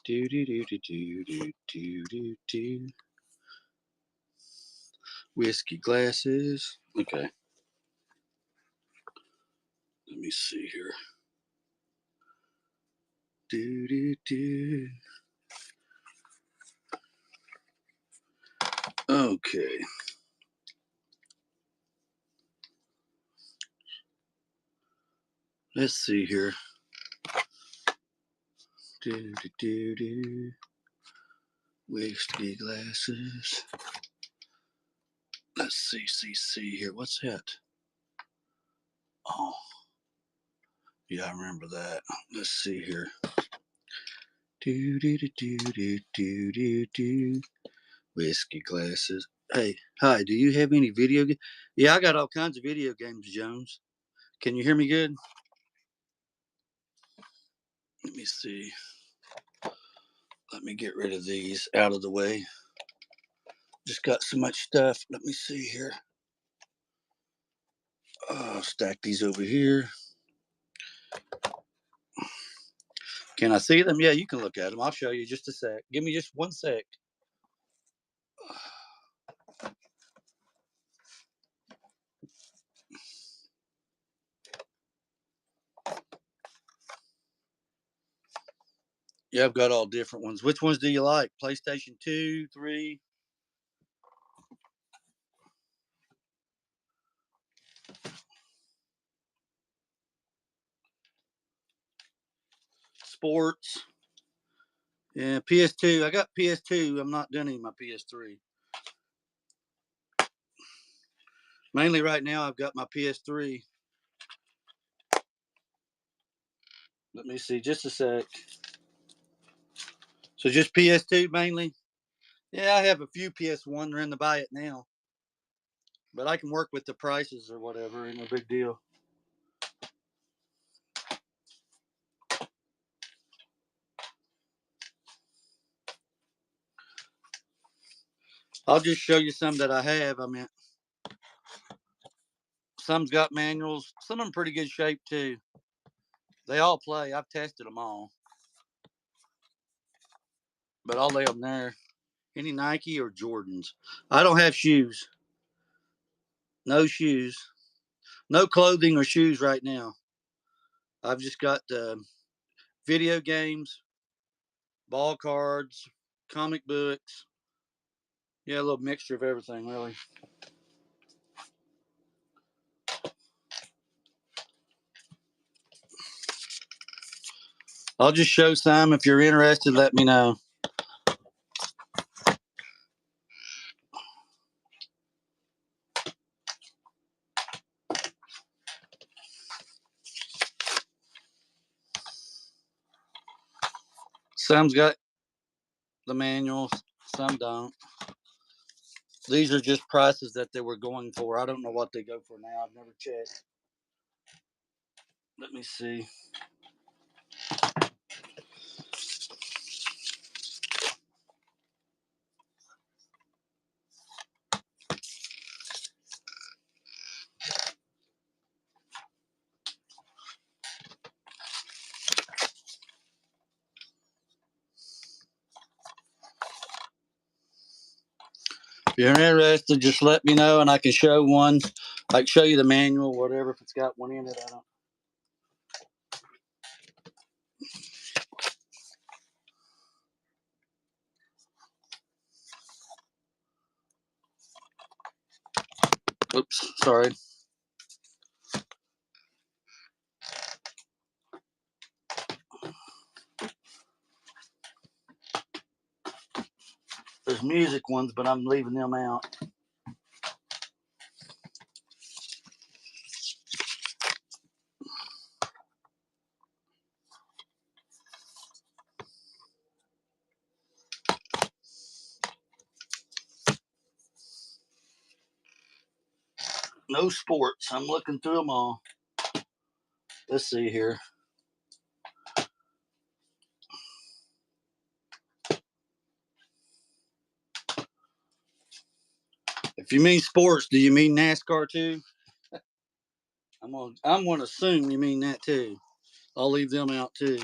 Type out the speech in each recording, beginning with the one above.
Do do do do do do do do do. Whiskey glasses. Okay. Let me see here. Do do do. Okay. Let's see here. Do do do do. Whiskey glasses. Let's see here. What's that? Oh, yeah, I remember that. Let's see here. Do do do do do do do do. Whiskey glasses. Hey, hi. Do you have any video games? Yeah, I got all kinds of video games, Jones. Can you hear me good? Let me see. Let me get rid of these out of the way. Just got so much stuff. Let me see here. Stack these over here. Can I see them? Yeah, you can look at them. I'll show you just a sec. Give me just 1 sec. Yeah, I've got all different ones. Which ones do you like? PlayStation 2, 3? Sports. Yeah, PS2. I got PS2. I'm not doing any of my PS3. Mainly right now, I've got my PS3. Let me see, just a sec. So just PS2 mainly? Yeah, I have a few PS1. They're in the buy it now. But I can work with the prices or whatever. Ain't no big deal. I'll just show you some that I have. I mean, some's got manuals. Some of them pretty good shape too. They all play. I've tested them all. But I'll lay them there. Any Nike or Jordans? I don't have shoes. No shoes. No clothing or shoes right now. I've just got video games, ball cards, comic books. Yeah, a little mixture of everything, really. I'll just show some. If you're interested, let me know. Some's got the manuals, some don't. These are just prices that they were going for. I don't know what they go for now. I've never checked. Let me see. If you're interested, just let me know and I can show one. I can show you the manual, whatever, if it's got one in it. I don't. Oops, sorry. There's music ones, but I'm leaving them out. No sports. I'm looking through them all. Let's see here. If you mean sports, do you mean NASCAR too? I'm gonna assume you mean that too. I'll leave them out too.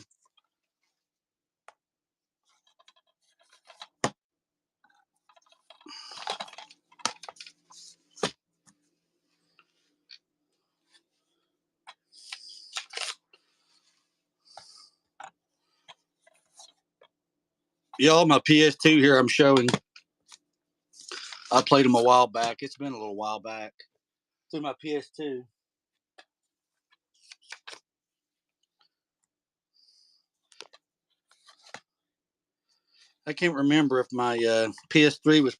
Y'all, my PS2 here I'm showing. I played them a while back. It's been a little while back. Through my PS2. I can't remember if my PS3 was.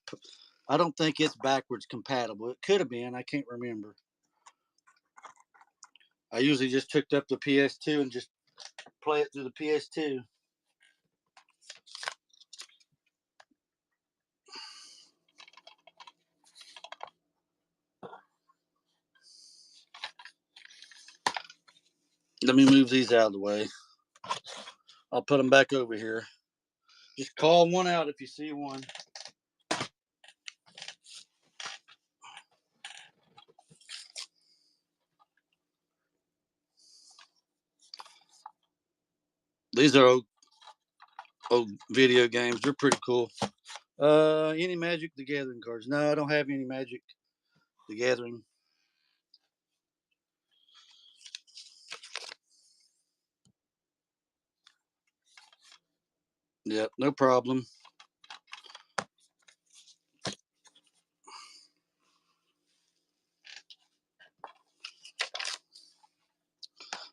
I don't think it's backwards compatible. It could have been. I can't remember. I usually just hooked up the PS2 and just play it through the PS2. Let me move these out of the way. I'll put them back over here. Just call one out if you see one. These are old video games. They're pretty cool. Any Magic the Gathering cards? No, I don't have any Magic the Gathering. Yep, no problem.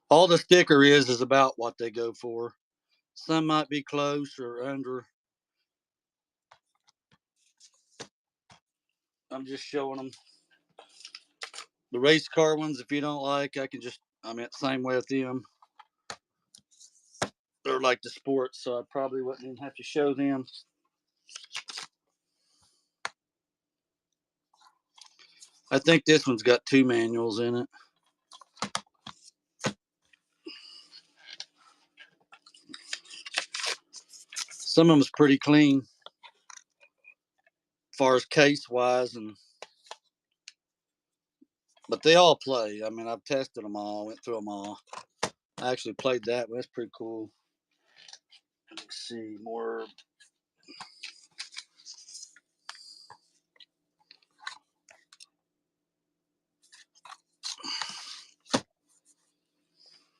All the sticker is about what they go for. Some might be close or under. I'm just showing them. The race car ones, if you don't like, I mean, same way with them. They're like the sports, so I probably wouldn't even have to show them. I think this one's got 2 manuals in it. Some of them's pretty clean, as far as case wise, but they all play. I mean, I've tested them all, went through them all. I actually played that one. That's pretty cool. Let's see more.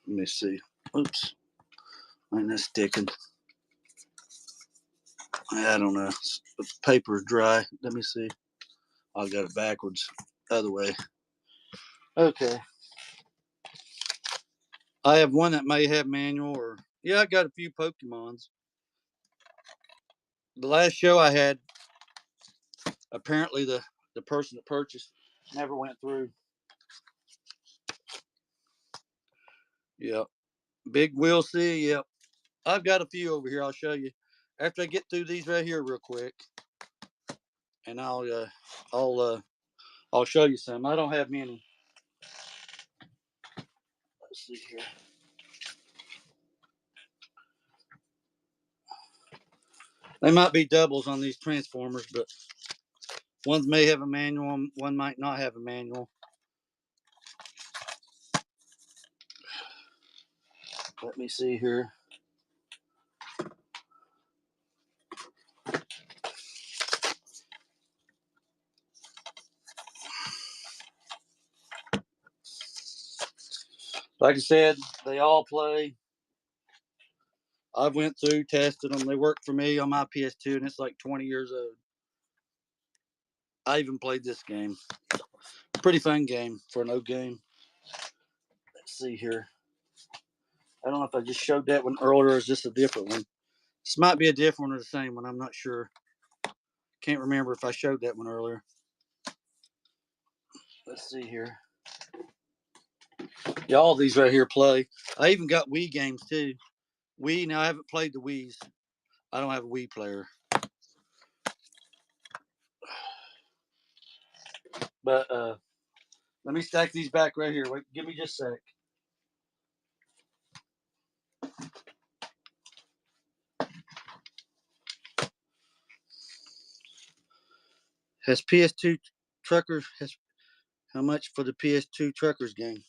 Let me see. Oops, ain't that sticking? I don't know. The paper's dry. Let me see. I got it backwards, other way. Okay. I have one that may have manual, or yeah, I got a few Pokemons. The last show I had, apparently the person that purchased never went through. Yep. Big Will C. Yep. I've got a few over here. I'll show you after I get through these right here real quick, and I'll show you some. I don't have many. Let's see here. They might be doubles on these Transformers, but ones may have a manual, one might not have a manual. Let me see here. Like I said, they all play. I went through, tested them. They work for me on my PS2, and it's like 20 years old. I even played this game. Pretty fun game for an old game. Let's see here. I don't know if I just showed that one earlier, or is this a different one? This might be a different one or the same one. I'm not sure. Can't remember if I showed that one earlier. Let's see here. Yeah, all these right here play. I even got Wii games too. Wii, now I haven't played the Wii's. I don't have a Wii player. But let me stack these back right here. Wait, give me just a sec. Has PS2 Truckers, how much for the PS2 Truckers game?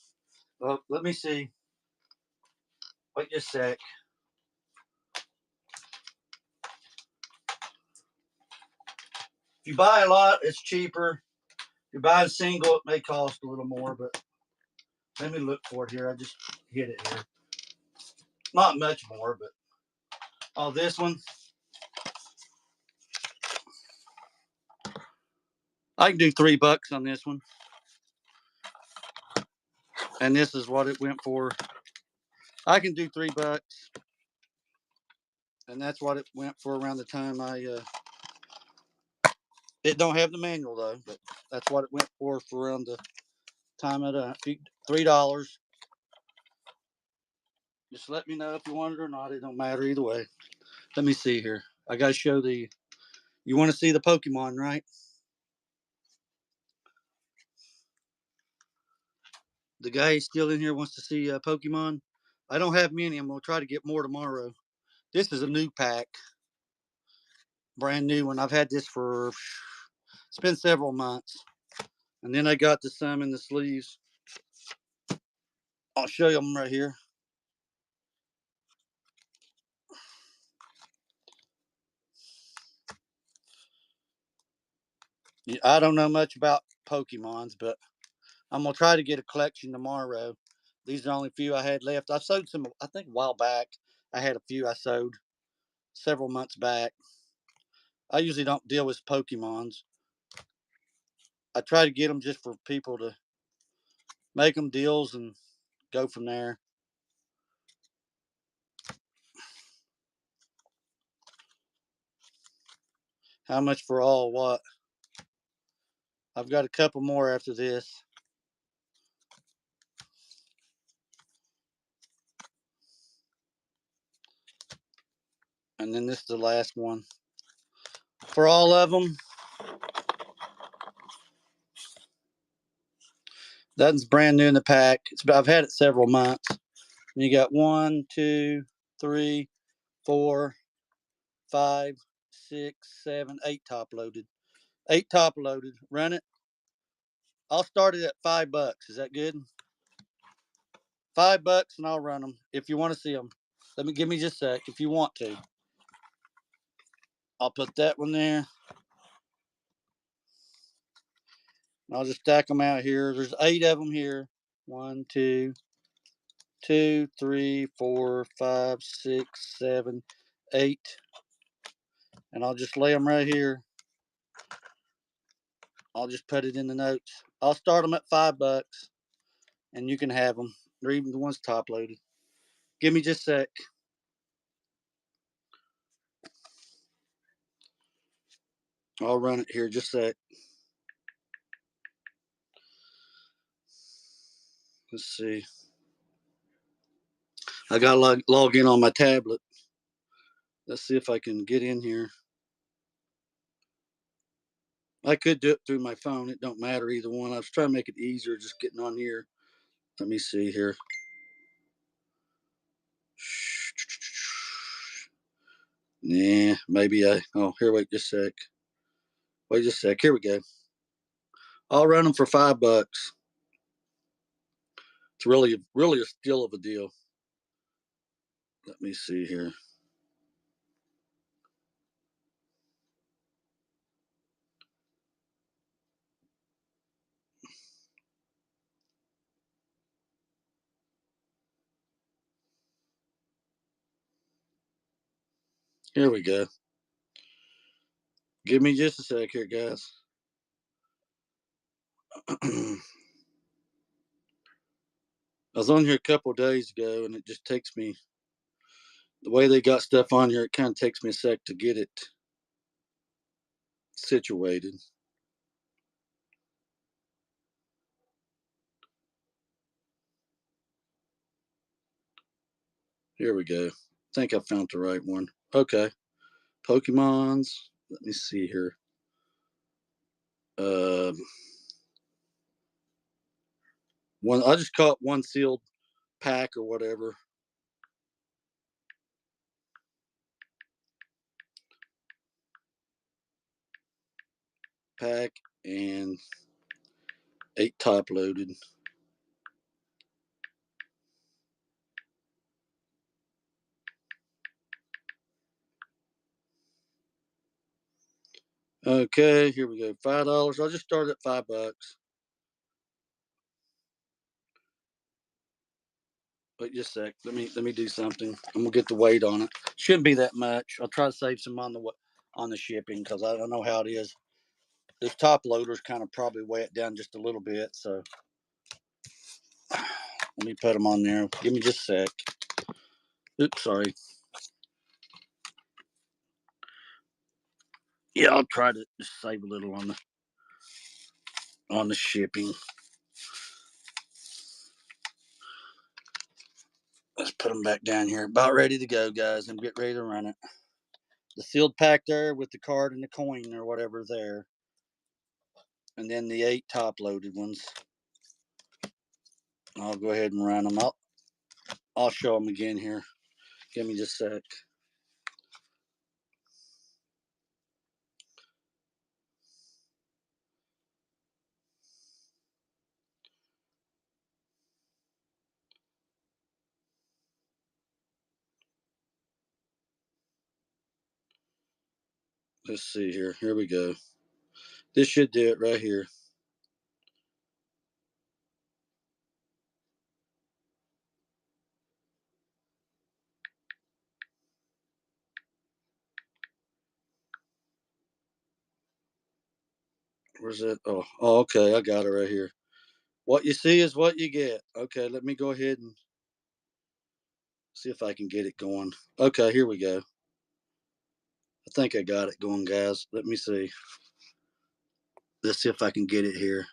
Well, let me see. Wait just a sec. If you buy a lot, it's cheaper. If you buy a single, it may cost a little more, but let me look for it here. I just hit it here. Not much more, but oh, this one. I can do $3 on this one. And this is what it went for. I can do $3. And that's what it went for around the time it don't have the manual though, but that's what it went for around the time of $3. Just let me know if you want it or not. It don't matter either way. Let me see here. I got to show you want to see the Pokemon, right? The guy still in here wants to see Pokemon. I don't have many. I'm going to try to get more tomorrow. This is a new pack. Brand new one. I've had this it's been several months. And then I got some in the sleeves. I'll show you them right here. I don't know much about Pokemons, but I'm going to try to get a collection tomorrow. These are the only few I had left. I sold some, I think, a while back. I had a few I sold several months back. I usually don't deal with Pokemons. I try to get them just for people to make them deals and go from there. How much for all what? I've got a couple more after this. And then this is the last one. For all of them, that's brand new in the pack. I've had it several months. And you got 1, 2, 3, 4, 5, 6, 7, 8 top loaded. 8 top loaded. Run it. I'll start it at $5. Is that good? $5 and I'll run them if you want to see them. Give me just a sec if you want to. I'll put that one there. I'll just stack them out here. There's 8 of them here. 1, 2, 3, 4, 5, 6, 7, 8. And I'll just lay them right here. I'll just put it in the notes. I'll start them at $5 and you can have them. They're even the ones top loaded. Give me just a sec. I'll run it here just a sec. Let's see. I got to log in on my tablet. Let's see if I can get in here. I could do it through my phone. It don't matter either one. I was trying to make it easier just getting on here. Let me see here. Nah, maybe here, wait just a sec. Wait just a sec. Here we go. I'll run them for $5. It's really a steal of a deal. Let me see here. Here we go. Give me just a sec here, guys. I was on here a couple of days ago, and it just takes me, the way they got stuff on here, it kind of takes me a sec to get it situated. Here we go. I think I found the right one. Okay. Pokemons. Let me see here. One. I just caught one sealed pack or whatever. Pack and 8 top loaded. Okay, here we go. $5. I'll just start at $5. Wait just a sec. Let me do something. I'm gonna get the weight on it. Shouldn't be that much. I'll try to save some on the shipping because I don't know how it is. This top loader's kind of probably weigh it down just a little bit. So let me put them on there. Give me just a sec. Oops, sorry. Yeah, I'll try to just save a little on the shipping. Let's put them back down here. About ready to go, guys. I'm getting ready to run it. The sealed pack there with the card and the coin or whatever there. And then the 8 top loaded ones. I'll go ahead and run them. I'll show them again here. Give me just a sec. Let's see here. Here we go. This should do it right here. Where's it? Oh, okay. I got it right here. What you see is what you get. Okay, let me go ahead and see if I can get it going. Okay, here we go. I think I got it going, guys. Let me see. Let's see if I can get it here.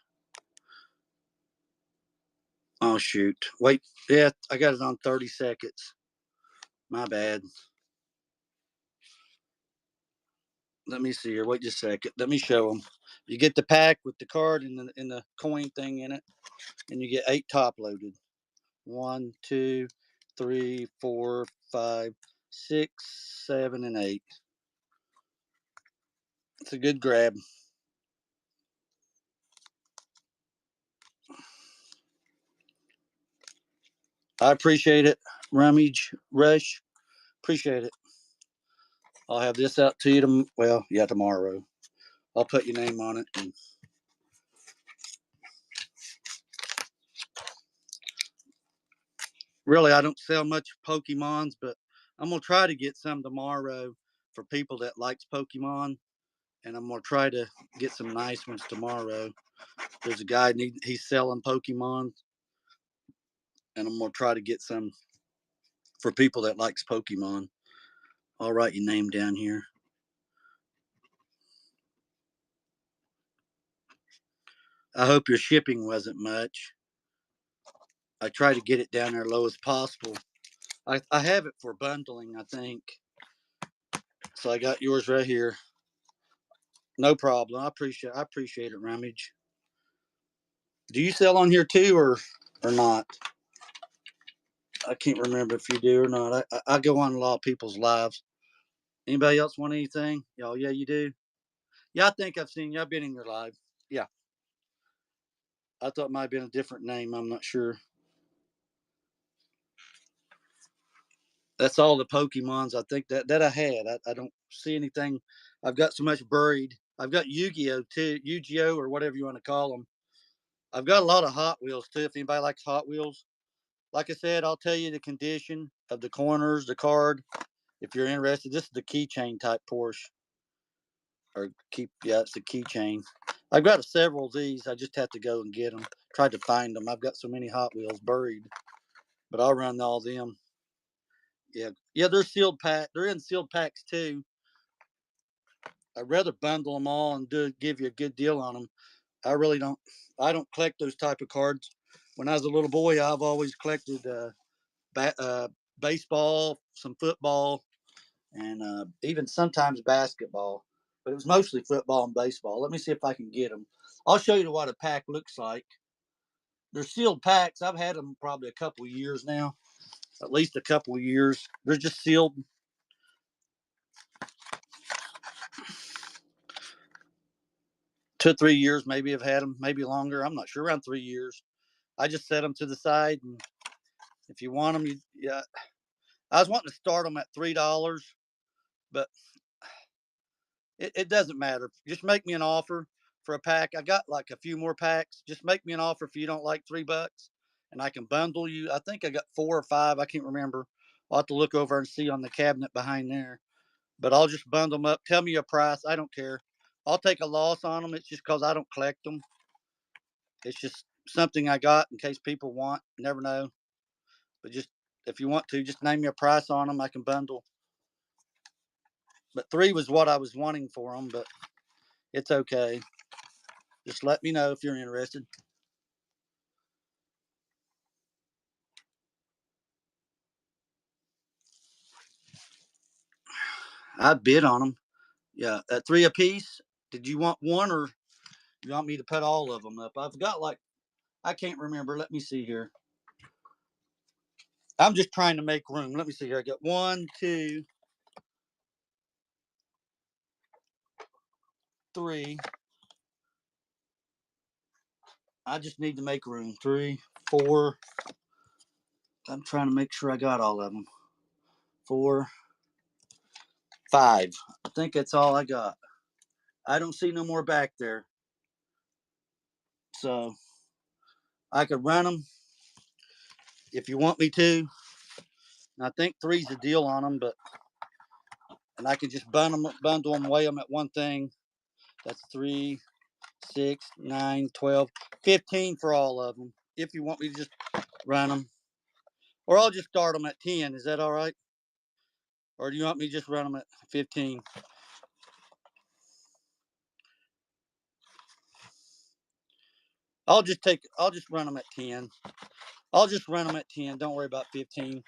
Oh, shoot. Wait. Yeah, I got it on 30 seconds. My bad. Let me see here. Wait just a second. Let me show them. You get the pack with the card and the coin thing in it, and you get 8 top loaded. 1, 2, 3, 4, 5, 6, 7, and 8. It's a good grab. I appreciate it. Rummage Rush. Appreciate it. I'll have this out to you tomorrow. I'll put your name on it. And really, I don't sell much Pokemons, but I'm gonna try to get some tomorrow for people that likes Pokemon, and I'm gonna try to get some nice ones tomorrow. There's a guy he's selling Pokemon, and I'm gonna try to get some for people that likes Pokemon. I'll write your name down here. I hope your shipping wasn't much. I try to get it down there low as possible. I have it for bundling, I think. So I got yours right here. No problem. I appreciate it, Rummage. Do you sell on here too, or not? I can't remember if you do or not. I go on a lot of people's lives. Anybody else want anything? Y'all, yeah, you do. Yeah, I think I've seen you. I've been in your live. Yeah, I thought it might have been a different name. I'm not sure. That's all the Pokemons I think that I had. I don't see anything. I've got so much buried. I've got Yu-Gi-Oh too, Yu-Gi-Oh or whatever you want to call them. I've got a lot of Hot Wheels too. If anybody likes Hot Wheels, like I said, I'll tell you the condition of the corners, the card. If you're interested, this is the keychain type Porsche. It's the keychain. I've got several of these. I just have to go and get them. Tried to find them. I've got so many Hot Wheels buried, but I'll run all them. Yeah, they're sealed pack. They're in sealed packs too. I'd rather bundle them all and give you a good deal on them. I really don't. I don't collect those type of cards. When I was a little boy, I've always collected baseball, some football, and even sometimes basketball. But it was mostly football and baseball. Let me see if I can get them. I'll show you what a pack looks like. They're sealed packs. I've had them probably a couple of years now, at least a couple of years. They're just sealed. 2 or 3 years, maybe I've had them, maybe longer. I'm not sure. Around 3 years. I just set them to the side, and if you want them, yeah. I was wanting to start them at $3, but it doesn't matter. Just make me an offer for a pack. I got like a few more packs. Just make me an offer if you don't like $3, and I can bundle you. I think I got 4 or 5. I can't remember. I'll have to look over and see on the cabinet behind there. But I'll just bundle them up. Tell me a price. I don't care. I'll take a loss on them. It's just because I don't collect them. It's just something I got in case people want. Never know. But just if you want to, just name me a price on them. I can bundle. But 3 was what I was wanting for them. But it's okay. Just let me know if you're interested. I bid on them. Yeah, at 3 a piece. Did you want one or you want me to put all of them up? I've got like I can't remember. Let me see here. I'm just trying to make room. Let me see here. I got 1, 2, 3. I just need to make room. 3, 4. I'm trying to make sure I got all of them. 4, 5. I think that's all I got. I don't see no more back there. So I could run them if you want me to. And I think 3's a deal on them, but and I can just bundle them, weigh them at one thing. That's 3, 6, 9, 12, 15 for all of them. If you want me to just run them, or I'll just start them at 10. Is that all right? Or do you want me to just run them at 15? I'll just run them at 10. I'll just run them at 10. Don't worry about 15.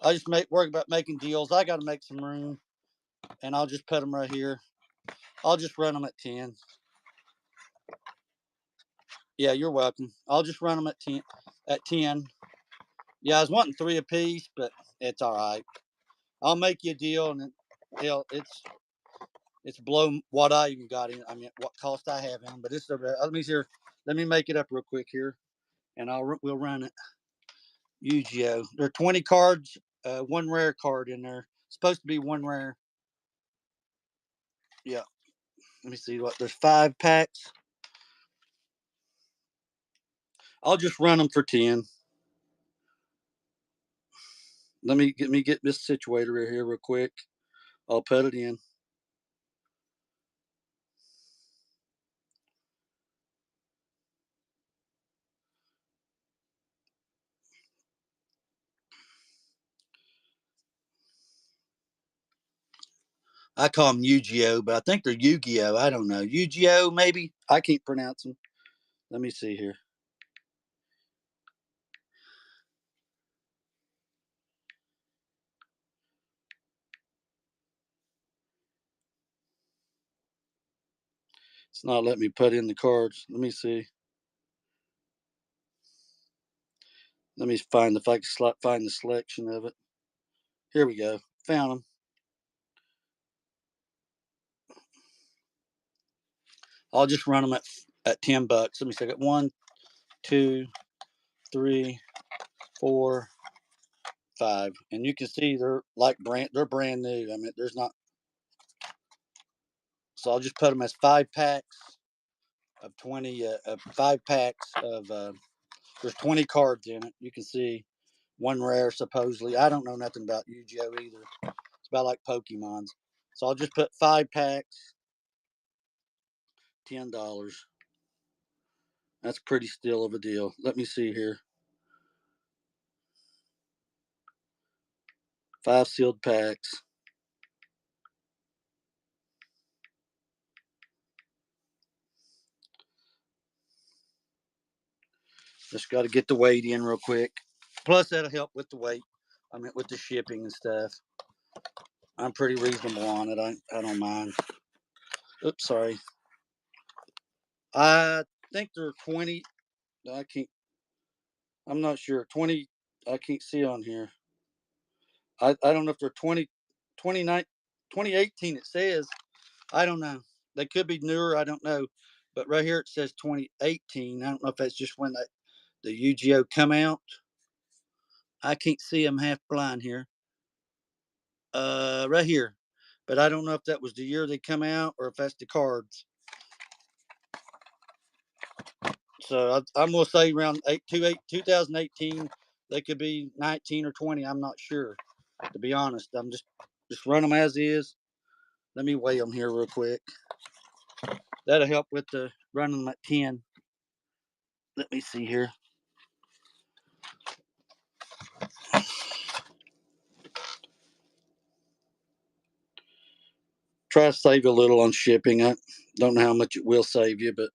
I just worry about making deals. I got to make some room, and I'll just put them right here. I'll just run them at 10. Yeah, you're welcome. I'll just run them at 10. At 10. Yeah, I was wanting 3 apiece, but it's all right. I'll make you a deal, and hell, it's below what I even got in. I mean, what cost I have in them, but it's let me here. Let me make it up real quick here, and we'll run it. Yu-Gi-Oh. There are 20 cards, 1 rare card in there. Supposed to be 1 rare. Yeah. Let me see what. There's 5 packs. I'll just run them for 10. Let me get this situated right here real quick. I'll put it in. I call them Yu-Gi-Oh, but I think they're Yu-Gi-Oh. I don't know. Yu-Gi-Oh, maybe. I can't pronounce them. Let me see here. It's not letting me put in the cards. Let me see. Let me find if I can find the selection of it. Here we go. Found them. I'll just run them at $10. Let me see. I got 1, 2, 3, 4, 5, and you can see they're they're brand new. I mean, there's not. So I'll just put them as 5 packs of 20. 5 packs of. There's 20 cards in it. You can see 1 rare supposedly. I don't know nothing about Yu-Gi-Oh either. It's about like Pokemon's. So I'll just put 5 packs, $10. That's pretty still of a deal. Let me see here. 5 sealed packs. Just got to get the weight in real quick. Plus, that'll help with the weight. I mean, with the shipping and stuff. I'm pretty reasonable on it. I don't mind. Oops, sorry. I think they're 20. I can't. I'm not sure. 20. I can't see on here. I don't know if they're 29, 2018. It says. I don't know. They could be newer. I don't know. But right here it says 2018. I don't know if that's just when the Yu-Gi-Oh come out. I can't see. I'm half blind here. Right here. But I don't know if that was the year they come out or if that's the cards. So I'm gonna say around 2018. They could be 19 or 20. I'm not sure. To be honest, I'm just run them as is. Let me weigh them here real quick. That'll help with the running them at 10. Let me see here. Try to save a little on shipping. I don't know how much it will save you, but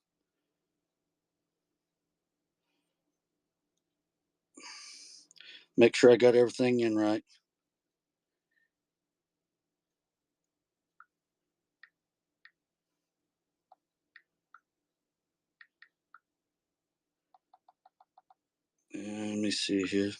make sure I got everything in right. Let me see here.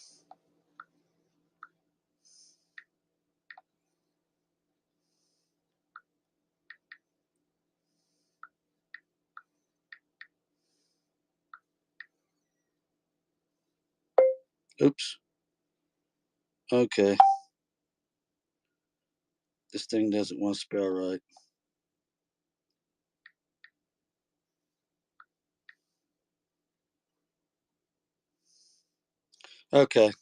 Oops. Okay. This thing doesn't want to spell right. Okay.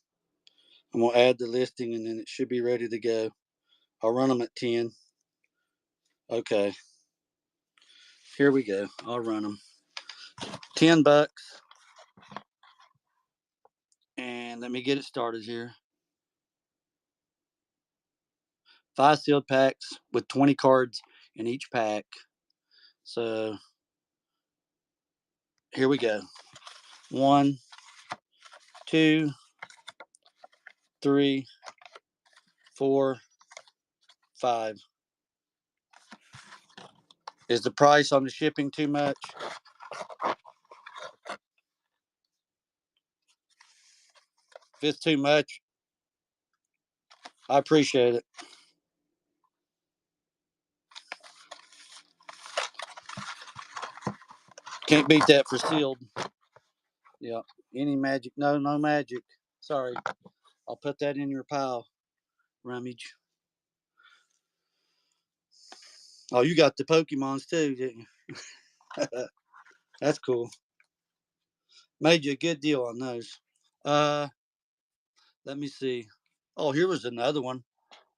I'm going to add the listing and then it should be ready to go. I'll run them at 10. Okay. Here we go. I'll run them. $10. And let me get it started here. 5 sealed packs with 20 cards in each pack. So here we go. 1, 2, 3, 4, 5. Is the price on the shipping too much? If it's too much, I appreciate it. Can't beat that for sealed. Yeah. Any magic? No, no magic. Sorry. I'll put that in your pile, Rummage. Oh, you got the Pokemons too, didn't you? That's cool. Made you a good deal on those. Let me see. Oh, here was another one.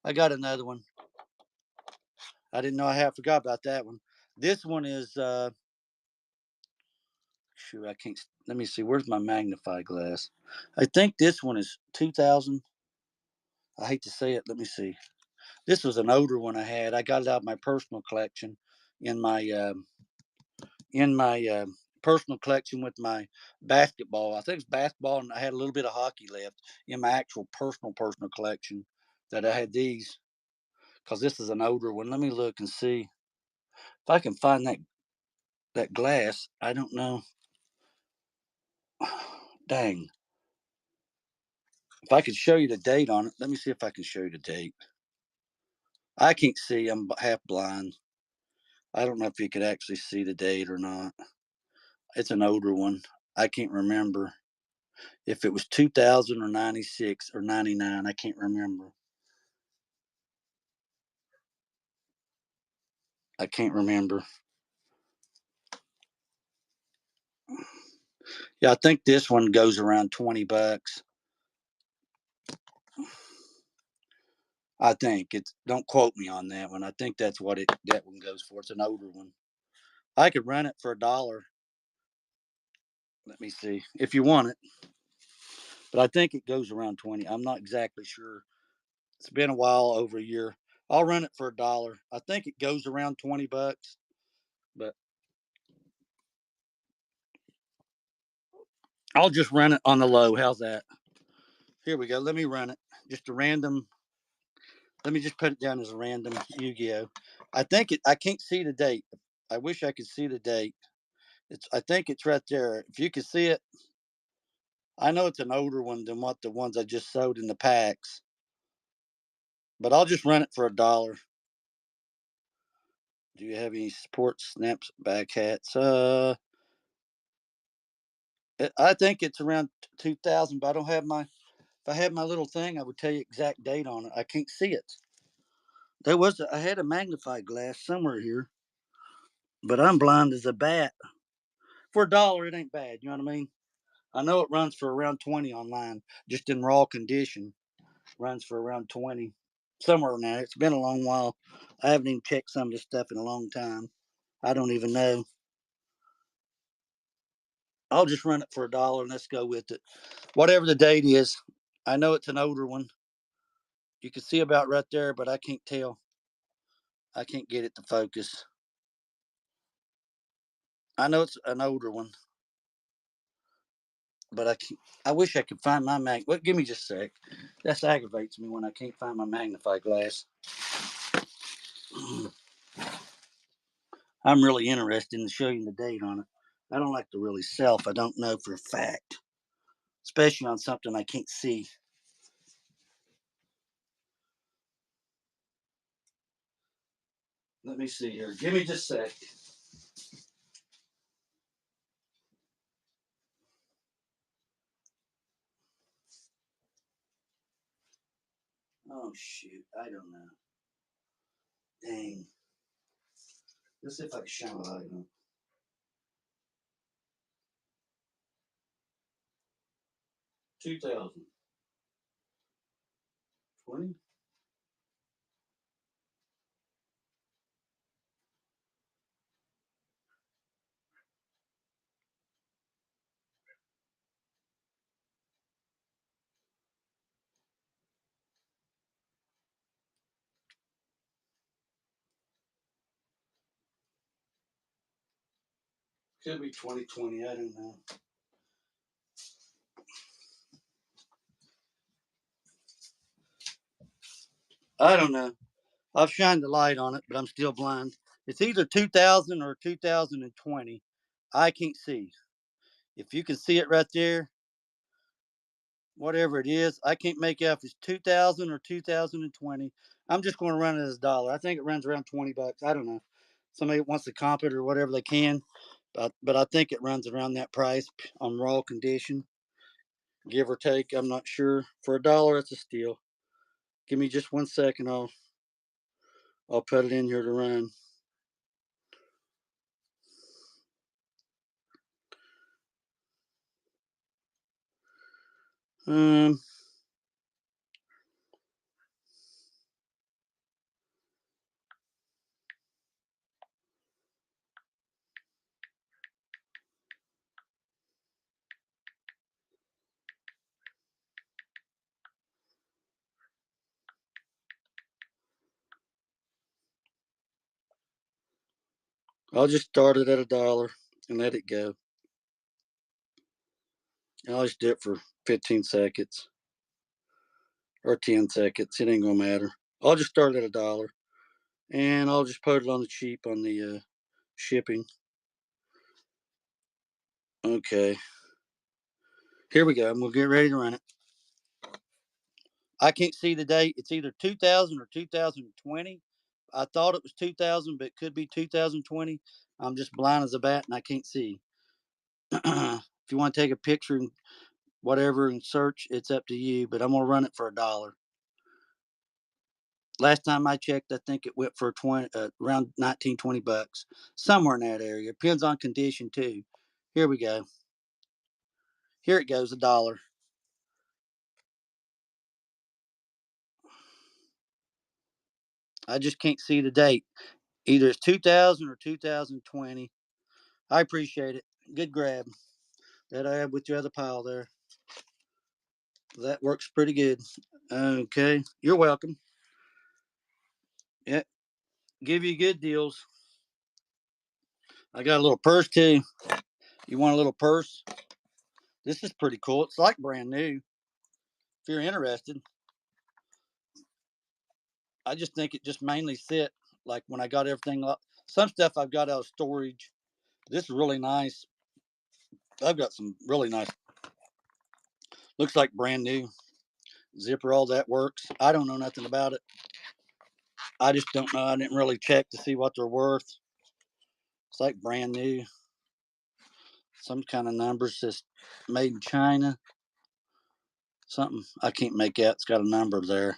I got another one. I didn't know I had forgot about that one. This one is shoot, I can't. Let me see. Where's my magnify glass? I think this one is 2000. I hate to say it. Let me see. This was an older one I had. I got it out of my personal collection in my personal collection with my basketball. I think it's basketball, and I had a little bit of hockey left in my actual personal collection that I had these because this is an older one. Let me look and see if I can find that glass. I don't know. Dang. If I could show you the date on it, let me see if I can show you the date. I can't see. I'm half blind. I don't know if you could actually see the date or not. It's an older one. I can't remember if it was 2000 or 96 or 99. I can't remember. I can't remember. Yeah, I think this one goes around $20. I think it's. Don't quote me on that one. I think that's what that one goes for. It's an older one. I could rent it for $1. Let me see if you want it, but I think it goes around 20. I'm not exactly sure. It's been a while, over a year. I'll rent it for $1. I think it goes around $20, but I'll just run it on the low. How's that? Here we go. Let me run it. Just a random. Let me just put it down as a random Yu-Gi-Oh. I think it. I can't see the date. I wish I could see the date. It's. I think it's right there. If you can see it, I know it's an older one than what the ones I just sold in the packs. But I'll just run it for $1. Do you have any sports snaps back hats? I think it's around 2000, but I don't have my. If I had my little thing, I would tell you exact date on it. I can't see it. I had a magnifying glass somewhere here, but I'm blind as a bat. For $1, it ain't bad. You know what I mean? I know it runs for around 20 online, just in raw condition. Runs for around 20, somewhere in there. It's been a long while. I haven't even checked some of this stuff in a long time. I don't even know. I'll just run it for $1 and let's go with it. Whatever the date is. I know it's an older one. You can see about right there, but I can't tell. I can't get it to focus. I know it's an older one, but I can't. I wish I could find my mag. What? Give me just a sec. That aggravates me when I can't find my magnifying glass. I'm really interested in showing you the date on it. I don't like to really sell if I don't know for a fact, especially on something I can't see. Let me see here. Give me just a sec. Oh shoot, I don't know. Dang. Let's see if I can shine a light on. 2020. Could be 2020. I don't know. I don't know. I've shined the light on it, but I'm still blind. It's either 2000 or 2020. I can't see. If you can see it right there, whatever it is, I can't make out if it's 2000 or 2020. I'm just going to run it as $1. I think it runs around $20. I don't know. Somebody wants to comp it or whatever they can, but I think it runs around that price on raw condition, give or take. I'm not sure. For $1, it's a steal. Give me just 1 second. I'll put it in here to run. Um, I'll just start it at $1 and let it go. I'll just do it for 15 seconds or 10 seconds. It ain't gonna matter. I'll just start at $1 and I'll just put it on the cheap on the shipping. Okay. Here we go. I'm gonna get ready to run it. I can't see the date. It's either 2000 or 2020. I thought it was 2000, but it could be 2020. I'm just blind as a bat and I can't see. If you want to take a picture and whatever and search, it's up to you. But I'm gonna run it for $1. Last time I checked, I think it went for around 19, $20, somewhere in that area. Depends on condition too. Here we go. Here it goes, $1. I just can't see the date. Either it's 2000 or 2020. I appreciate it. Good grab. That I have with your other pile there. That works pretty good. Okay. You're welcome. Yeah. Give you good deals. I got a little purse too. You want a little purse? This is pretty cool. It's like brand new. If you're interested, I just think it just mainly sit like when I got everything up. Some stuff I've got out of storage. This is really nice. I've got some really nice. Looks like brand new. Zipper, all that works. I don't know nothing about it. I just don't know. I didn't really check to see what they're worth. It's like brand new. Some kind of numbers just made in China. Something I can't make out. It's got a number there,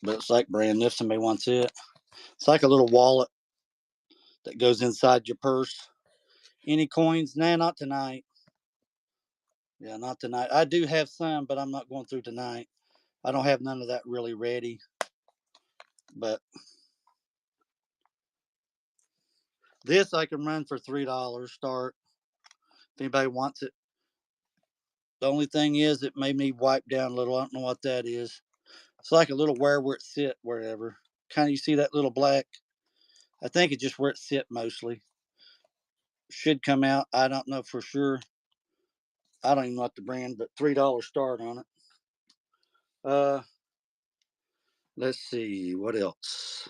but it's like brand new. If somebody wants it, it's like a little wallet that goes inside your purse. Any coins? Nah, not tonight. Yeah, not tonight. I do have some, but I'm not going through tonight. I don't have none of that really ready. But This I can run for $3 start if anybody wants it. The only thing is it made me wipe down a little. I don't know what that is. It's like a little where it sit, wherever. Kind of, you see that little black? I think it's just where it sit mostly. Should come out. I don't know for sure. I don't even know what the brand, but $3 start on it. Let's see what else.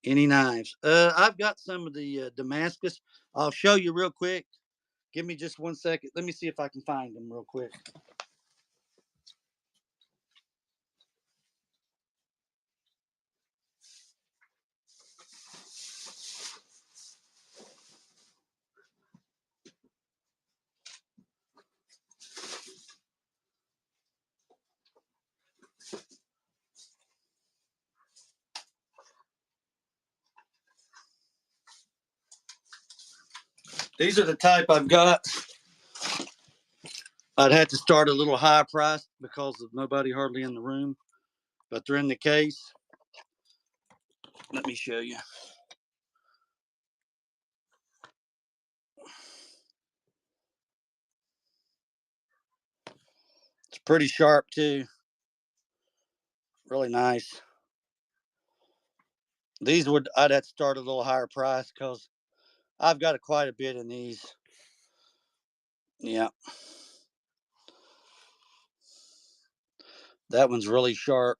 Any knives? I've got some of the Damascus. I'll show you real quick. Give me just 1 second. Let me see if I can find them real quick. These are the type I've got. I'd have to start a little high price because of nobody hardly in the room, but they're in the case. Let me show you. It's pretty sharp too. Really nice. These I'd have to start a little higher price because I've got quite a bit in these. Yeah. That one's really sharp.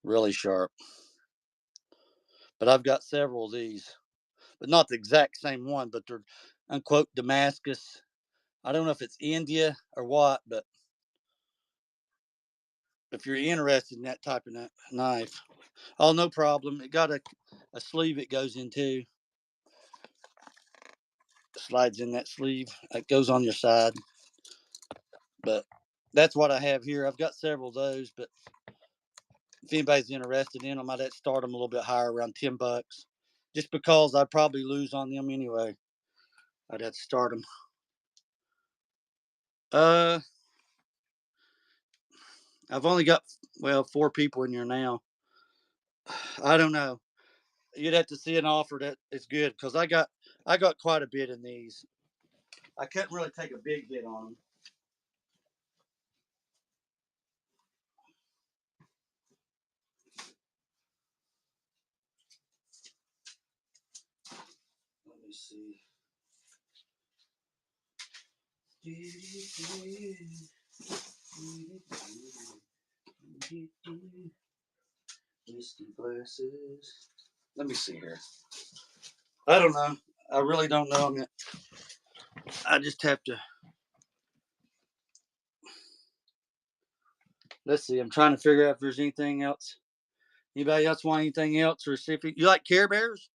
Really sharp. But I've got several of these. But not the exact same one, but they're unquote Damascus. I don't know if it's India or what, but if you're interested in that type of knife, oh, no problem. It got a sleeve it goes into. Slides in that sleeve. It goes on your side. But that's what I have here. I've got several of those, but if anybody's interested in them, I'd have to start them a little bit higher, around $10. Just because I'd probably lose on them anyway. I'd have to start them. I've only got 4 people in here now. I don't know. You'd have to see an offer that is good because I got quite a bit in these. I couldn't really take a big hit on them. Let me see. Whiskey glasses. Let me see here. I don't know. I really don't know them yet. I just have to. Let's see. I'm trying to figure out if there's anything else. Anybody else want anything else, or see if you like Care Bears?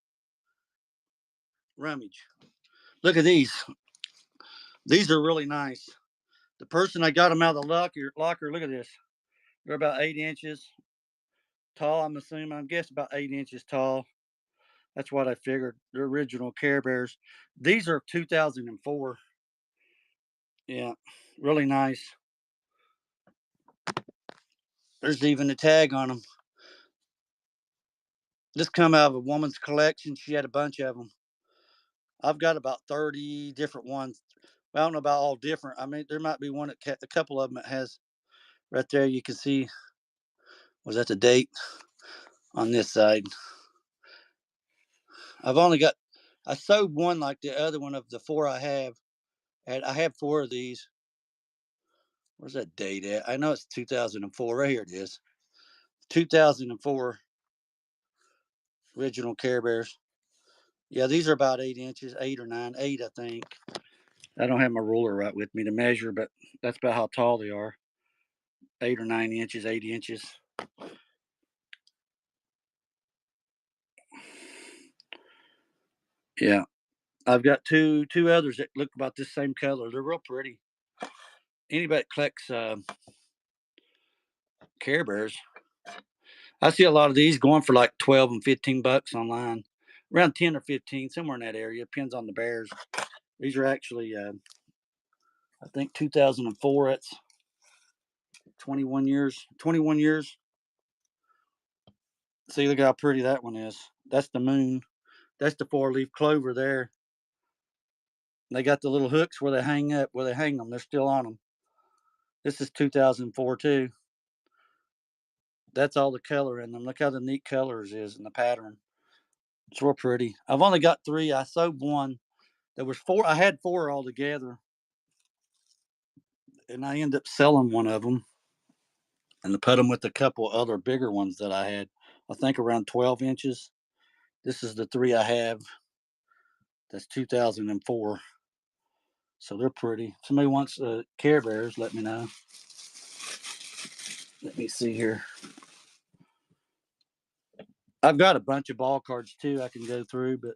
Rummage. Look at these. These are really nice. The person I got them out of the locker. Look at this. They're about 8 inches tall. I'm assuming. I guess about 8 inches tall. That's what I figured. The original Care Bears. These are 2004. Yeah, really nice. There's even a tag on them. This come out of a woman's collection. She had a bunch of them. I've got about 30 different ones. I don't know about all different. I mean, there might be one a couple of them that has right there. You can see, was that the date on this side? I've only got, I sewed one like the other one of the 4 I have. And I have 4 of these. Where's that date at? I know it's 2004. Right here it is. 2004 original Care Bears. Yeah, these are about 8 inches, 8 or 9, 8, I think. I don't have my ruler right with me to measure, but that's about how tall they are. 8 or 9 inches, 8 inches. Yeah, I've got two others that look about this same color. They're real pretty. Anybody that collects Care Bears, I see a lot of these going for like 12 and $15 online, around 10 or 15, somewhere in that area. Depends on the bears. These are actually, I think 2004. That's 21 years. 21 years. See, look how pretty that one is. That's the moon. That's the 4-leaf clover there. They got the little hooks where they hang up, where they hang them. They're still on them. This is 2004 too. That's all the color in them. Look how the neat colors is in the pattern. It's real pretty. I've only got 3. I sold one. There was 4. I had 4 altogether, and I ended up selling one of them and to put them with a couple other bigger ones that I had. I think around 12 inches. This is the 3 I have. That's 2004. So they're pretty. If somebody wants Care Bears, let me know. Let me see here. I've got a bunch of ball cards too I can go through, but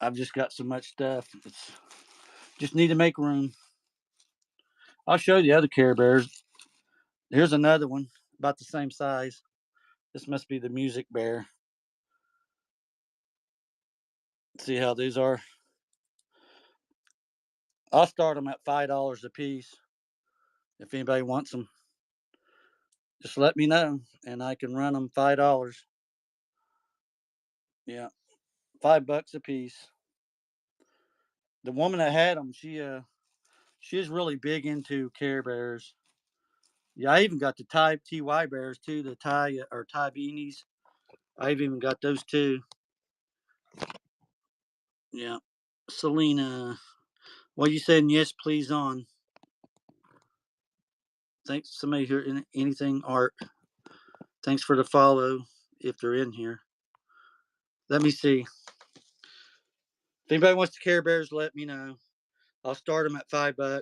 I've just got so much stuff. It's just need to make room. I'll show you the other Care Bears. Here's another one about the same size. This must be the Music Bear. See how these are? I'll start them at $5 a piece. If anybody wants them, just let me know and I can run them $5. Yeah, $5 a piece. The woman that had them, she's really big into Care Bears. Yeah, I even got the TY Bears too, the Ty beanies. I've even got those too. Yeah, Selena. What you saying? Yes, please. On. Thanks. Somebody here? Anything? Art. Thanks for the follow. If they're in here, let me see. If anybody wants to Care Bears, let me know. I'll start them at $5.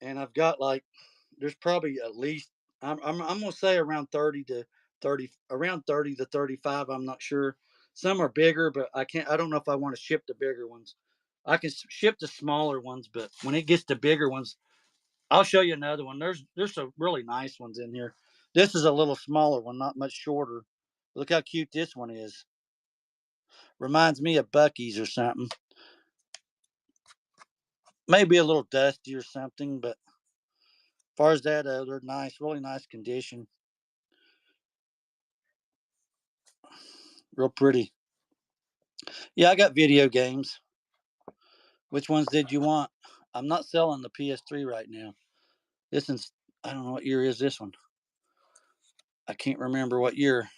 And I've got like, there's probably at least I'm gonna say around 30 to 35. I'm not sure. Some are bigger, but I don't know if I want to ship the bigger ones. I can ship the smaller ones, but when it gets to bigger ones, I'll show you another one. There's some really nice ones in here. This is a little smaller one, not much shorter. Look how cute this one is. Reminds me of Bucky's or something. Maybe a little dusty or something, but as far as that, they're nice, really nice condition. Real pretty. Yeah, I got video games. Which ones did you want? I'm not selling the PS3 right now. This is, I don't know what year is this one. I can't remember what year.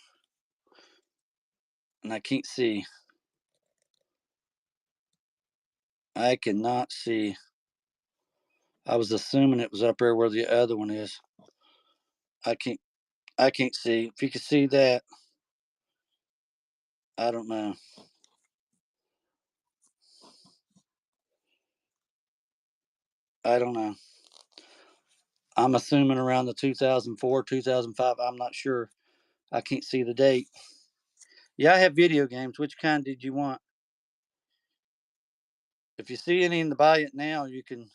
And I can't see. I cannot see. I was assuming it was up there where the other one is. I can't see. If you can see that, I don't know. I don't know. I'm assuming around the 2004, 2005. I'm not sure. I can't see the date. Yeah, I have video games. Which kind did you want? If you see any in the buy it now, you can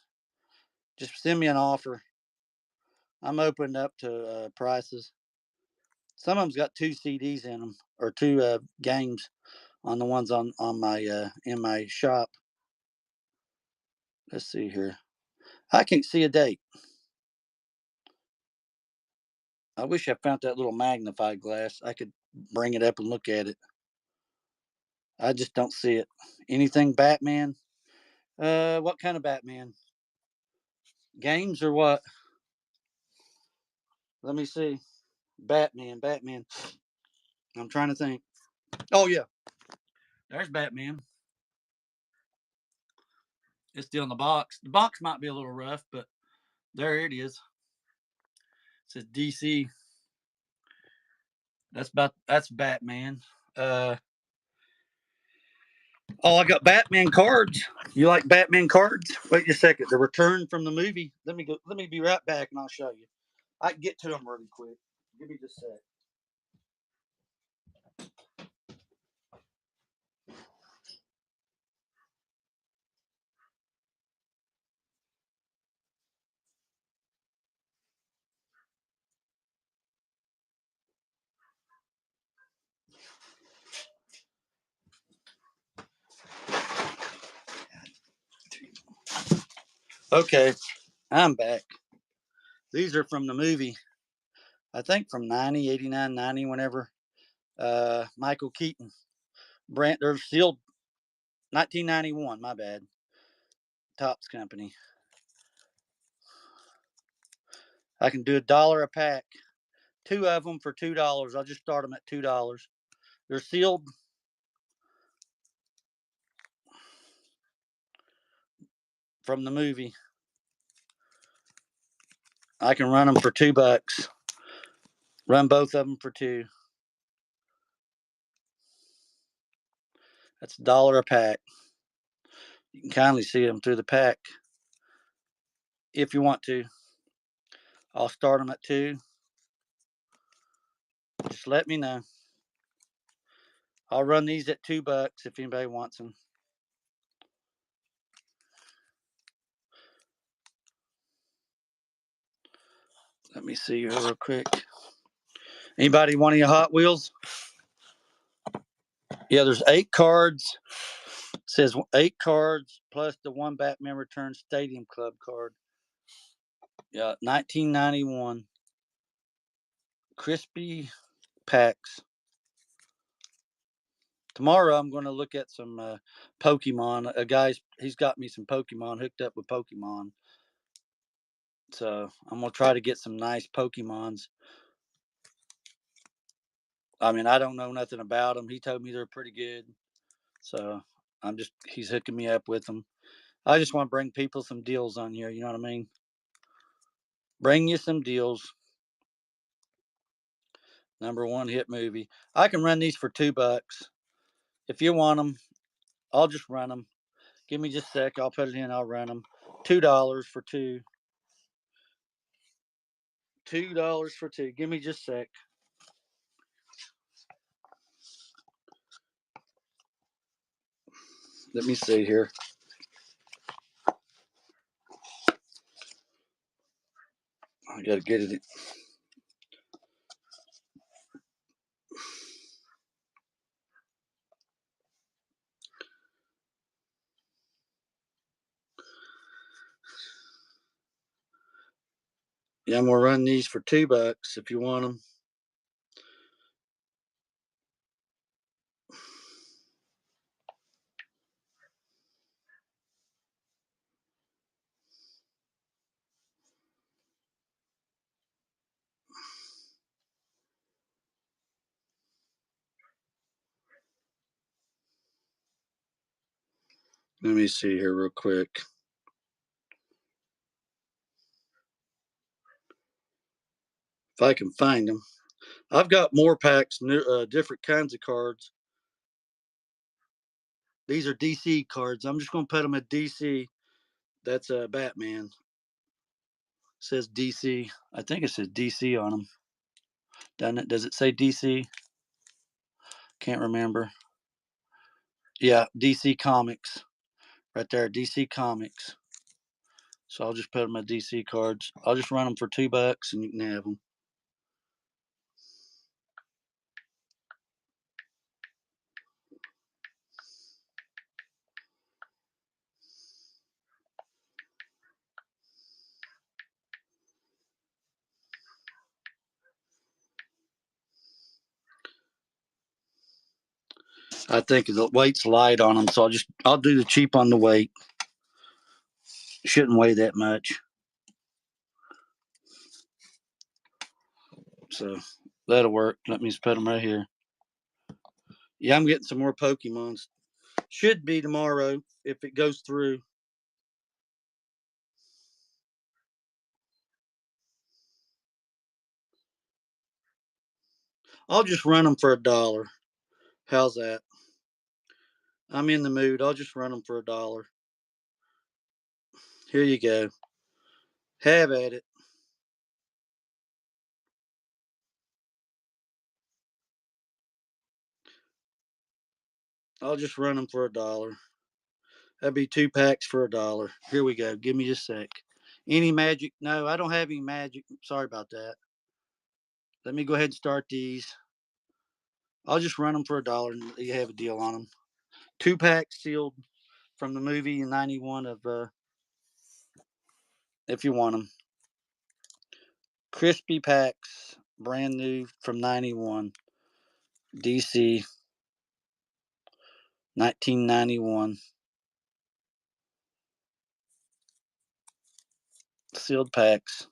just send me an offer. I'm opened up to prices. Some of them's got 2 CDs in them or 2 games on the ones on my in my shop. Let's see here. I can't see a date. I wish I found that little magnifying glass. I could bring it up and look at it. I just don't see it. Anything Batman? What kind of Batman? Games or what? Let me see. Batman. I'm trying to think. Oh yeah, there's Batman. It's still in the box. The box might be a little rough, but there it is. It says DC. That's Batman. Uh oh, I got Batman cards. You like Batman cards? Wait a second. The return from the movie. Let me go. Let me be right back, and I'll show you. I can get to them really quick. Give me just a sec. Okay, I'm back. These are from the movie. I think from 90, 89, 90, whenever Michael Keaton. They're sealed 1991, my bad. Topps Company. I can do $1 a pack. 2 of them for $2. I'll just start them at $2. They're sealed. From the movie. I can run them for $2. Run both of them for 2. That's $1 a pack. You can kindly see them through the pack if you want to. I'll start them at 2. Just let me know. I'll run these at $2 if anybody wants them. Let me see here real quick. Anybody want any Hot Wheels? Yeah, there's 8 cards. It says 8 cards plus the 1 Batman Returns Stadium Club card. Yeah, 1991. Crispy packs. Tomorrow I'm going to look at some Pokemon. He's got me some Pokemon, hooked up with Pokemon. So I'm going to try to get some nice Pokemons. I mean, I don't know nothing about them. He told me they're pretty good. So he's hooking me up with them. I just want to bring people some deals on here. You know what I mean? Bring you some deals. Number 1 hit movie. I can run these for $2. If you want them, I'll just run them. Give me just a sec. I'll put it in. I'll run them. $2 for 2. $2 for 2. Give me just a sec. Let me see here. I gotta get it. Yeah, I'm gonna run these for $2 if you want them. Let me see here real quick. If I can find them. I've got more packs, different kinds of cards. These are DC cards. I'm just gonna put them at DC. That's Batman. It says DC. I think it says DC on them. Doesn't it? Does it say DC? Can't remember. Yeah, DC Comics. Right there, DC Comics. So I'll just put them at DC cards. I'll just run them for $2 and you can have them. I think the weight's light on them, so I'll do the cheap on the weight. Shouldn't weigh that much. So that'll work. Let me just put them right here. Yeah, I'm getting some more Pokemons. Should be tomorrow if it goes through. I'll just run them for $1. How's that? I'm in the mood. I'll just run them for $1. Here you go. Have at it. I'll just run them for $1. That'd be 2 packs for $1. Here we go. Give me just a sec. Any magic? No, I don't have any magic. Sorry about that. Let me go ahead and start these. I'll just run them for $1 and you have a deal on them. 2 packs sealed from the movie in '91 of if you want them. Crispy packs. brand new from 91. DC 1991. Sealed packs.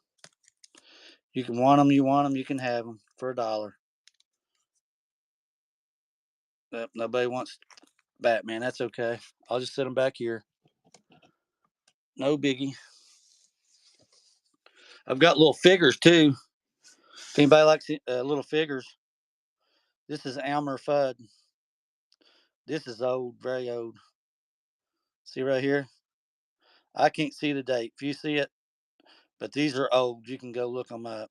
You can want them, you can have them for $1. Nobody wants Batman. That's okay. I'll just set them back here. No biggie. I've got little figures too. If anybody likes little figures, this is Elmer Fudd. This is old, very old. See right here? I can't see the date. If you see it, but these are old. You can go look them up.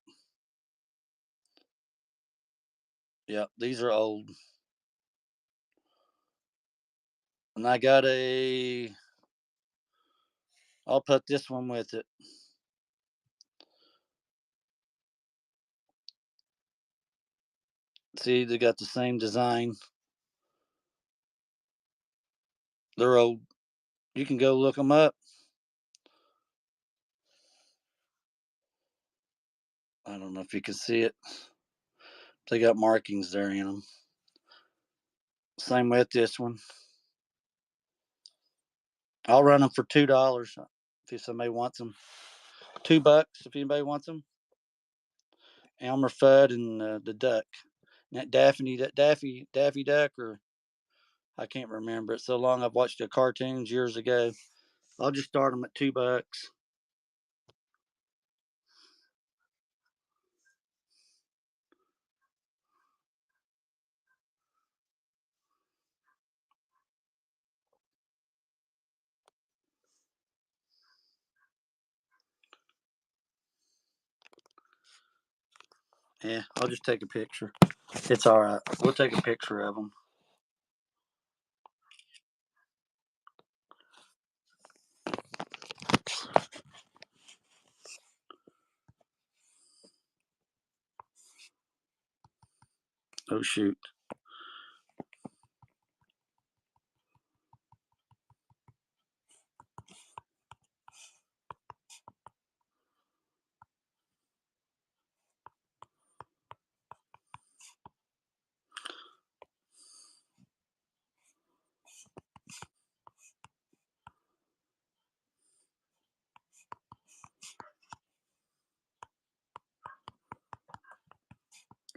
Yep, these are old. And I got I'll put this one with it. See, they got the same design. They're old. You can go look them up. I don't know if you can see it. They got markings there in them. Same with this one. I'll run them for $2 if somebody wants them. $2 if anybody wants them. Elmer Fudd and the duck. That Daffy Duck, or I can't remember. It's so long. I've watched the cartoons years ago. I'll just start them at $2. Yeah, I'll just take a picture. It's all right. We'll take a picture of them. Oh, shoot.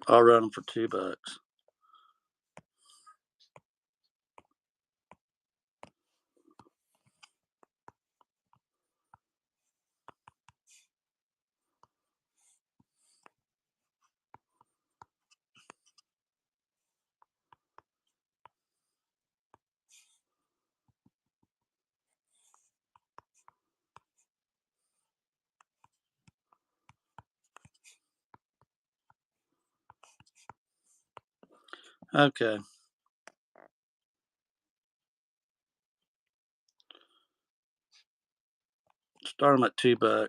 I'll run them for $2. Okay. Start them at $2.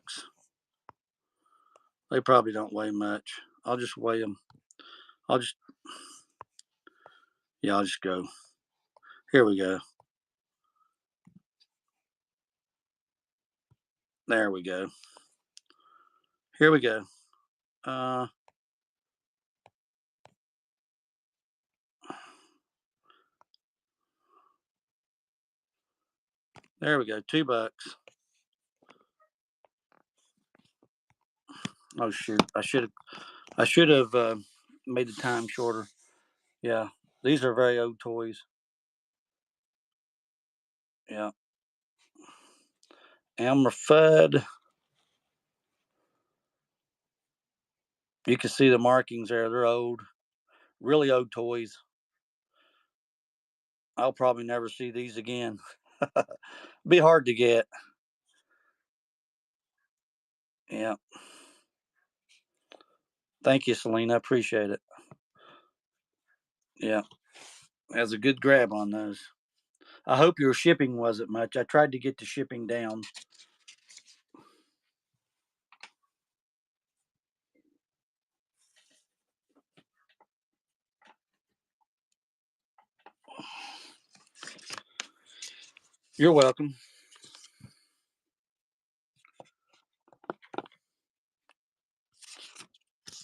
They probably don't weigh much. I'll just weigh them. I'll just go. Here we go. There we go. Here we go. There we go. $2. Oh shoot! I should have made the time shorter. Yeah, these are very old toys. Yeah, Elmer Fudd. You can see the markings there. They're old, really old toys. I'll probably never see these again. Be hard to get. Yeah. Thank you, Selena. I appreciate it. Yeah, that's a good grab on those. I hope your shipping wasn't much. I tried to get the shipping down. You're welcome.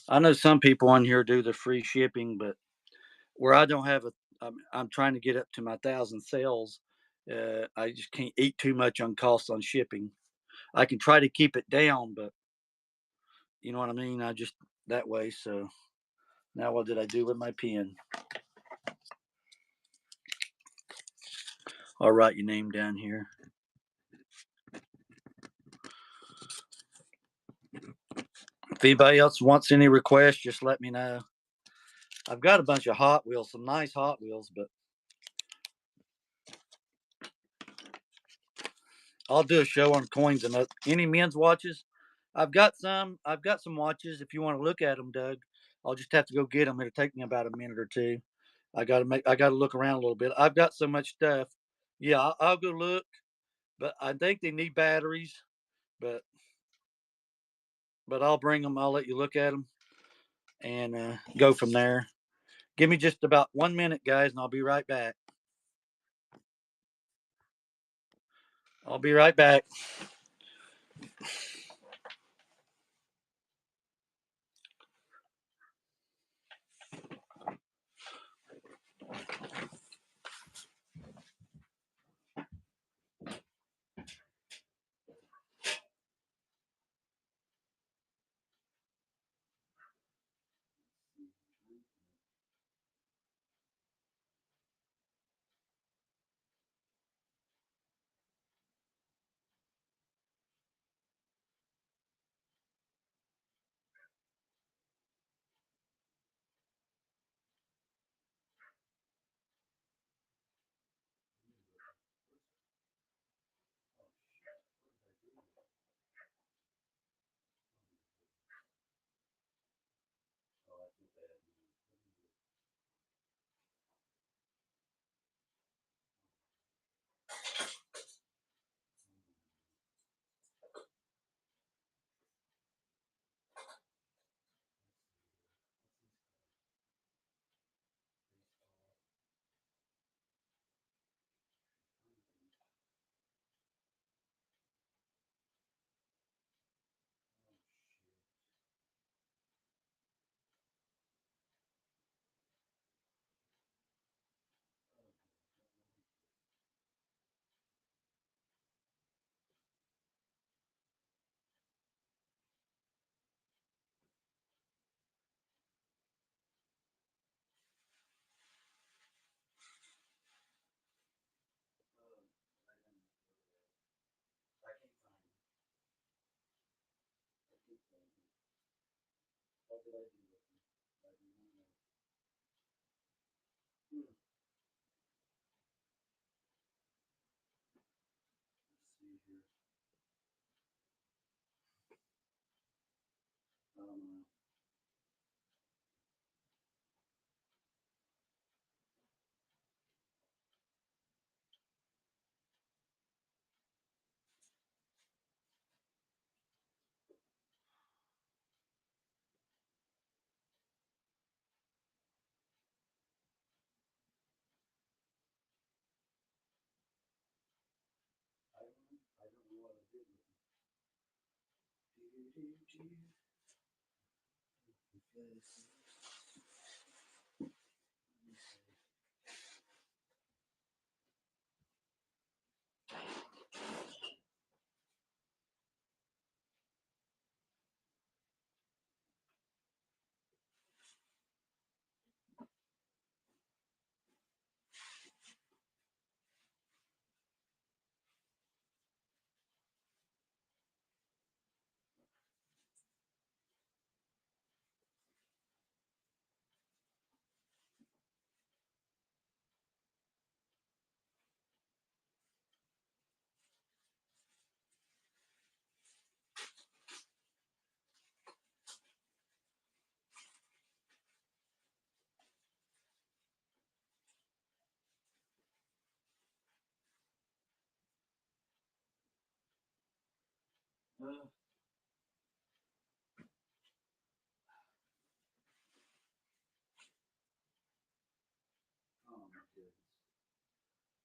I know some people on here do the free shipping, but where I don't have I'm trying to get up to my 1,000 sales. I just can't eat too much on cost on shipping. I can try to keep it down, but you know what I mean? I just that way. So now what did I do with my pen? I'll write your name down here. If anybody else wants any requests, just let me know. I've got a bunch of Hot Wheels, some nice Hot Wheels, but I'll do a show on coins and any men's watches. I've got some. I've got some watches. If you want to look at them, Doug, I'll just have to go get them. It'll take me about a minute or two. I got to make. I got to look around a little bit. I've got so much stuff. Yeah, I'll go look, but I think they need batteries. But I'll bring them. I'll let you look at them and go from there. Give me just about 1 minute, guys, and I'll be right back. I'll be right back.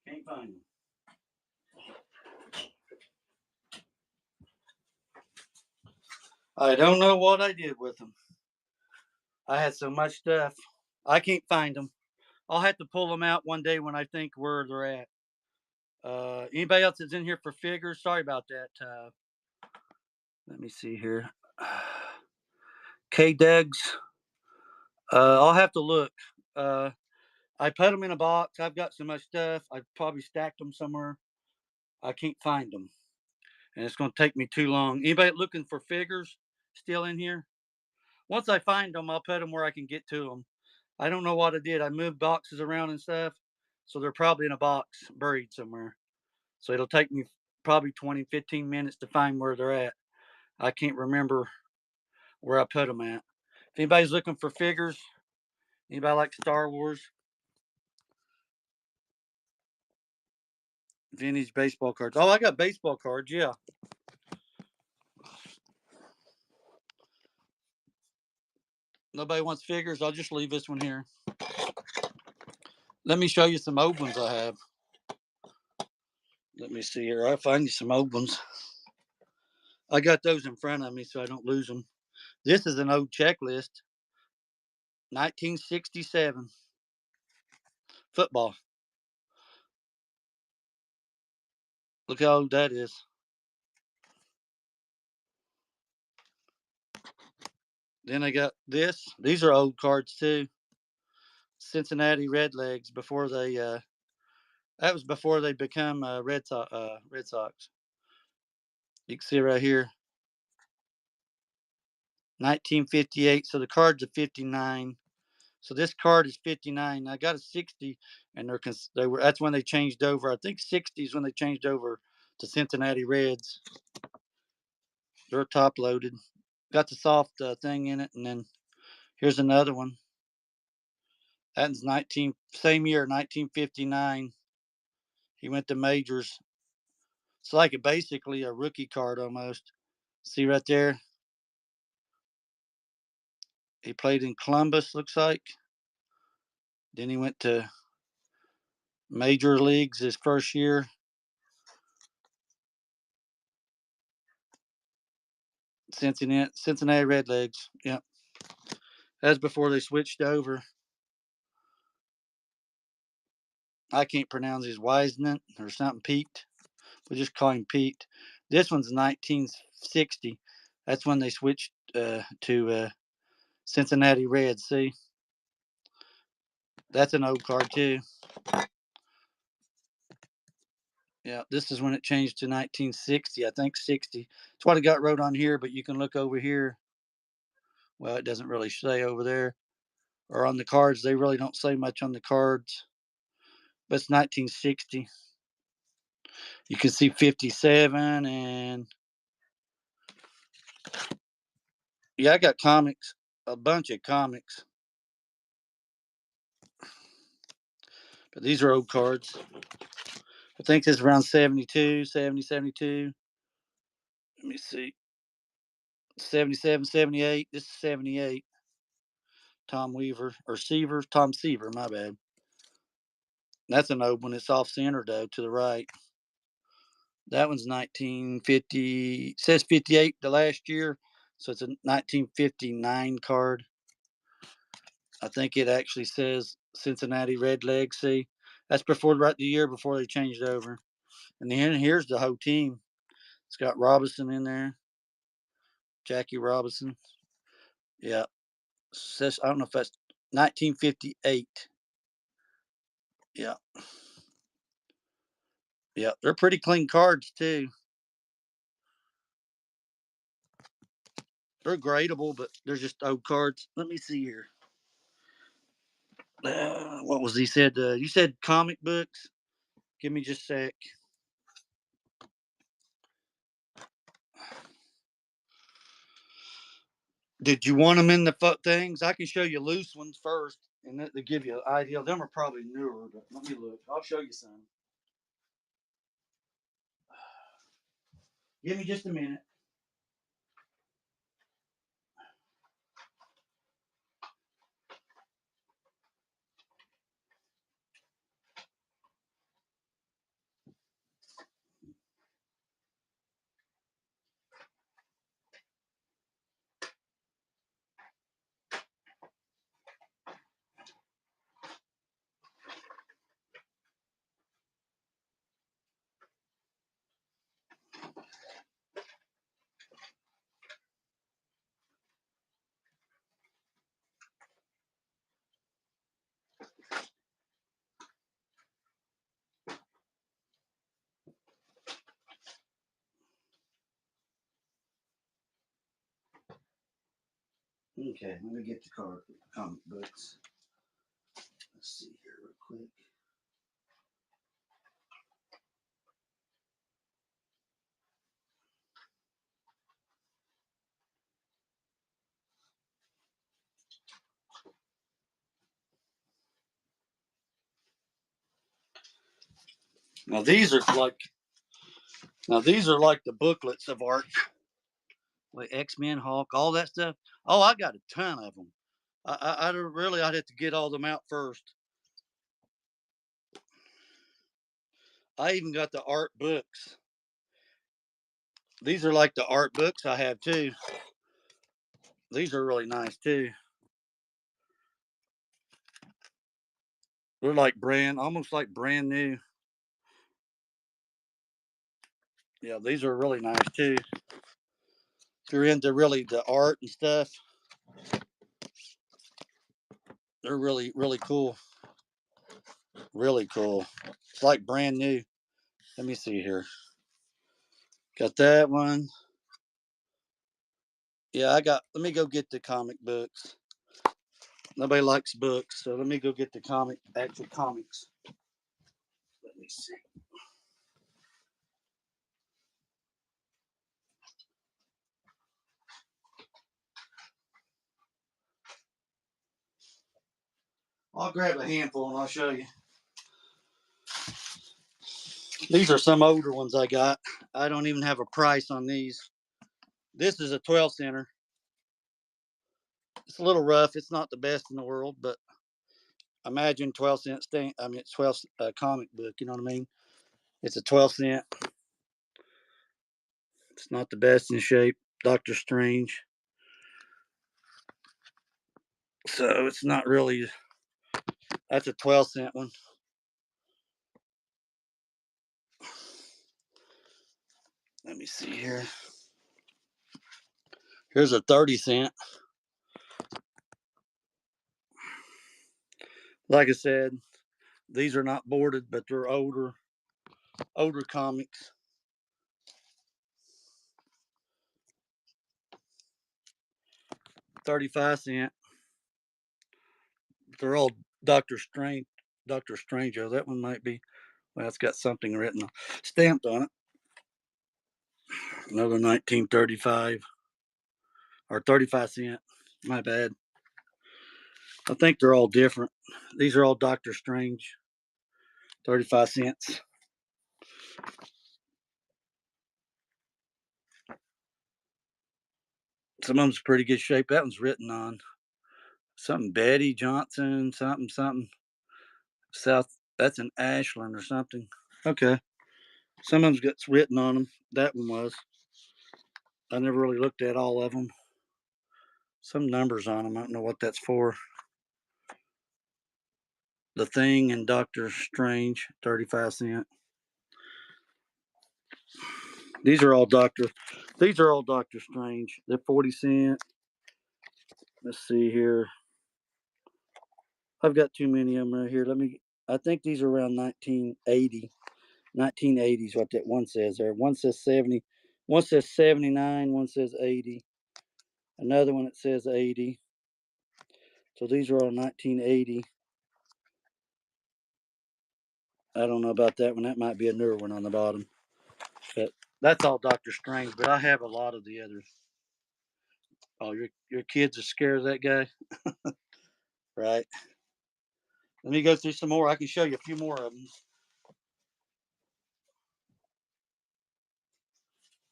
Can't find them. I don't know what I did with them. I had so much stuff. I can't find them. I'll have to pull them out one day when I think where they're at. Anybody else that's in here for figures? Sorry about that. Let me see here. K Degs. I'll have to look. Uh, I put them in a box. I've got so much stuff. I probably stacked them somewhere. I can't find them, and it's going to take me too long. Anybody looking for figures still in here? Once I find them, I'll put them where I can get to them. I don't know what I did. I moved boxes around and stuff, so they're probably in a box buried somewhere. So it'll take me probably 20, 15 minutes to find where they're at. I can't remember where I put them at. If anybody's looking for figures, anybody like Star Wars, vintage baseball cards. Oh, I got baseball cards. Yeah. Nobody wants figures. I'll just leave this one here. Let me show you some old ones I have. Let me see here. I'll find you some old ones. I got those in front of me so I don't lose them. This is an old checklist. 1967 football. Look how old that is. Then I got this. These are old cards too. Cincinnati Redlegs before they that was before they become Red Sox. You can see right here, 1958. So the cards are 59. So this card is 59. I got a 60, and they were that's when they changed over. I think 60 is when they changed over to Cincinnati Reds. They're top loaded. Got the soft thing in it, and then here's another one. That's same year, 1959. He went to majors. It's like basically a rookie card almost. See right there. He played in Columbus, looks like. Then he went to major leagues his first year. Cincinnati Redlegs. Yep. That's before they switched over. I can't pronounce his Wiseman or something. Pete. We'll just call him Pete. This one's 1960. That's when they switched to Cincinnati Reds. See, that's an old card too. Yeah, this is when it changed to 1960. I think 60. That's what I got wrote on here, but you can look over here. Well, it doesn't really say over there. Or on the cards, they really don't say much on the cards. But it's 1960. You can see 57 and yeah, I got comics, a bunch of comics. But these are old cards. I think this is around 72, 70, 72. Let me see. 77, 78. This is 78. Tom Weaver or Tom Seaver, my bad. That's an old one. It's off center though, to the right. That one's 1950. It says 58 the last year, so it's a 1959 card. I think it actually says Cincinnati Redlegs. See, that's before right the year before they changed over. And then here's the whole team. It's got Robinson in there, Jackie Robinson. Yeah, says I don't know if that's 1958. Yeah, yeah, they're pretty clean cards too. They're gradable, but they're just old cards. Let me see here. What was he said? You said comic books. Give me just a sec. Did you want them in the things? I can show you loose ones first, and that to give you an idea. Them are probably newer, but let me look. I'll show you some. Give me just a minute. Okay, let me get the comic books. Let's see here real quick. Now these are like the booklets of art, like X-Men, Hulk, all that stuff. Oh, I got a ton of them. I'd have to get all them out first. I even got the art books. These are like the art books I have too. These are really nice too. They're like almost like brand new. Yeah, these are really nice too. If you're into really the art and stuff, they're really, really cool. Really cool. It's like brand new. Let me see here. Got that one. Yeah, let me go get the comic books. Nobody likes books, so let me go get the actual comics. Let me see. I'll grab a handful and I'll show you. These are some older ones I got. I don't even have a price on these. This is a 12 center. It's a little rough. It's not the best in the world, but imagine 12-cent stamp. I mean, it's 12 comic book. You know what I mean? It's a 12-cent. It's not the best in shape. Doctor Strange. So it's not really. That's a 12-cent one. Let me see here. Here's a 30-cent. Like I said, these are not boarded, but they're older comics. 35-cent. They're all Doctor Strange. Doctor Strange. Oh, that one might be. Well, it's got something written, stamped on it. Another 1935 or 35-cent. My bad. I think they're all different. These are all Doctor Strange. 35 cents. Some of them's pretty good shape. That one's written on something Betty Johnson, something South. That's an Ashland or something. Okay. Some of them's got written on them. That one was. I never really looked at all of them. Some numbers on them. I don't know what that's for. The Thing and Doctor Strange, 35 cent. These are all Doctor Strange. They're 40 cent. Let's see here. I've got too many of them right here. I think these are around 1980. 1980 is what that one says there. One says 70. One says 79. One says 80. Another one that says 80. So these are all 1980. I don't know about that one. That might be a newer one on the bottom. But that's all Doctor Strange. But I have a lot of the others. Oh, your kids are scared of that guy? Right. Let me go through some more. I can show you a few more of them.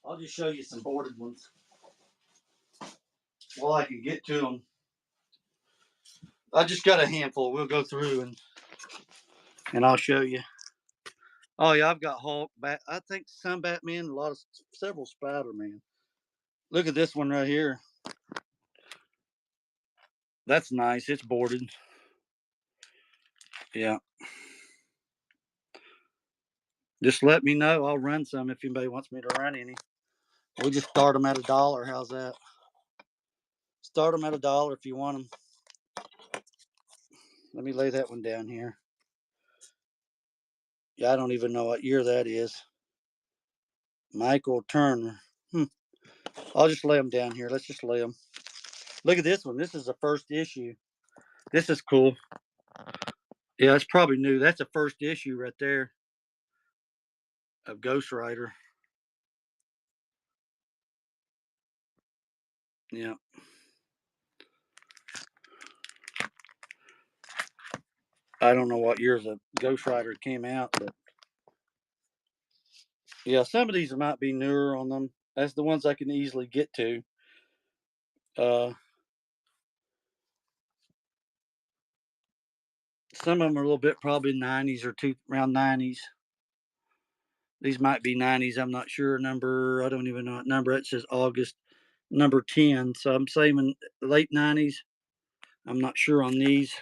I'll just show you some boarded ones. Well, I can get to them. I just got a handful. We'll go through and I'll show you. Oh yeah, I've got Hulk. I think some Batman, several Spider-Man. Look at this one right here. That's nice. It's boarded. Yeah. Just let me know. I'll run some if anybody wants me to run any. We just start them at $1. How's that? Start them at $1 if you want them. Let me lay that one down here. Yeah, I don't even know what year that is. Michael Turner. I'll just lay them down here. Let's just lay them. Look at this one. This is the first issue. This is cool. Yeah, it's probably new. That's the first issue right there of Ghost Rider. Yeah. I don't know what years a Ghost Rider came out, but yeah, some of these might be newer on them. That's the ones I can easily get to. Some of them are a little bit probably 90s or around 90s. These might be 90s. I'm not sure. I don't even know what number. It says August number 10. So I'm saying late 90s. I'm not sure on these.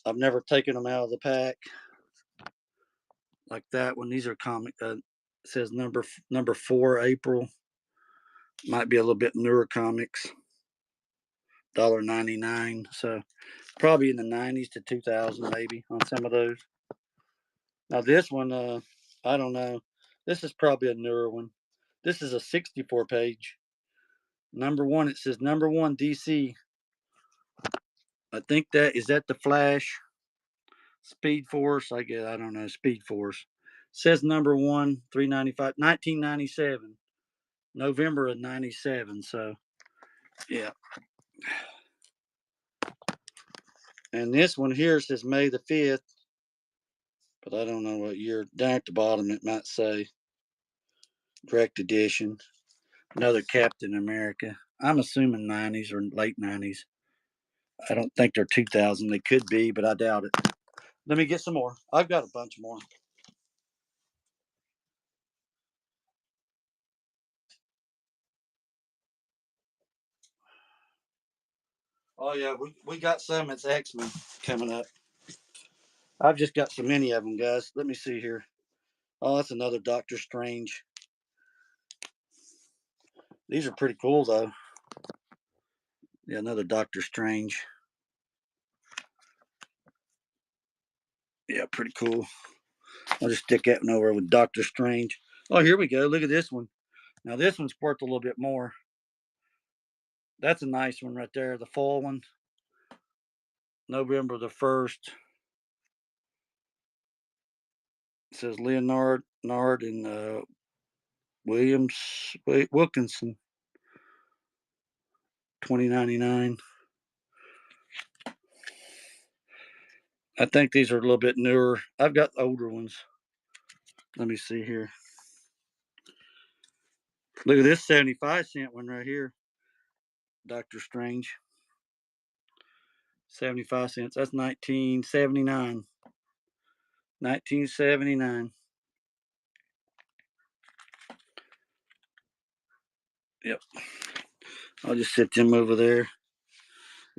I've never taken them out of the pack like that one. These are comic. Says number 4 April. Might be a little bit newer comics. $1.99. So probably in the 90s to 2000 maybe on some of those. Now this one, I don't know. This is probably a newer one. This is a 64 page. Number 1. It says number 1 DC. I think that the Flash, Speed Force. I guess I don't know. Speed Force. It says number 1, 395, 1997, November of 97. So yeah. And this one here says May the 5th, but I don't know what year. Down at the bottom it might say direct edition. Another Captain America. I'm assuming 90s or late 90s. I don't think they're 2000. They could be, but I doubt it. Let me get some more. I've got a bunch more. Oh yeah, we got some. It's X-Men coming up. I've just got so many of them, guys. Let me see here. Oh, that's another Doctor Strange. These are pretty cool though. Yeah, another Doctor Strange. Yeah, pretty cool. I'll just stick that one over with Doctor Strange. Oh, here we go. Look at this one. Now this one's worth a little bit more. That's a nice one right there. The fall one. November the 1st. It says Leonard Nard and Wilkinson. 2099. I think these are a little bit newer. I've got older ones. Let me see here. Look at this 75-cent one right here. Doctor Strange. 75 cents. That's 1979. 1979. Yep. I'll just sit them over there.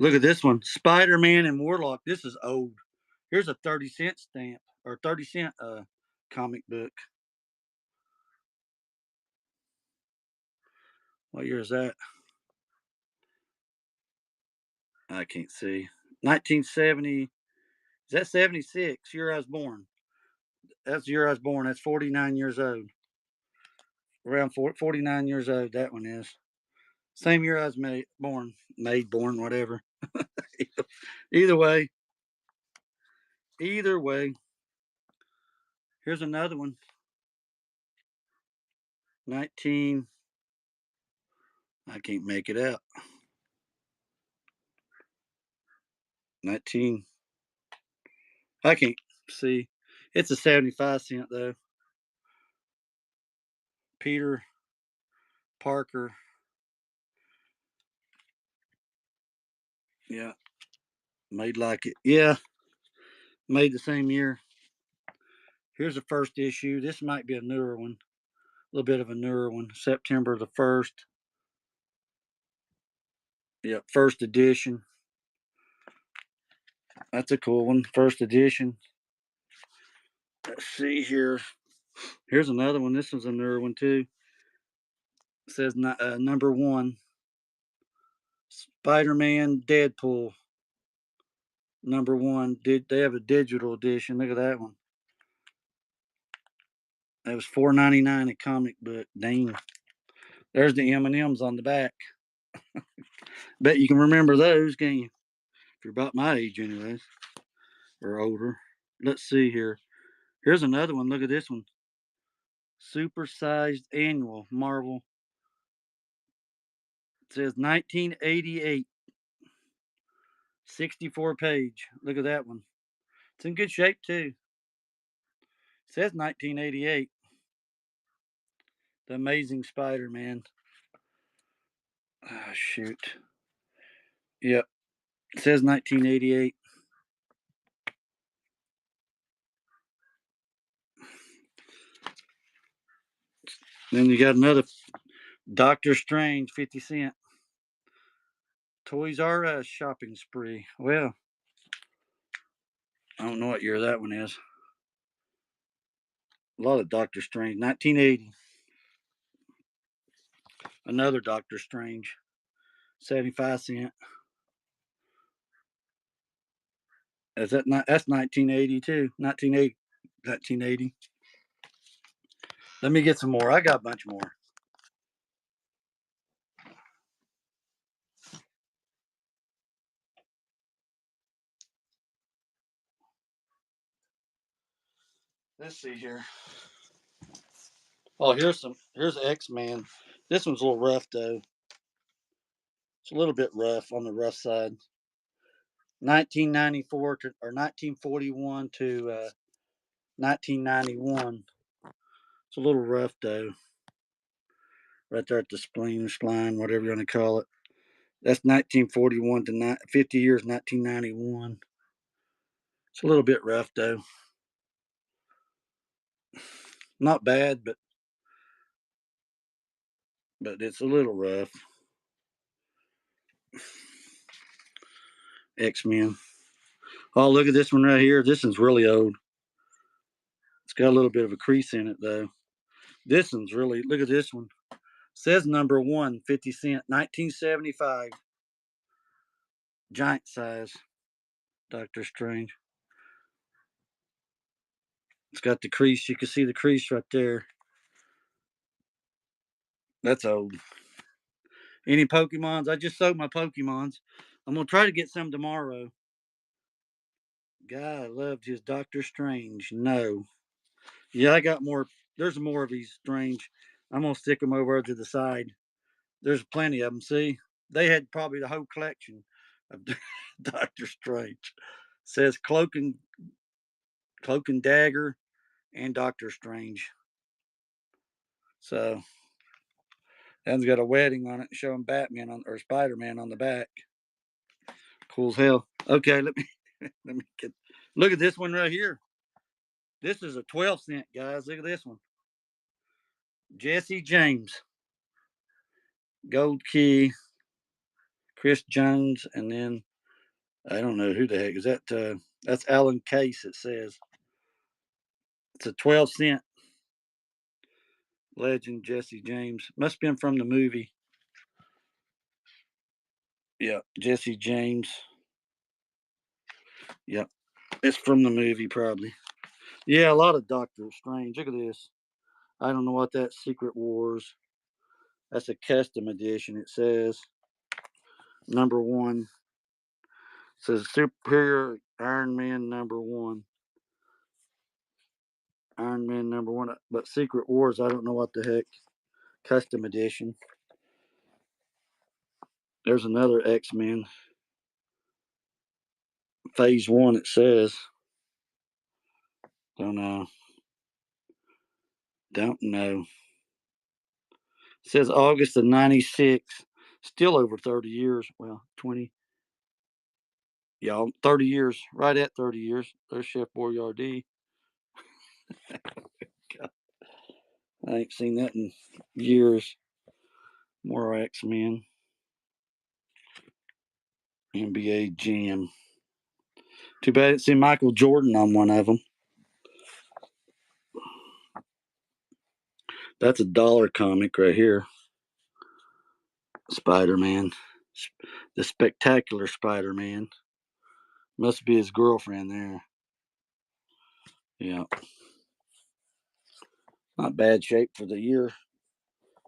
Look at this one. Spider-Man and Warlock. This is old. Here's a 30-cent stamp or 30-cent comic book. What year is that? I can't see. 1970. Is that 76? Year I was born. That's the year I was born. That's 49 years old. Around 49 years old, that one is. Same year I was born, whatever. Either way. Either way. Here's another one. 19. I can't make it out. 19. I can't see. It's a 75-cent though. Peter Parker. Yeah. Made like it. Yeah. Made the same year. Here's the first issue. This might be a newer one. A little bit of a newer one. September the 1st. Yep. First edition. That's a cool one. First edition. Let's see here. Here's another one. This one's a newer one too. It says number 1. Spider-Man Deadpool. Number 1. Did they have a digital edition? Look at that one. That was $4.99 a comic book. Dang. There's the M&Ms on the back. Bet you can remember those, can you? If you're about my age, anyways, or older. Let's see here. Here's another one. Look at this one. Supersized annual Marvel. It says 1988. 64 page. Look at that one. It's in good shape too. It says 1988. The Amazing Spider-Man. Ah, shoot. Yep. It says 1988. Then you got another Doctor Strange, 50 cent. Toys R Us shopping spree. Well, I don't know what year that one is. A lot of Doctor Strange. 1980. Another Doctor Strange. 75 cent. That's 1982. 1980. 1980. Let me get some more. I got a bunch more. Let's see here. Oh, here's X-Men. This one's a little rough though. It's a little bit rough on the rough side. 1994 to or 1941 to 1991. It's a little rough though. Right there at the splenish line, whatever you want to call it. That's 1941 to 50 years, 1991. It's a little bit rough though. Not bad, but it's a little rough. X-Men. Oh, look at this one right here. This one's really old. It's got a little bit of a crease in it though. This one's really, look at this one. It says number one, 50 cent, 1975. Giant size. Doctor Strange. It's got the crease. You can see the crease right there. That's old. Any Pokemons? I just sold my Pokemons. I'm gonna try to get some tomorrow. Guy loved his Doctor Strange. No. Yeah, I got more. There's more of these Strange. I'm gonna stick them over to the side. There's plenty of them. See, they had probably the whole collection of Doctor Strange. It says Cloak and Dagger and Doctor Strange. So that one's got a wedding on it showing Batman on or Spider Man on the back. Cool as hell. Okay, let me look at this one right here. This is a 12 cent, guys. Look at this one. Jesse James, Gold Key, Chris Jones, and then I don't know who the heck is that. That's Alan Case. It says it's a 12 cent. Legend Jesse James must have been from the movie. Yeah, Jesse James. Yep, it's from the movie probably. Yeah, a lot of Doctor Strange. Look at this. I don't know what that Secret Wars. That's a custom edition. It says number one. It says Superior Iron Man number one. Iron Man number one. But Secret Wars, I don't know what the heck. Custom edition. There's another X-Men. Phase one, it says. Don't know. Don't know. It says August of 96. Still over 30 years. Well, 20. Yeah, 30 years. Right at 30 years. There's Chef Boyardee. I ain't seen that in years. More X-Men. NBA Jam. Too bad it's in Michael Jordan on one of them. That's a dollar comic right here. Spider-Man. The Spectacular Spider-Man. Must be his girlfriend there. Yeah. Not bad shape for the year.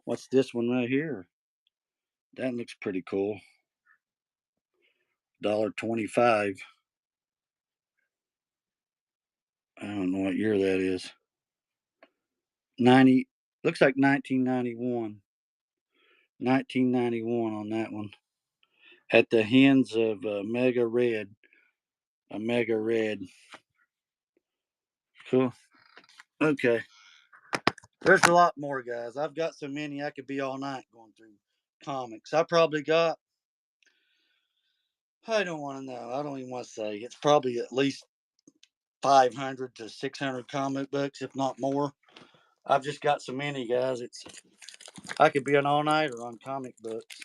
What's this one right here? That looks pretty cool. $1.25. I don't know what year that is. 90, looks like 1991. 1991 on that one. At the hands of Mega Red. A Mega Red. Cool. Okay. There's a lot more, guys. I've got so many I could be all night going through comics. I probably got, I don't want to know. I don't even want to say. It's probably at least 500 to 600 comic books, if not more. I've just got so many, guys. I could be an all-nighter on comic books.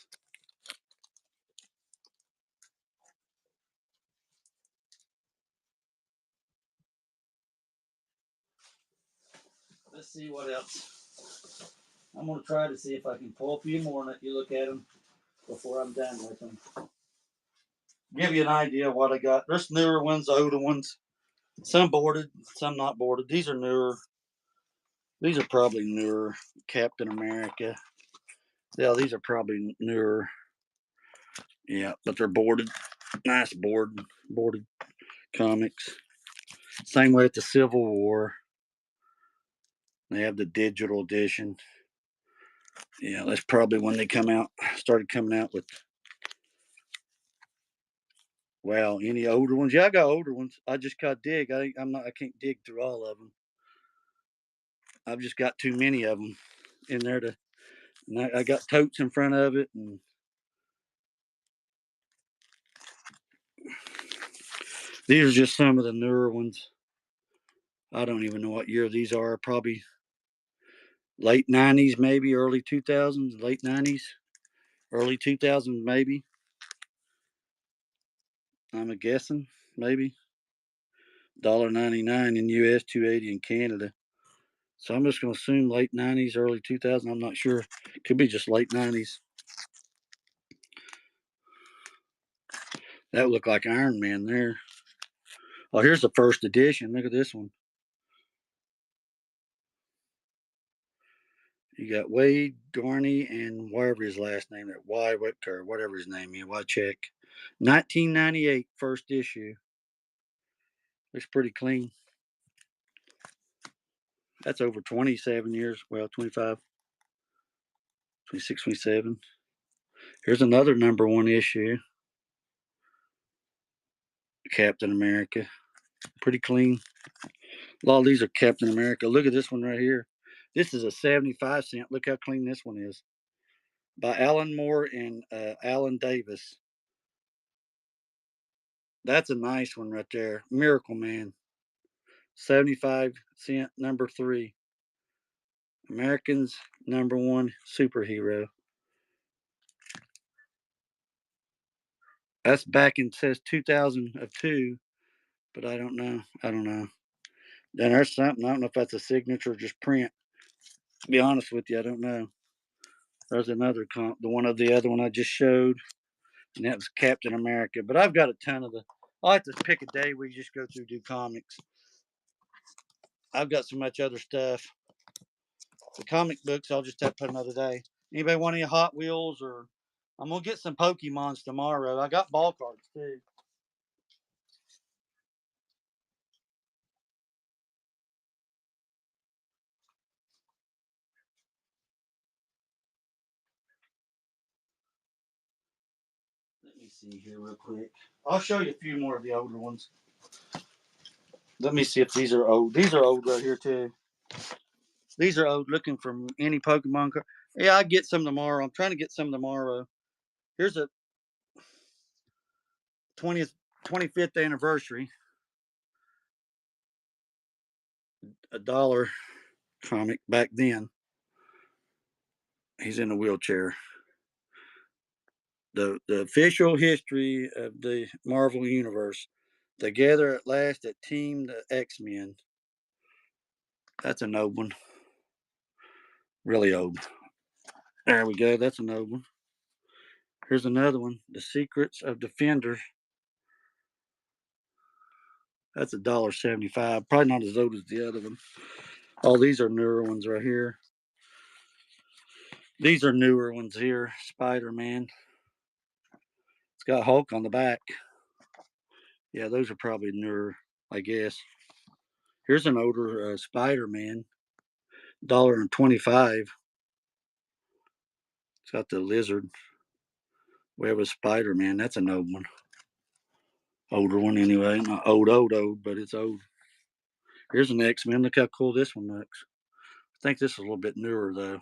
Let's see what else. I'm going to try to see if I can pull a few more and let you look at them before I'm done with them. Give you an idea of what I got. There's newer ones, older ones. Some boarded, some not boarded. These are newer. These are probably newer. Captain America. Yeah, these are probably newer. Yeah, but they're boarded. Nice boarded comics. Same way with the Civil War. They have the digital edition. Yeah, that's probably when they started coming out with. Well, any older ones? Yeah, I got older ones. I just got dig. I can't dig through all of them. I've just got too many of them in there to. And I got totes in front of it, and these are just some of the newer ones. I don't even know what year these are. Probably late 90s, maybe early 2000s, late 90s, early 2000s, maybe. I'm a guessing, maybe. $1.99 in US, $2.80 in Canada. So I'm just going to assume late 90s, early 2000s. I'm not sure. Could be just late 90s. That would look like Iron Man there. Oh, here's the first edition. Look at this one. You got Wade Garney and whatever his last name is, or whatever his name is. Check. 1998, first issue. Looks pretty clean. That's over 27 years. Well, 25, 26, 27. Here's another #1 issue. Captain America. Pretty clean. A lot of these are Captain America. Look at this one right here. This is a 75 cent. Look how clean this one is. By Alan Moore and Alan Davis. That's a nice one right there. Miracle Man. 75 cent, #3. Americans #1 superhero. That's back in, says 2002, but I don't know. Then there's something. I don't know if that's a signature or just print. To be honest with you, I don't know. There's another comp, the one of the other one I just showed, and that was Captain America. But I've got a ton of the. I like to pick a day where you just go through do comics. I've got so much other stuff. The comic books, I'll just have to put another day. Anybody want any Hot Wheels, or I'm gonna get some Pokemons tomorrow. I got ball cards too. Let me see here real quick. I'll show you a few more of the older ones. Let me see if these are old. These are old right here too. These are old. Looking for any Pokemon card. Yeah, I get some tomorrow. I'm trying to get some tomorrow. Here's a 20th, 25th anniversary. $1 comic back then. He's in a wheelchair. The official history of the Marvel Universe. Together at last at Team the X-Men. That's an old one. Really old. There we go. That's an old one. Here's another one. The Secrets of Defenders. That's $1.75. Probably not as old as the other one. All these are newer ones right here. These are newer ones here. Spider-Man. It's got Hulk on the back. Yeah, those are probably newer, I guess. Here's an older Spider-Man. $1.25. It's got the lizard. We have a Spider-Man. That's an old one. Older one anyway. Not old, but it's old. Here's an X-Men. Look how cool this one looks. I think this is a little bit newer though.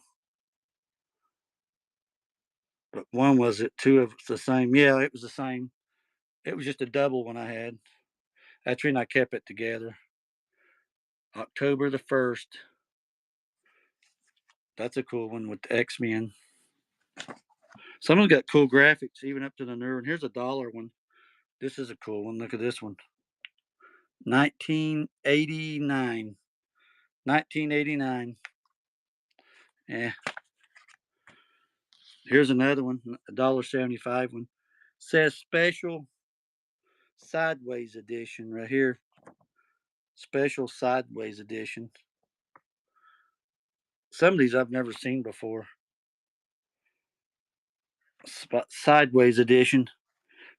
But one was it, two of the same. Yeah, it was the same. It was just a double one I had. That's when I kept it together. October the 1st. That's a cool one with the X-Men. Some of them got cool graphics, even up to the newer one. Here's a dollar one. This is a cool one. Look at this one. 1989. 1989. Yeah. Here's another one. $1.75 one. Says special sideways edition right here. Special sideways edition. Some of these I've never seen before. Sideways edition.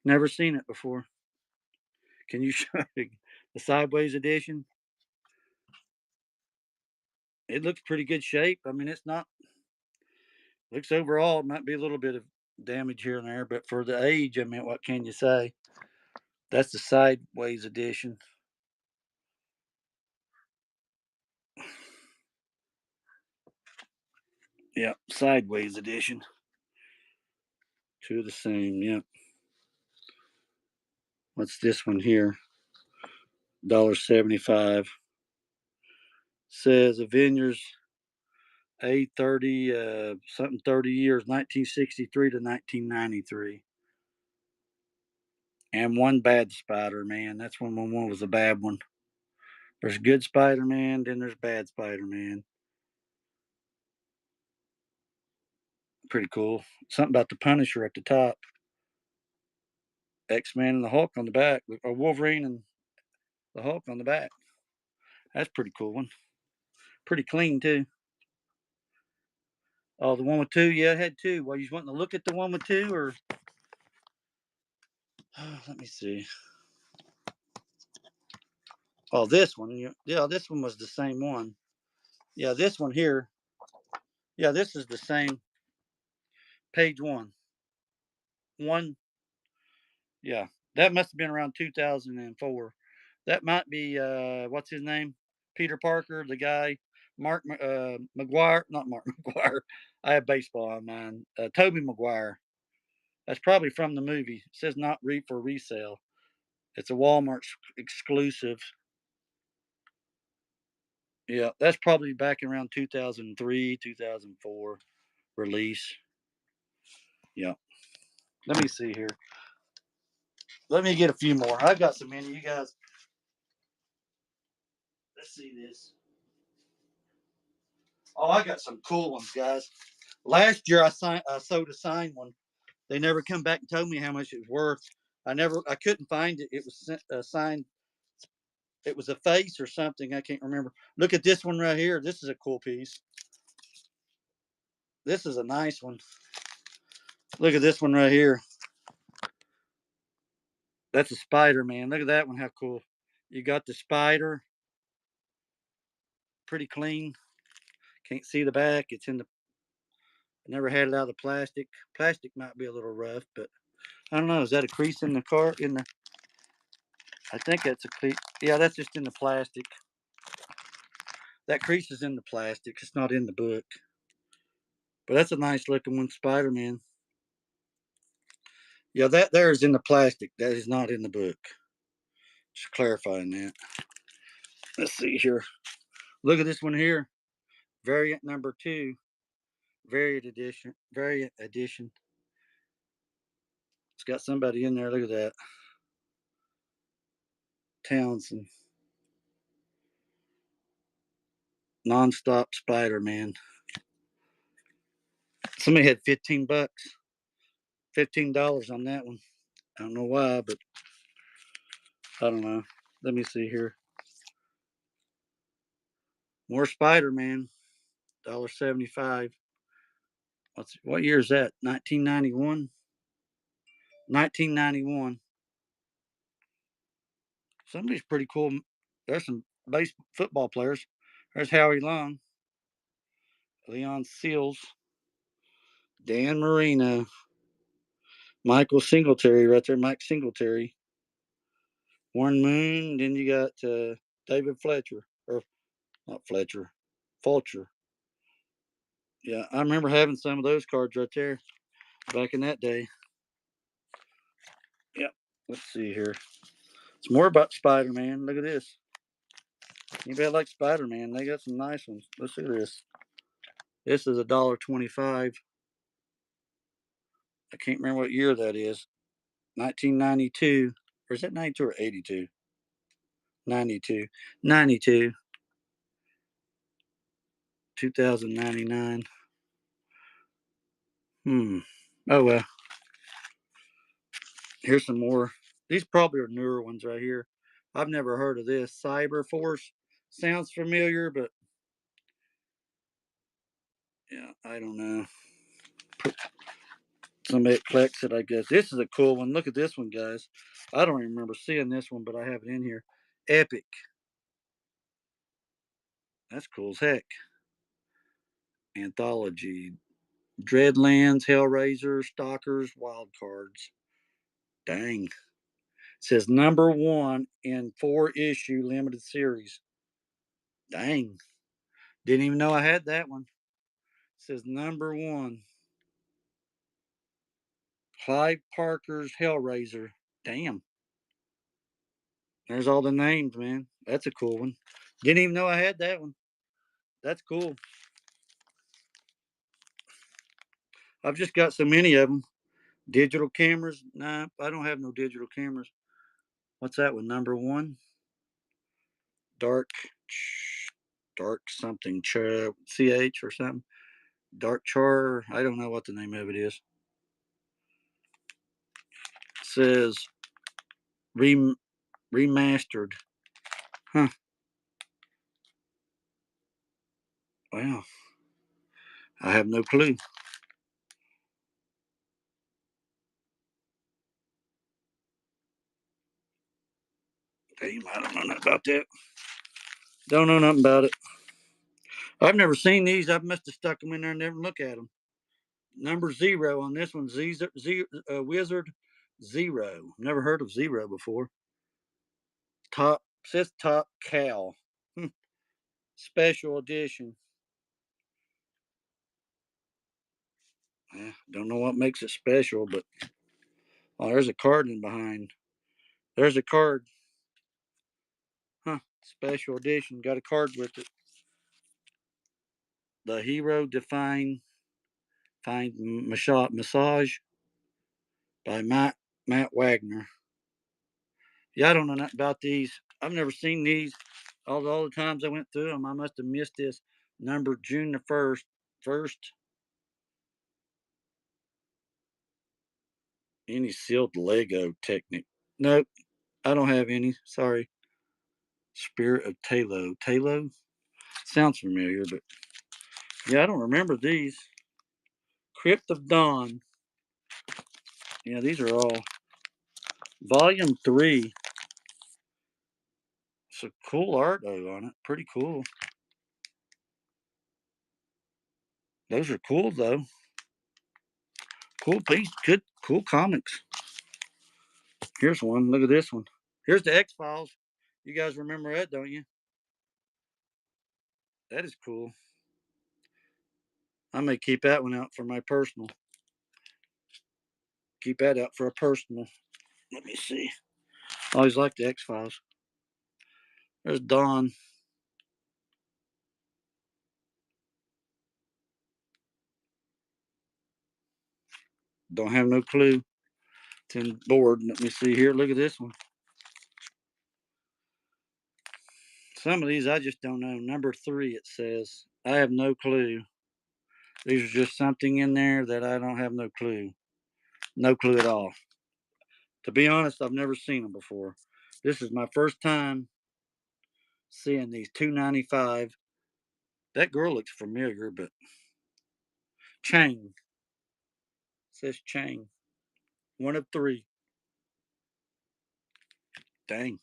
Never seen it before. Can you show me the sideways edition? It looks pretty good shape. I mean, it's not. Looks overall, it might be a little bit of damage here and there, but for the age, I mean, what can you say? That's the sideways edition. Yep, sideways edition. Two of the same. Yep. What's this one here? $1.75. Says Avengers A30 something 30 years, 1963 to 1993. And one bad Spider-Man. That's when one was a bad one. There's good Spider-Man, then there's bad Spider-Man. Pretty cool. Something about the Punisher at the top. X-Men and the Hulk on the back, or Wolverine and the Hulk on the back. That's pretty cool one. Pretty clean too. Oh, the one with two, yeah, it had two. Well, you wanting to look at the one with two, or let me see. Oh, this one, yeah, this one was the same one. Yeah, this one here. Yeah, this is the same. Page one. One. Yeah, that must have been around 2004. That might be what's his name? Peter Parker, the guy. Mark McGuire, not Mark McGuire. I have baseball on mine. Toby Maguire. That's probably from the movie. It says not for resale. It's a Walmart exclusive. Yeah, that's probably back around 2003, 2004 release. Yeah. Let me see here. Let me get a few more. I've got so many. You guys, let's see this. Oh, I got some cool ones, guys. Last year I sold a signed one. They never come back and told me how much it was worth. I couldn't find it. It was signed. It was a face or something. I can't remember. Look at this one right here. This is a cool piece. This is a nice one. Look at this one right here. That's a spider, man. Look at that one. How cool. You got the spider. Pretty clean. Can't see the back. It's in the. I never had it out of the plastic. Plastic might be a little rough, but I don't know. Is that a crease in the car? In the. I think that's a crease. Yeah, that's just in the plastic. That crease is in the plastic. It's not in the book. But that's a nice looking one, Spider Man. Yeah, that there is in the plastic. That is not in the book. Just clarifying that. Let's see here. Look at this one here. Variant number 2. Variant edition. Variant edition. It's got somebody in there. Look at that. Townsend. Nonstop Spider Man. Somebody had $15. $15 on that one. I don't know why, but I don't know. Let me see here. More Spider Man. $1.75. What year is that? 1991? 1991. Some of these pretty cool. There's some base football players. There's Howie Long, Leon Seals, Dan Marino, Michael Singletary right there, Mike Singletary, Warren Moon. Then you got David Fletcher, or not Fletcher, Fulcher. Yeah, I remember having some of those cards right there back in that day. Yep. Let's see here. It's more about Spider-Man. Look at this. Anybody like Spider-Man? They got some nice ones. Let's see this. This is $1.25. I can't remember what year that is. 1992. Or is that 92 or 82? 92. 92. 2099. Oh, well. Here's some more. These probably are newer ones right here. I've never heard of this. Cyber Force. Sounds familiar, but yeah, I don't know. Somebody collects it, I guess. This is a cool one. Look at this one, guys. I don't even remember seeing this one, but I have it in here. Epic. That's cool as heck. Anthology. Dreadlands, Hellraiser, Stalkers, Wild Cards. Dang. It says #1 in 4-issue limited series. Dang. Didn't even know I had that one. It says #1. Clive Parker's Hellraiser. Damn. There's all the names, man. That's a cool one. Didn't even know I had that one. That's cool. I've just got so many of them. Digital cameras? Nah, I don't have no digital cameras. What's that one? #1? Dark something, CH or something. Dark Char. I don't know what the name of it is. It says remastered. Huh. Wow. I have no clue. Damn, I don't know nothing about that. Don't know nothing about it. I've never seen these. I must have stuck them in there and never look at them. #0 on this one. Wizard Zero. Never heard of Zero before. Says Top Cow. Special edition. Don't know what makes it special, but there's a card in behind. There's a card. Special edition. Got a card with it. The Hero Define Massage by Matt Wagner. Yeah, I don't know nothing about these. I've never seen these. All the times I went through them, I must have missed this. Number June the 1st. Any sealed Lego Technic? Nope, I don't have any. Sorry. Spirit of Talo. Talo? Sounds familiar, but yeah, I don't remember these. Crypt of Dawn. Yeah, these are all Volume 3. Some cool art though on it. Pretty cool. Those are cool though. Cool piece. Good, cool comics. Here's one. Look at this one. Here's the X-Files. You guys remember that, don't you? That is cool. I may keep that one out for my personal. Keep that out for a personal. Let me see. I always liked the X-Files. There's Dawn. Don't have no clue. It's in board. Let me see here. Look at this one. Some of these I just don't know. #3 it says. I have no clue. These are just something in there that I don't have no clue. No clue at all. To be honest, I've never seen them before. This is my first time seeing these. $2.95. That girl looks familiar, but Chang. says chain. One of three. Dang.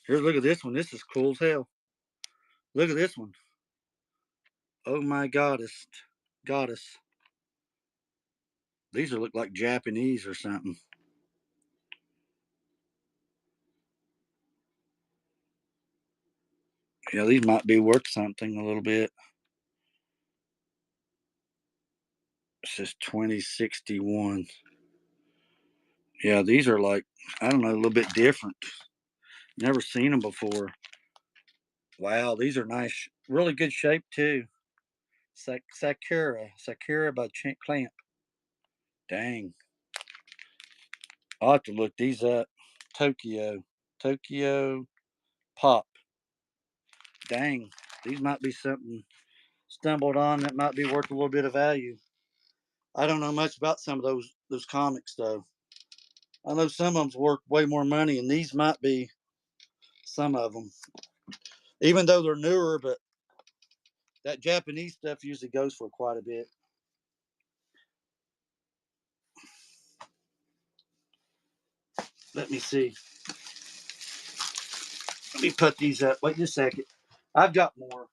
Here, look at this one. This is cool as hell. Look at this one. Oh my goddess. Goddess. These are look like Japanese or something. Yeah, these might be worth something a little bit. It says 2061. Yeah, these are like, I don't know, a little bit different. Never seen them before. Wow, these are nice. Really good shape too. Sakura. Sakura by Clamp. Dang. I'll have to look these up. Tokyo. Tokyo Pop. Dang. These might be something stumbled on that might be worth a little bit of value. I don't know much about some of those comics though. I know some of them's worth way more money, and these might be some of them. Even though they're newer, but that Japanese stuff usually goes for quite a bit. Let me see. Let me put these up. Wait just a second. I've got more.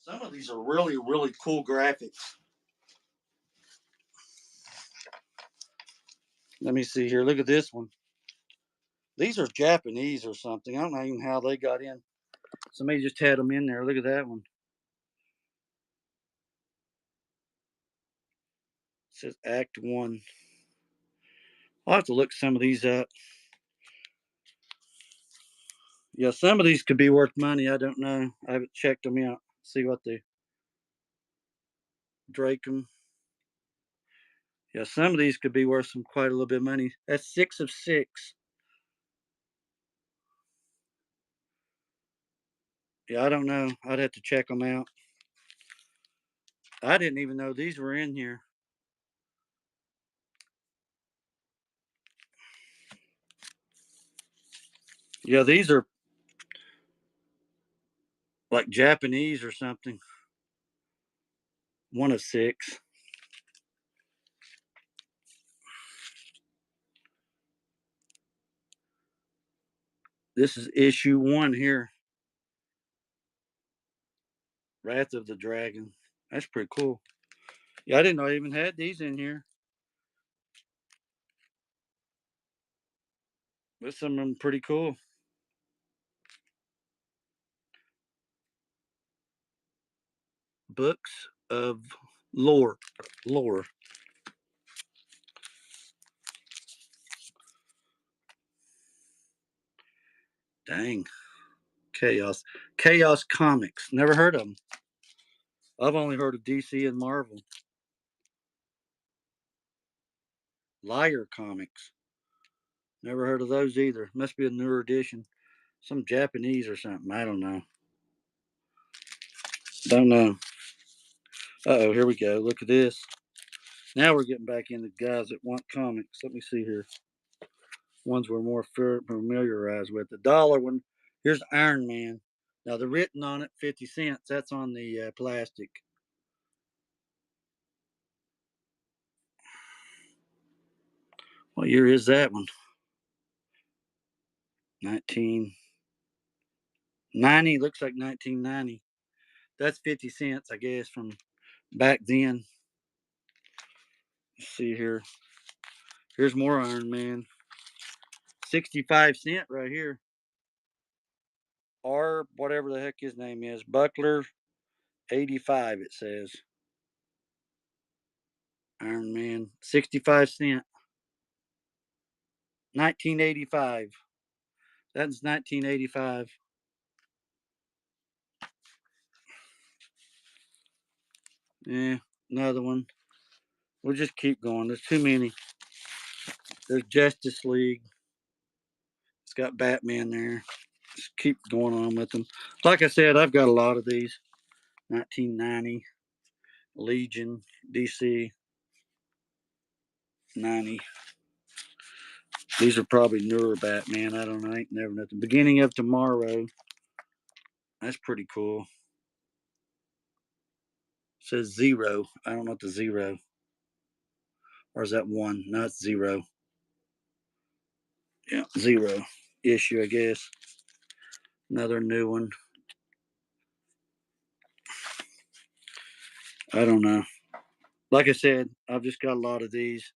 Some of these are really, really cool graphics. Let me see here. Look at this one. These are Japanese or something. I don't know even how they got in. Somebody just had them in there. Look at that one. It says Act 1. I'll have to look some of these up. Yeah, some of these could be worth money. I don't know. I haven't checked them out. See what they Drake them. Yeah, some of these could be worth some quite a little bit of money. That's 6 of 6. Yeah, I don't know. I'd have to check them out. I didn't even know these were in here. Yeah, these are like Japanese or something. 1 of 6. This is issue 1 here. Wrath of the Dragon. That's pretty cool. Yeah, I didn't know I even had these in here. But some of them pretty cool. Books of lore. Lore. Dang. Chaos. Chaos Comics. Never heard of them. I've only heard of DC and Marvel. Liar Comics. Never heard of those either. Must be a newer edition. Some Japanese or something. I don't know. Don't know. Uh oh, here we go. Look at this. Now we're getting back into guys that want comics. Let me see here. Ones we're more familiarized with. The dollar one. Here's Iron Man. Now the written on it, 50 cents. That's on the plastic. What year is that one? 1990. Looks like 1990. That's 50 cents, I guess, from back then. Let's see here. Here's more Iron Man. 65 cent right here. Or whatever the heck his name is. Buckler 85, it says. Iron Man. 65 cent. 1985. That's 1985. Yeah, another one. We'll just keep going. There's too many. There's Justice League. It's got Batman there. Just keep going on with them. Like I said, I've got a lot of these. 1990, Legion, DC, 90. These are probably newer Batman. I don't know. Ain't never nothing. Beginning of Tomorrow. That's pretty cool. It says 0. I don't know what the 0. Or is that 1? No, it's 0. Yeah, 0 issue, I guess. Another new one. I don't know. Like I said, I've just got a lot of these.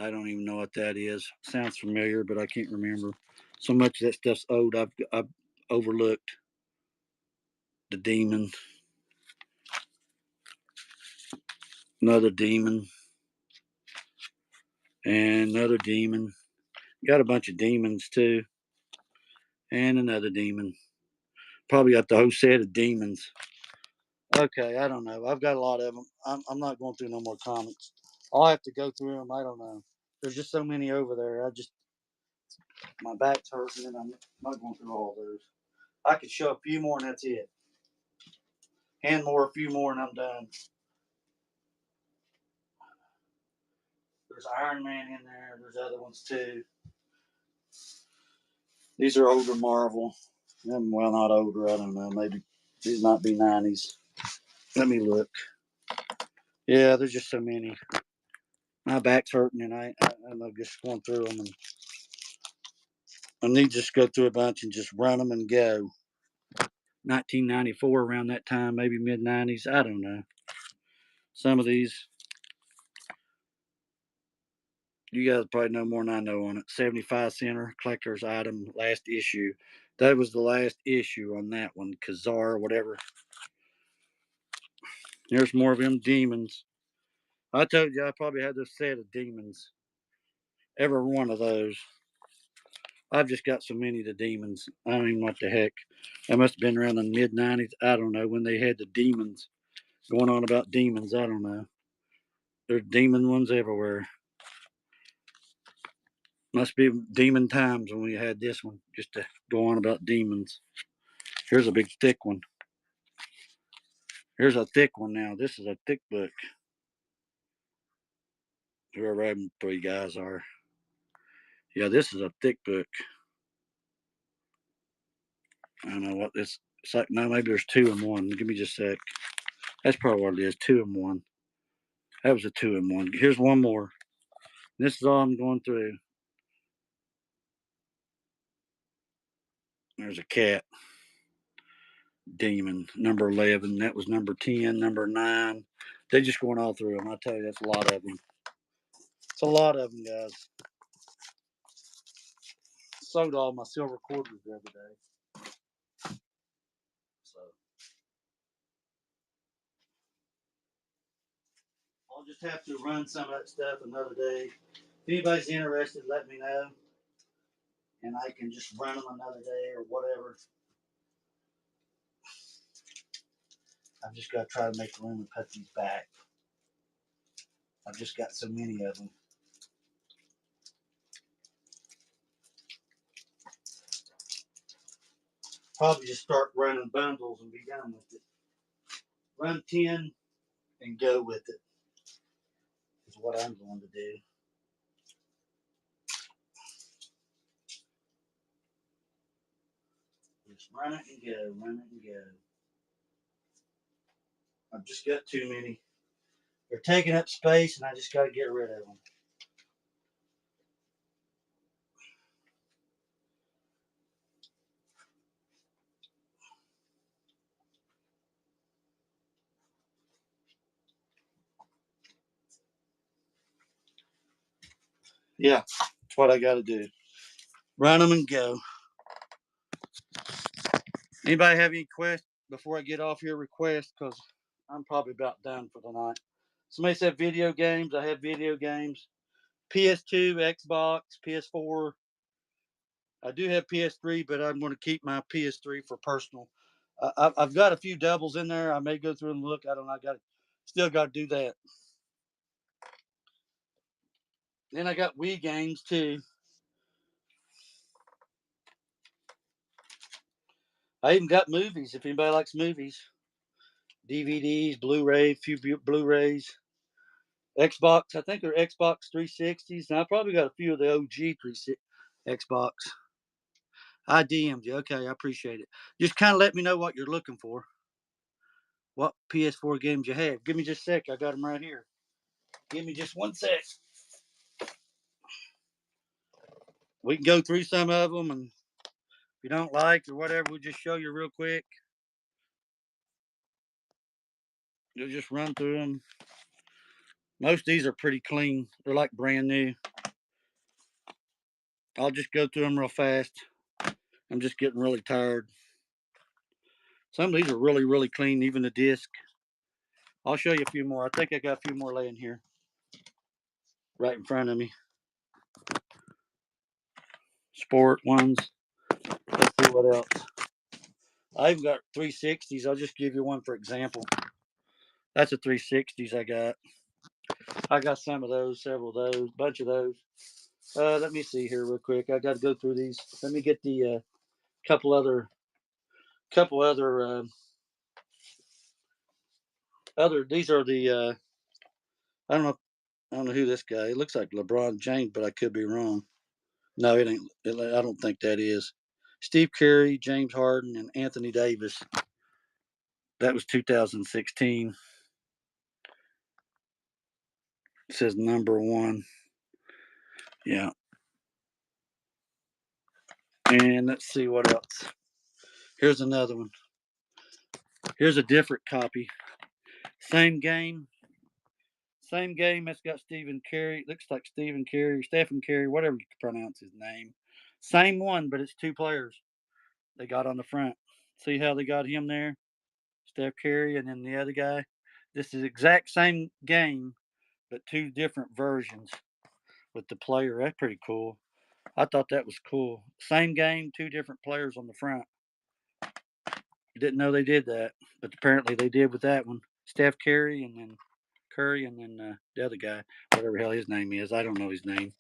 I don't even know what that is. Sounds familiar, but I can't remember. So much of that stuff's old. I've overlooked the Demon. Another Demon. And another Demon. Got a bunch of demons too. And another Demon. Probably got the whole set of demons. Okay, I don't know. I've got a lot of them. I'm not going through no more comics. I'll have to go through them. I don't know. There's just so many over there. My back's hurting and I'm not going through all those. I could show a few more and that's it. And a few more and I'm done. There's Iron Man in there. There's other ones too. These are older Marvel. Well, not older. I don't know. Maybe these might be 90s. Let me look. Yeah, there's just so many. My back's hurting and I'm just going through them. And I need to just go through a bunch and just run them and go. 1994, around that time, maybe mid 90s. I don't know. Some of these, you guys probably know more than I know on it. 75 center collector's item, last issue. That was the last issue on that one. Kazar, whatever. There's more of them demons. I told you I probably had this set of demons. Every one of those. I've just got so many of the demons. I don't even know what the heck. That must have been around the mid 90s. I don't know when they had the demons going on about demons. I don't know. There's demon ones everywhere. Must be demon times when we had this one, just to go on about demons. Here's a big thick one. Here's a thick one now. This is a thick book. Whoever them 3 guys are. Yeah, this is a thick book. I don't know what this. It's like, no, maybe there's 2 in 1. Give me just a sec. That's probably what it is. 2 in 1. That was a 2 in 1. Here's one more. This is all I'm going through. There's a cat. Demon, number 11. That was number 10, number 9. They're just going all through them. I tell you, that's a lot of them. It's a lot of them, guys. Sold all my silver quarters the other day. So I'll just have to run some of that stuff another day. If anybody's interested, let me know. And I can just run them another day or whatever. I've just got to try to make room and put these back. I've just got so many of them. Probably just start running bundles and be done with it. Run 10 and go with it is what I'm going to do. Just run it and go, run it and go. I've just got too many. They're taking up space and I just got to get rid of them. Yeah, that's what I got to do. Run them and go. Anybody have any questions before I get off here? Request, because I'm probably about done for tonight. Somebody said video games. I have video games. PS2, Xbox, PS4. I do have PS3, but I'm going to keep my PS3 for personal. I've got a few doubles in there. I may go through and look. I don't know. Still got to do that. Then I got Wii games too. I even got movies. If anybody likes movies, DVDs, Blu-ray, few Blu-rays. Xbox, I think they're Xbox 360s. And I probably got a few of the OG Xbox. I DM'd you. Okay, I appreciate it. Just kind of let me know what you're looking for. What PS4 games you have. Give me just a sec. I got them right here. Give me just 1 sec. We can go through some of them, and if you don't like or whatever, we'll just show you real quick. You'll just run through them. Most of these are pretty clean. They're like brand new. I'll just go through them real fast. I'm just getting really tired. Some of these are really, really clean, even the disc. I'll show you a few more. I think I got a few more laying here right in front of me. Sport ones. Let's see what else. I even got 360s. I'll just give you one for example. That's a 360s I got. I got some of those, several of those, bunch of those. Let me see here real quick. I got to go through these. Let me get the couple other. These are the. I don't know. I don't know who this guy. It looks like LeBron James, but I could be wrong. No, it ain't. I don't think that is. Steve Curry, James Harden, and Anthony Davis. That was 2016. It says number 1. Yeah. And let's see what else. Here's another one. Here's a different copy. Same game. Same game. That's got Stephen Curry. Looks like Stephen Curry, whatever you can pronounce his name. Same one, but it's 2 players they got on the front. See how they got him there? Steph Curry and then the other guy. This is exact same game, but 2 different versions with the player. That's pretty cool. I thought that was cool. Same game, 2 different players on the front. Didn't know they did that, but apparently they did with that one. Steph Curry and then the other guy, whatever the hell his name is. I don't know his name.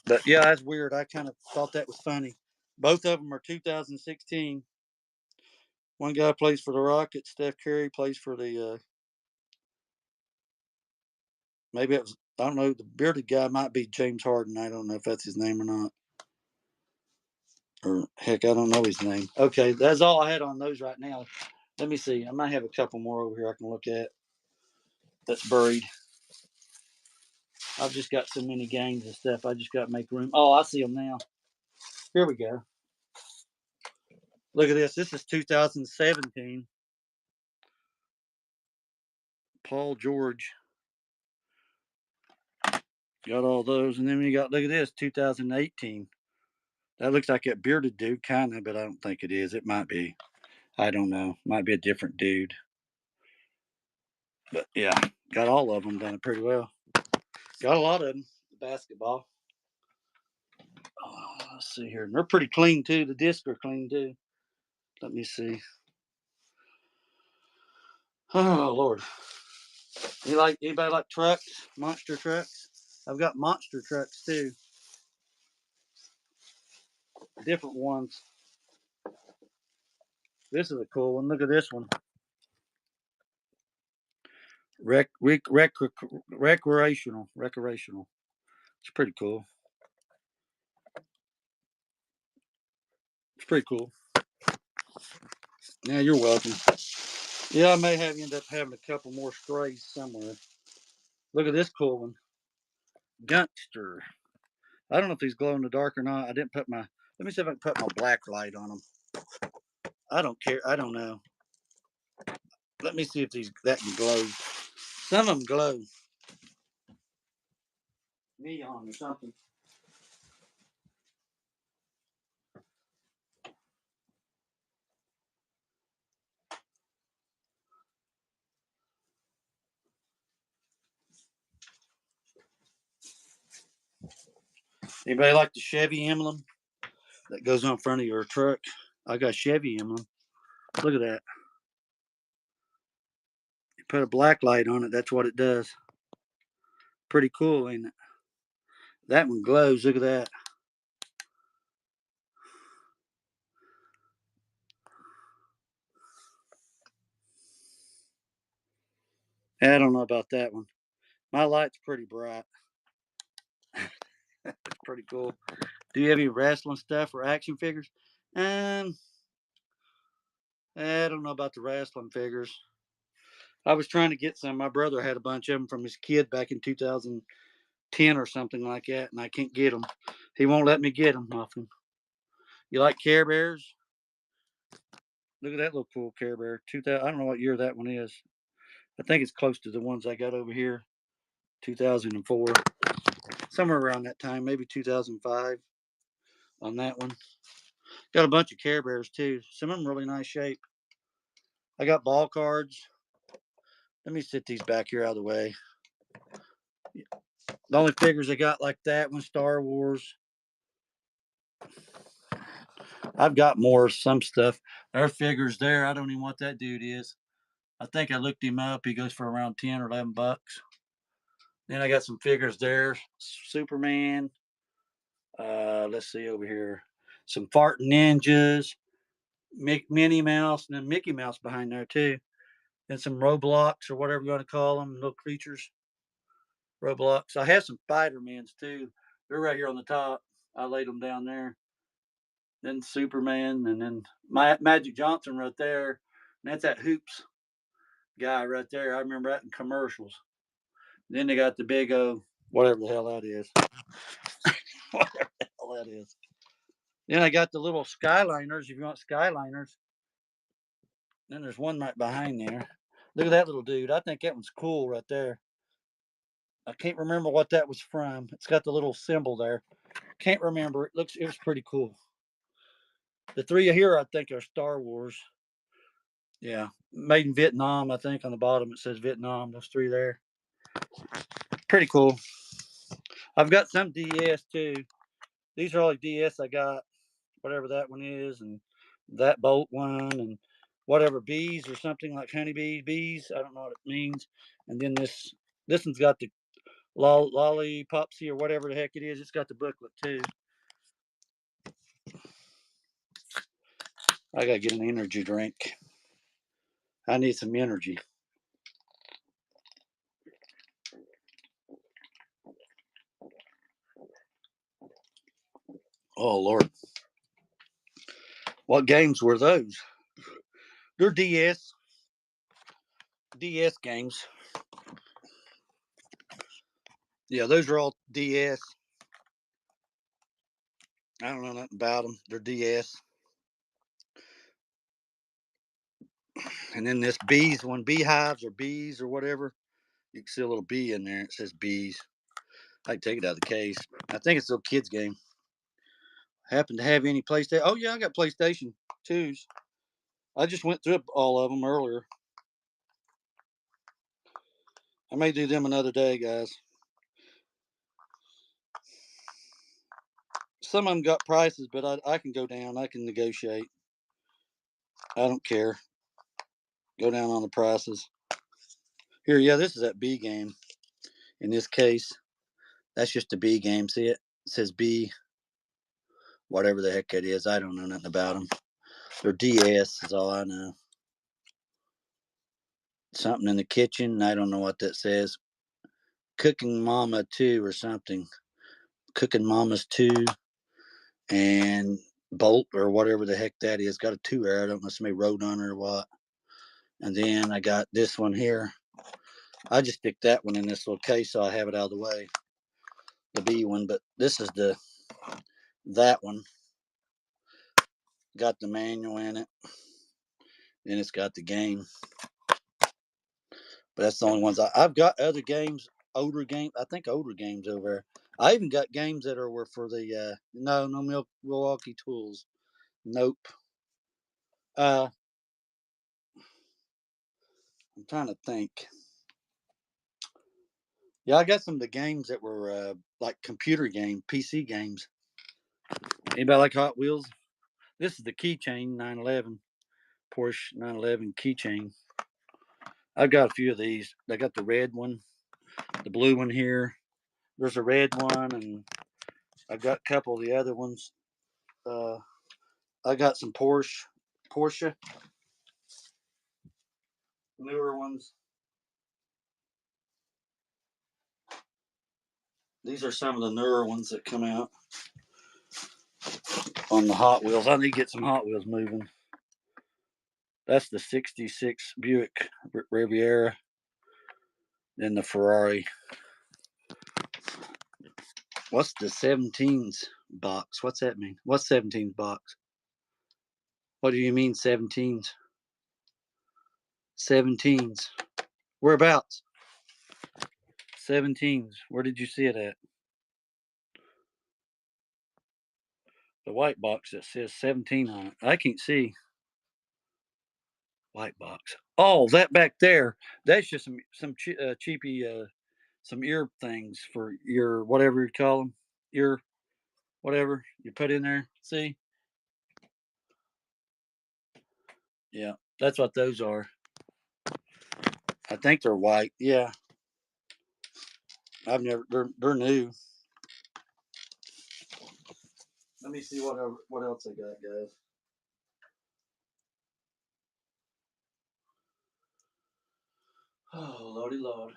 But yeah, that's weird. I kind of thought that was funny. Both of them are 2016. One guy plays for the Rockets. Steph Curry plays for the. Maybe it was. I don't know. The bearded guy might be James Harden. I don't know if that's his name or not. Or heck, I don't know his name. Okay, that's all I had on those right now. Let me see. I might have a couple more over here I can look at. That's buried. I've just got so many games and stuff. I just got to make room. Oh, I see them now. Here we go. Look at this. This is 2017. Paul George. Got all those. And then you got, look at this, 2018. That looks like that bearded dude, kind of, but I don't think it is. It might be. I don't know. Might be a different dude. But yeah, got all of them done pretty well. Got a lot of them. The basketball. Oh, let's see here. And they're pretty clean too. The discs are clean too. Let me see. Oh Lord. Anybody like trucks? Monster trucks? I've got monster trucks too. Different ones. This is a cool one. Look at this one. Recreational. It's pretty cool. It's pretty cool. Yeah, you're welcome. Yeah, I may have end up having a couple more strays somewhere. Look at this cool one. Gunster. I don't know if these glow in the dark or not. I didn't put my. Let me see if I can put my black light on them. I don't care. I don't know. Let me see if that can glow. Some of them glow. Neon or something. Anybody like the Chevy emblem that goes on front of your truck? I got Chevy emblem. Look at that. You put a black light on it, that's what it does. Pretty cool, ain't it? That one glows. Look at that. I don't know about that one. My light's pretty bright. It's pretty cool. Do you have any wrestling stuff or action figures? Um, I don't know about the wrestling figures. I was trying to get some. My brother had a bunch of them from his kid back in 2010 or something like that, and I can't get them. He won't let me get them off him. You like Care Bears? Look at that little cool Care Bear. 2000. I don't know what year that one is. I think it's close to the ones I got over here. 2004, somewhere around that time, maybe 2005 on that one. Got a bunch of Care Bears too. Some of them really nice shape. I got ball cards. Let me sit these back here out of the way. The only figures I got like that one, Star Wars. I've got more some stuff. There are figures there. I don't even know what that dude is. I think I looked him up. He goes for around 10 or 11 bucks. Then I got some figures there. Superman. Let's see over here. Some farting ninjas. Minnie Mouse, and then Mickey Mouse behind there too. And some Roblox or whatever you want to call them, little creatures. Roblox. I have some Spider-Mans too. They're right here on the top. I laid them down there. Then Superman, and then Magic Johnson right there. And that's that Hoops guy right there. I remember that in commercials. Then they got the big whatever the hell that is. Whatever the hell that is. Then I got the little Skyliners. If you want Skyliners, then there's one right behind there. Look at that little dude. I think that one's cool right there. I can't remember what that was from. It's got the little symbol there. Can't remember. It was pretty cool. The three here I think are Star Wars. Yeah. Made in Vietnam, I think on the bottom it says Vietnam. Those three there. Pretty cool. I've got some DS too. These are all the DS I got. Whatever that one is, and that Bolt one, and whatever bees or something like honeybees, bees. I don't know what it means. And then this one's got the lollipopsy or whatever the heck it is. It's got the booklet too. I gotta get an energy drink. I need some energy. Oh Lord, what games were those? They're DS games. Yeah, those are all DS. I don't know nothing about them. They're DS. And then this bees one, beehives or bees or whatever. You can see a little bee in there. It says bees. I can take it out of the case. I think it's a little kids game. Happen to have any PlayStation? Oh yeah, I got PlayStation 2s. I just went through all of them earlier. I may do them another day, guys. Some of them got prices, but I can go down. I can negotiate. I don't care. Go down on the prices. Here, yeah, this is that B game. In this case, that's just a B game. See it? It says B, whatever the heck it is. I don't know nothing about them. They're DS is all I know. Something in the kitchen. I don't know what that says. Cooking Mama 2 or something. Cooking Mama's 2 and Bolt or whatever the heck that is. Got a 2 there. I don't know if somebody wrote on it or what. And then I got this one here. I just stick that one in this little case so I have it out of the way. The B one, but this is that one. Got the manual in it. And it's got the game. But that's the only ones I've got other games, older games. I think older games over there. I even got games that were for the no Milwaukee Tools. Nope. I'm trying to think. Yeah, I got some of the games that were like computer game, PC games. Anybody like Hot Wheels? This is the keychain 911 Porsche 911 keychain. I've got a few of these. I got the red one, the blue one here. There's a red one, and I've got a couple of the other ones. I got some Porsche newer ones. These are some of the newer ones that come out on the Hot Wheels. I need to get some Hot Wheels moving. That's the 66 Buick Riviera. Then the Ferrari. What's the 17s box? What's that mean? What's 17s box? What do you mean 17s? 17s. Whereabouts? 17s. Where did you see it at? The white box that says 17 on it. I can't see. White box. Oh, that back there. That's just some cheapy some ear things for your whatever you call them. Ear whatever you put in there. See? Yeah, that's what those are. I think they're white. Yeah, I've never. They're new. Let me see what else I got, guys. Oh, lordy lord.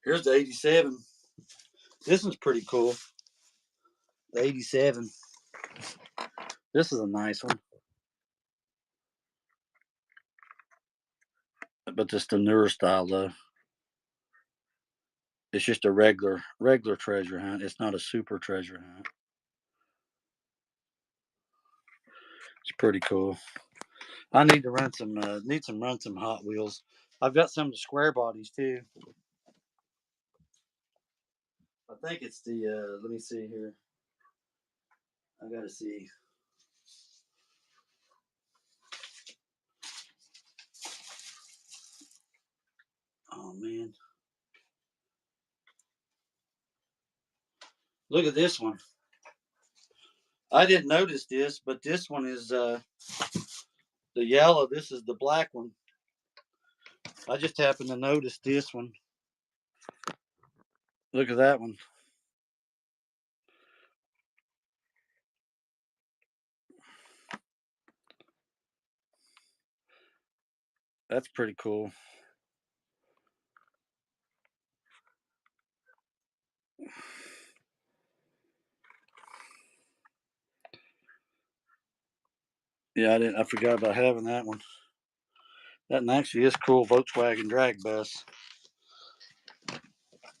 Here's the 87. This one's pretty cool. The 87. This is a nice one. But just the newer style though. It's just a regular treasure hunt. It's not a super treasure hunt. It's pretty cool. I need to run some run some Hot Wheels. I've got some of the square bodies too. I think it's the let me see here. I gotta see. Oh man. Look at this one. I didn't notice this, but this one is the yellow. This is the black one. I just happened to notice this one. Look at that one. That's pretty cool. Yeah, I forgot about having that one. That one actually is cool. Volkswagen drag bus.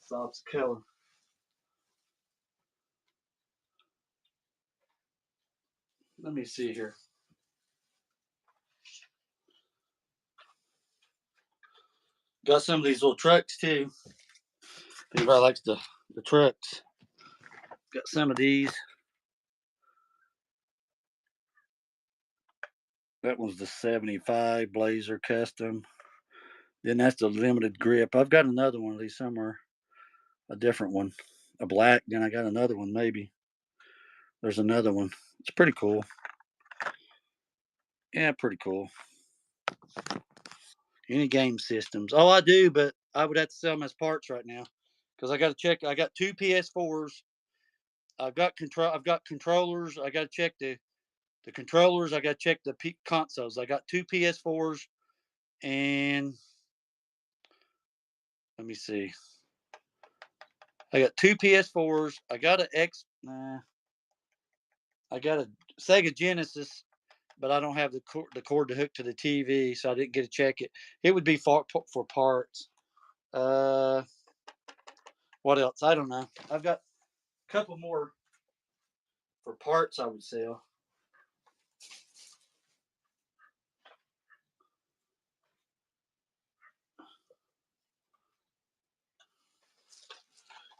Soft color. Let me see here. Got some of these little trucks too. If anybody likes the trucks. Got some of these. That one's the 75 Blazer Custom. Then that's the limited grip. I've got another one of these somewhere. A different one. A black. Then I got another one maybe. There's another one. It's pretty cool. Yeah, pretty cool. Any game systems? Oh, I do, but I would have to sell them as parts right now because I got to check. I got two PS4s. I've got controllers. I got to check the controllers. I got to check the consoles. I got two PS4s and let me see. I got two PS4s. I got a I got a Sega Genesis, but I don't have the cord to hook to the TV, so I didn't get to check it. It would be for parts. Uh, what else? I don't know. I've got a couple more for parts I would sell.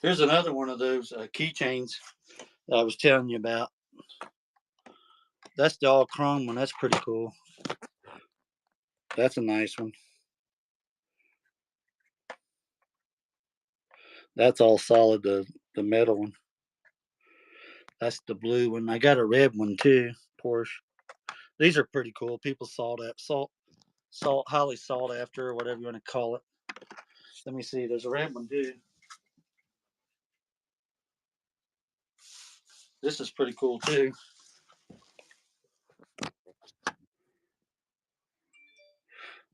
Here's another one of those keychains that I was telling you about. That's the all chrome one. That's pretty cool. That's a nice one. That's all solid, the metal one. That's the blue one. I got a red one too, Porsche. These are pretty cool. People highly sought after, or whatever you want to call it. Let me see. There's a red one too. This is pretty cool too.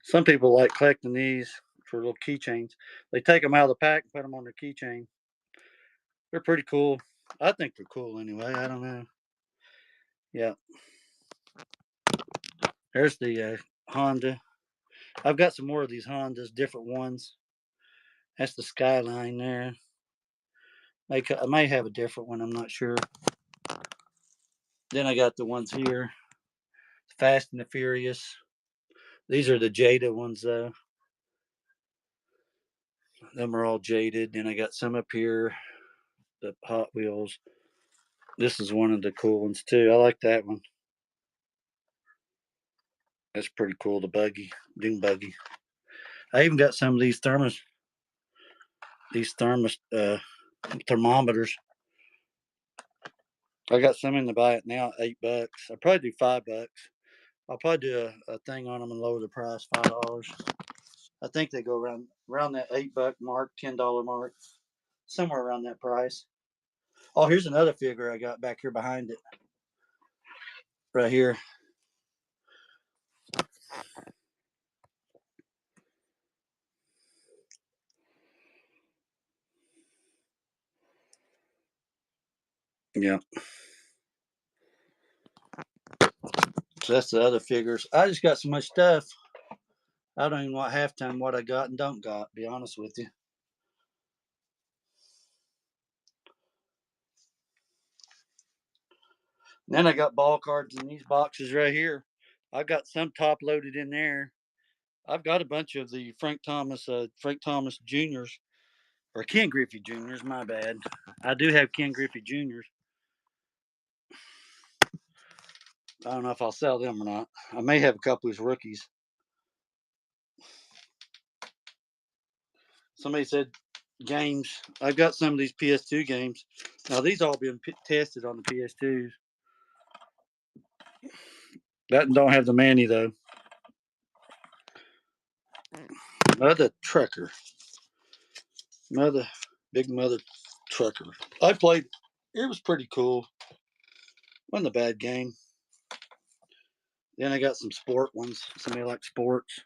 Some people like collecting these for little keychains. They take them out of the pack and put them on their keychain. They're pretty cool. I think they're cool anyway. I don't know. Yeah. There's the Honda. I've got some more of these Hondas, different ones. That's the Skyline there. I may have a different one. I'm not sure. Then I got the ones here. Fast and the Furious. These are the Jada ones, though. Them are all jaded. Then I got some up here. The Hot Wheels. This is one of the cool ones, too. I like that one. That's pretty cool. The buggy. Dune buggy. I even got some of these thermometers. I got some in to buy it now, $8. I'll probably do $5. I'll probably do a thing on them and lower the price, $5. I think they go around that $8 mark, $10 mark, somewhere around that price. Oh, here's another figure I got back here behind it, right here. Yeah. So that's the other figures. I just got so much stuff. I don't even know halftime what I got and don't got, to be honest with you. And then I got ball cards in these boxes right here. I got some top loaded in there. I've got a bunch of the Frank Thomas Juniors, or Ken Griffey Juniors. My bad. I do have Ken Griffey Juniors. I don't know if I'll sell them or not. I may have a couple of his rookies. Somebody said games. I've got some of these PS2 games. Now these all been tested on the PS2s. That don't have the Manny though. Mother trucker. Big mother trucker. I played. It was pretty cool. Wasn't a bad game. Then I got some sport ones. Somebody likes sports.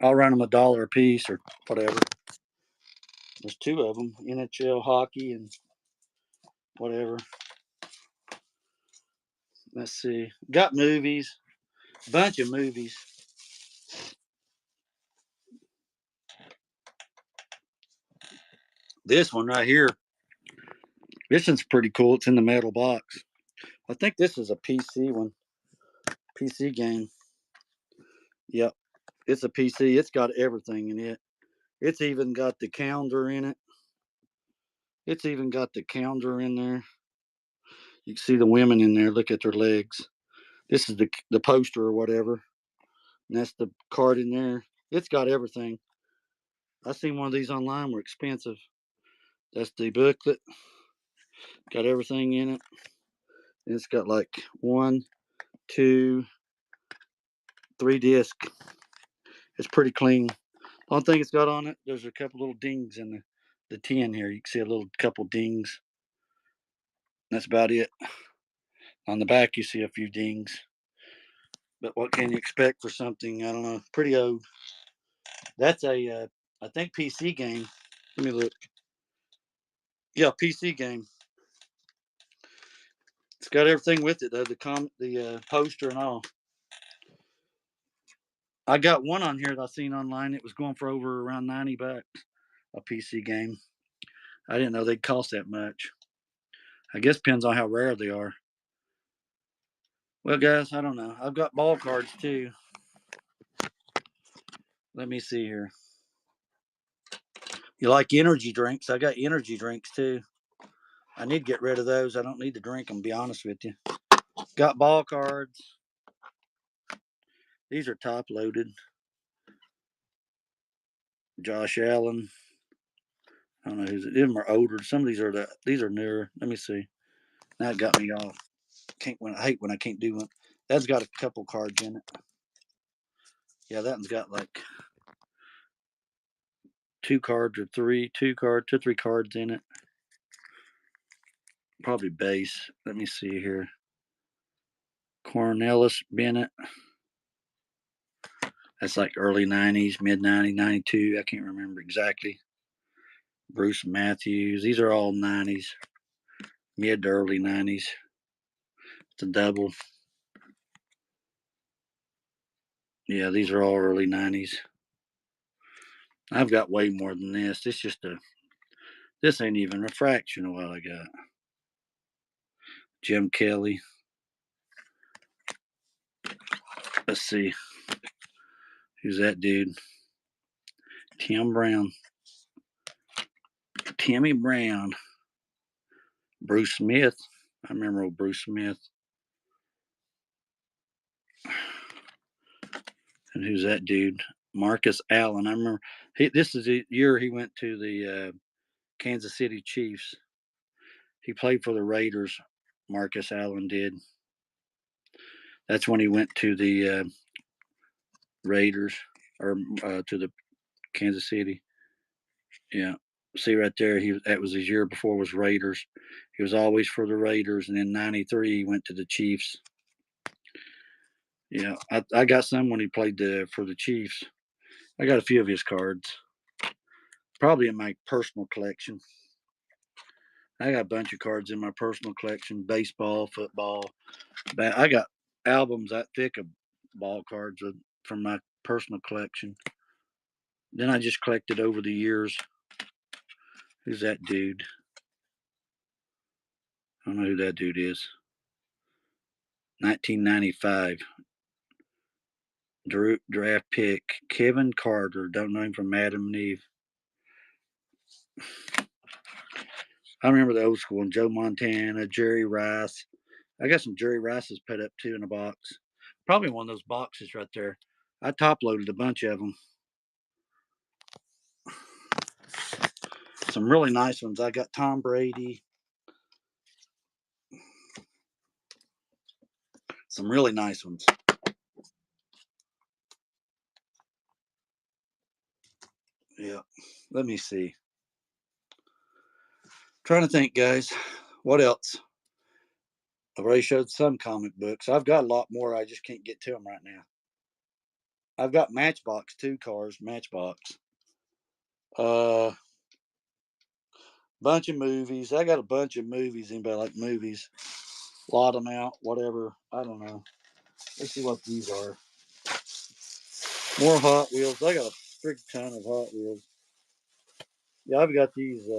I'll run them $1 a piece or whatever. There's two of them: NHL hockey and whatever. Let's see. Got movies. Bunch of movies. This one right here. This one's pretty cool. It's in the metal box. I think this is a PC one. PC game. Yep. It's a PC. It's got everything in it. It's even got the calendar in it. It's even got the calendar in there. You can see the women in there. Look at their legs. This is the poster or whatever. And that's the card in there. It's got everything. I seen one of these online. Were expensive. That's the booklet. Got everything in it. And it's got like 1, 2, 3 discs. It's pretty clean. The only thing it's got on it, there's a couple little dings in the tin here. You can see a little couple dings. That's about it. On the back, you see a few dings. But what can you expect for something? I don't know. Pretty old. That's I think PC game. Let me look. Yeah, PC game. It's got everything with it though. The poster and all. I got one on here that I seen online. It was going for over around $90. A PC game. I didn't know they'd cost that much. I guess depends on how rare they are. Well, guys, I don't know. I've got ball cards too. Let me see here. You like energy drinks? I got energy drinks too. I need to get rid of those. I don't need to drink them, to be honest with you. Got ball cards. These are top loaded. Josh Allen. I don't know who's it. Them are older. Some of these are newer. Let me see. That got me off. I hate when I can't do one. That's got a couple cards in it. Yeah, that one's got like 2 cards or 3, 2 cards, 2, 3 cards in it. Probably base. Let me see here. Cornelius Bennett. That's like early 90s, mid 90s, 92. I can't remember exactly. Bruce Matthews. These are all 90s, mid to early 90s. It's a double. Yeah, these are all early 90s. I've got way more than this. This ain't even a fraction of what I got. Jim Kelly. Let's see. Who's that dude? Tim Brown. Timmy Brown. Bruce Smith. I remember old Bruce Smith. And who's that dude? Marcus Allen. I remember this is the year he went to the Kansas City Chiefs. He played for the Raiders. Marcus Allen did. That's when he went to the Raiders or to the Kansas City. Yeah. See right there, that was his year before was Raiders. He was always for the Raiders, and in '93 he went to the Chiefs. Yeah, I got some when he played for the Chiefs. I got a few of his cards, probably in my personal collection. I got a bunch of cards in my personal collection: baseball, football. I got albums that thick of ball cards from my personal collection. Then I just collected over the years. Who's that dude? I don't know who that dude is. 1995 draft pick Kevin Carter. Don't know him from Adam and Eve. I remember the old school one: Joe Montana, Jerry Rice. I got some Jerry Rices put up too in a box. Probably one of those boxes right there. I top loaded a bunch of them. Some really nice ones. I got Tom Brady. Some really nice ones. Yeah. Let me see. Trying to think, guys. What else? I've already showed some comic books. I've got a lot more. I just can't get to them right now. I've got Matchbox 2 cars. Matchbox. Bunch of movies. I got a bunch of movies. Anybody like movies? Lot them out. Whatever. I don't know. Let's see what these are. More Hot Wheels. I got a big ton of Hot Wheels. Yeah, I've got these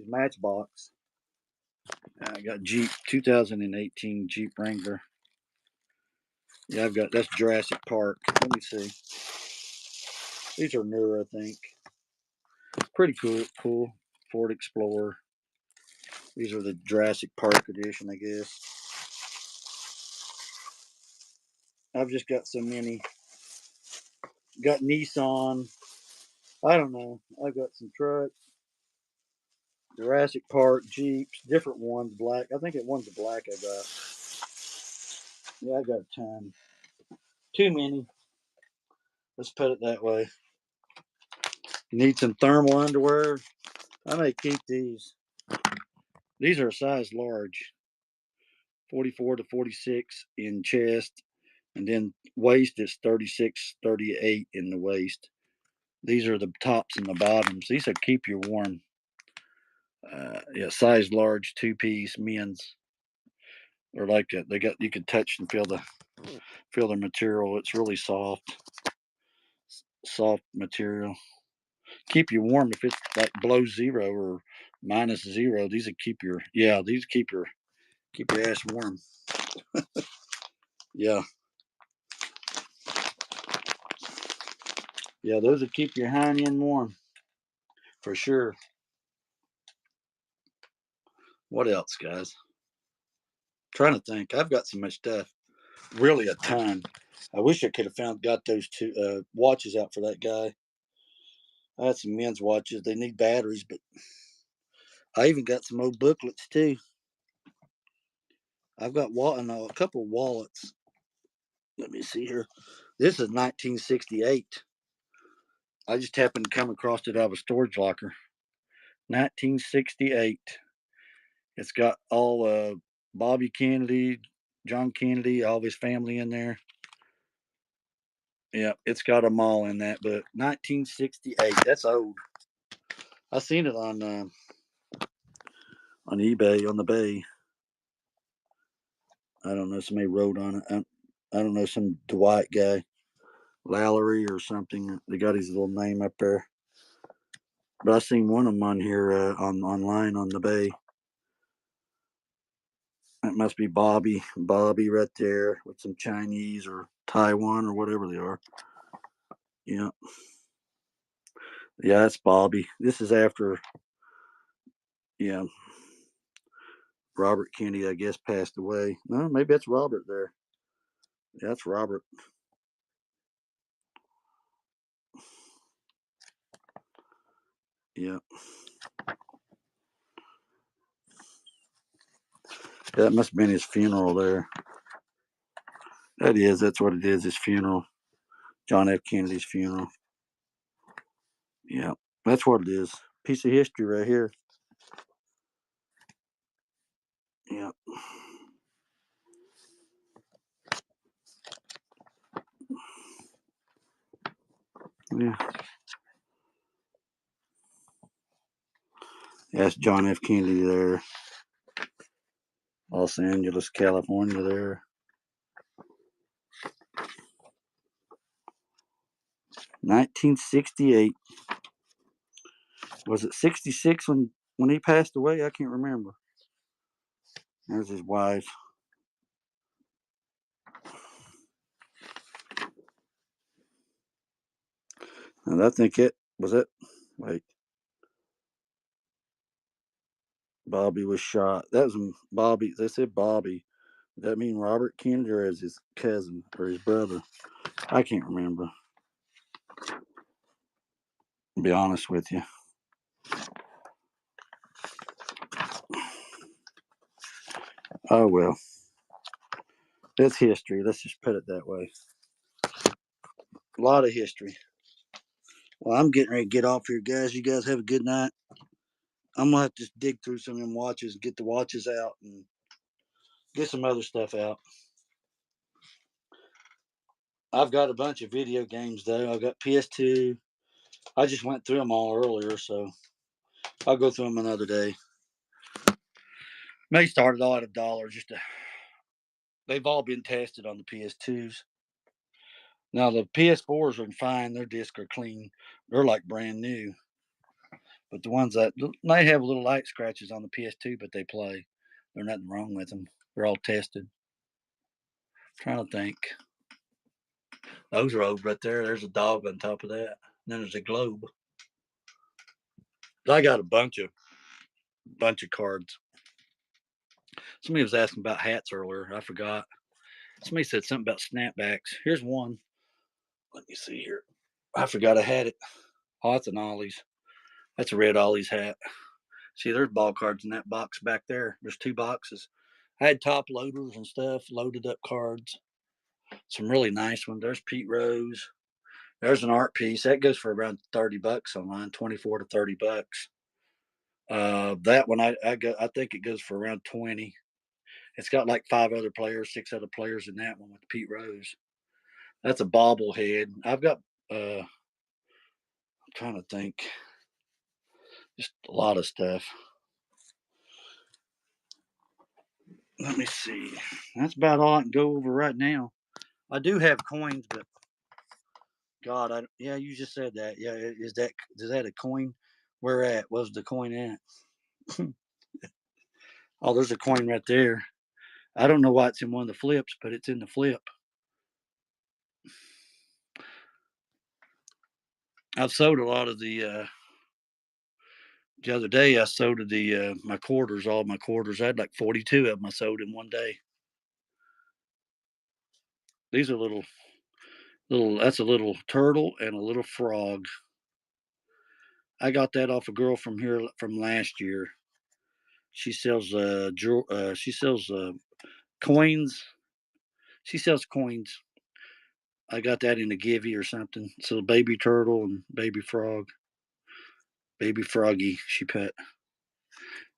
Matchbox. I got Jeep 2018 Jeep Wrangler. Yeah, that's Jurassic Park. Let me see. These are newer, I think. Pretty cool. Ford Explorer. These are the Jurassic Park edition, I guess. I've just got so many. Got Nissan. I don't know. I've got some trucks. Jurassic Park, Jeeps, different ones, black. I think one's a black I got. Yeah, I got a ton. Too many. Let's put it that way. You need some thermal underwear? I may keep these. These are a size large. 44 to 46 in chest, and then waist is 36, 38 in the waist. These are the tops and the bottoms. These will keep you warm. Yeah, size large, 2-piece men's. They're like you can touch and feel the material. It's really soft material. Keep you warm if it's like below zero or -0. These will keep your ass warm. Yeah. Yeah, those will keep your hind end warm. For sure. What else, guys? Trying to think. I've got so much stuff. Really a ton. I wish I could have got those two watches out for that guy. I had some men's watches. They need batteries, but I even got some old booklets too. I've got a couple of wallets. Let me see here. This is 1968. I just happened to come across it out of a storage locker. 1968. It's got all Bobby Kennedy, John Kennedy, all of his family in there. Yeah, it's got them all in that book. 1968. That's old. I seen it on eBay on the bay. I don't know. Somebody wrote on it. I don't know, some Dwight guy, Lowry or something. They got his little name up there. But I seen one of them on here online on the bay. It must be Bobby right there with some Chinese or Taiwan or whatever they are. Yeah, yeah, that's Bobby. This is after, yeah, Robert Kennedy, I guess, passed away. No, maybe that's Robert there. Yeah, that's Robert. Yeah. That must have been his funeral there. That is, that's what it is, his funeral. John F. Kennedy's funeral. Yeah, that's what it is. Piece of history right here. Yeah. Yeah. That's John F. Kennedy there. Los Angeles, California there. 1968. Was it 66 when he passed away? I can't remember. There's his wife. And I think it was it. Wait, Bobby was shot. That was Bobby. They said Bobby. Does that mean Robert Kennedy or is his cousin or his brother? I can't remember. To be honest with you. Oh well. It's history. Let's just put it that way. A lot of history. Well, I'm getting ready to get off here, guys. You guys have a good night. I'm gonna have to dig through some of them watches, get the watches out, and get some other stuff out. I've got a bunch of video games though. I've got PS2. I just went through them all earlier, so I'll go through them another day. May start it all at $1. They've all been tested on the PS2s. Now the PS4s are fine. Their discs are clean. They're like brand new. But the ones that they have little light scratches on the PS2, but they play. There's nothing wrong with them. They're all tested. Trying to think. Those are old right there. There's a dog on top of that. And then there's a globe. I got a bunch of cards. Somebody was asking about hats earlier. I forgot. Somebody said something about snapbacks. Here's one. Let me see here. I forgot I had it. Oh, that's an Ollie's. That's a red Ollie's hat. See, there's ball cards in that box back there. There's 2 boxes. I had top loaders and stuff, loaded up cards. Some really nice ones. There's Pete Rose. There's an art piece that goes for around $30 online, 24 to $30. That one I think it goes for around 20. It's got like 5 other players, 6 other players in that one with Pete Rose. That's a bobblehead. I've got I'm trying to think. Just a lot of stuff. Let me see. That's about all I can go over right now. I do have coins, but God, yeah, you just said that. Yeah, is that a coin? Where at? Was the coin at? Oh, there's a coin right there. I don't know why it's in one of the flips, but it's in the flip. I've sold a lot of the other day. I sold my quarters, all my quarters. I had like 42 of them I sold in one day. These are little. That's a little turtle and a little frog. I got that off a girl from here from last year. She sells coins. She sells coins. I got that in a givey or something. So baby turtle and baby frog. Baby froggy she pet.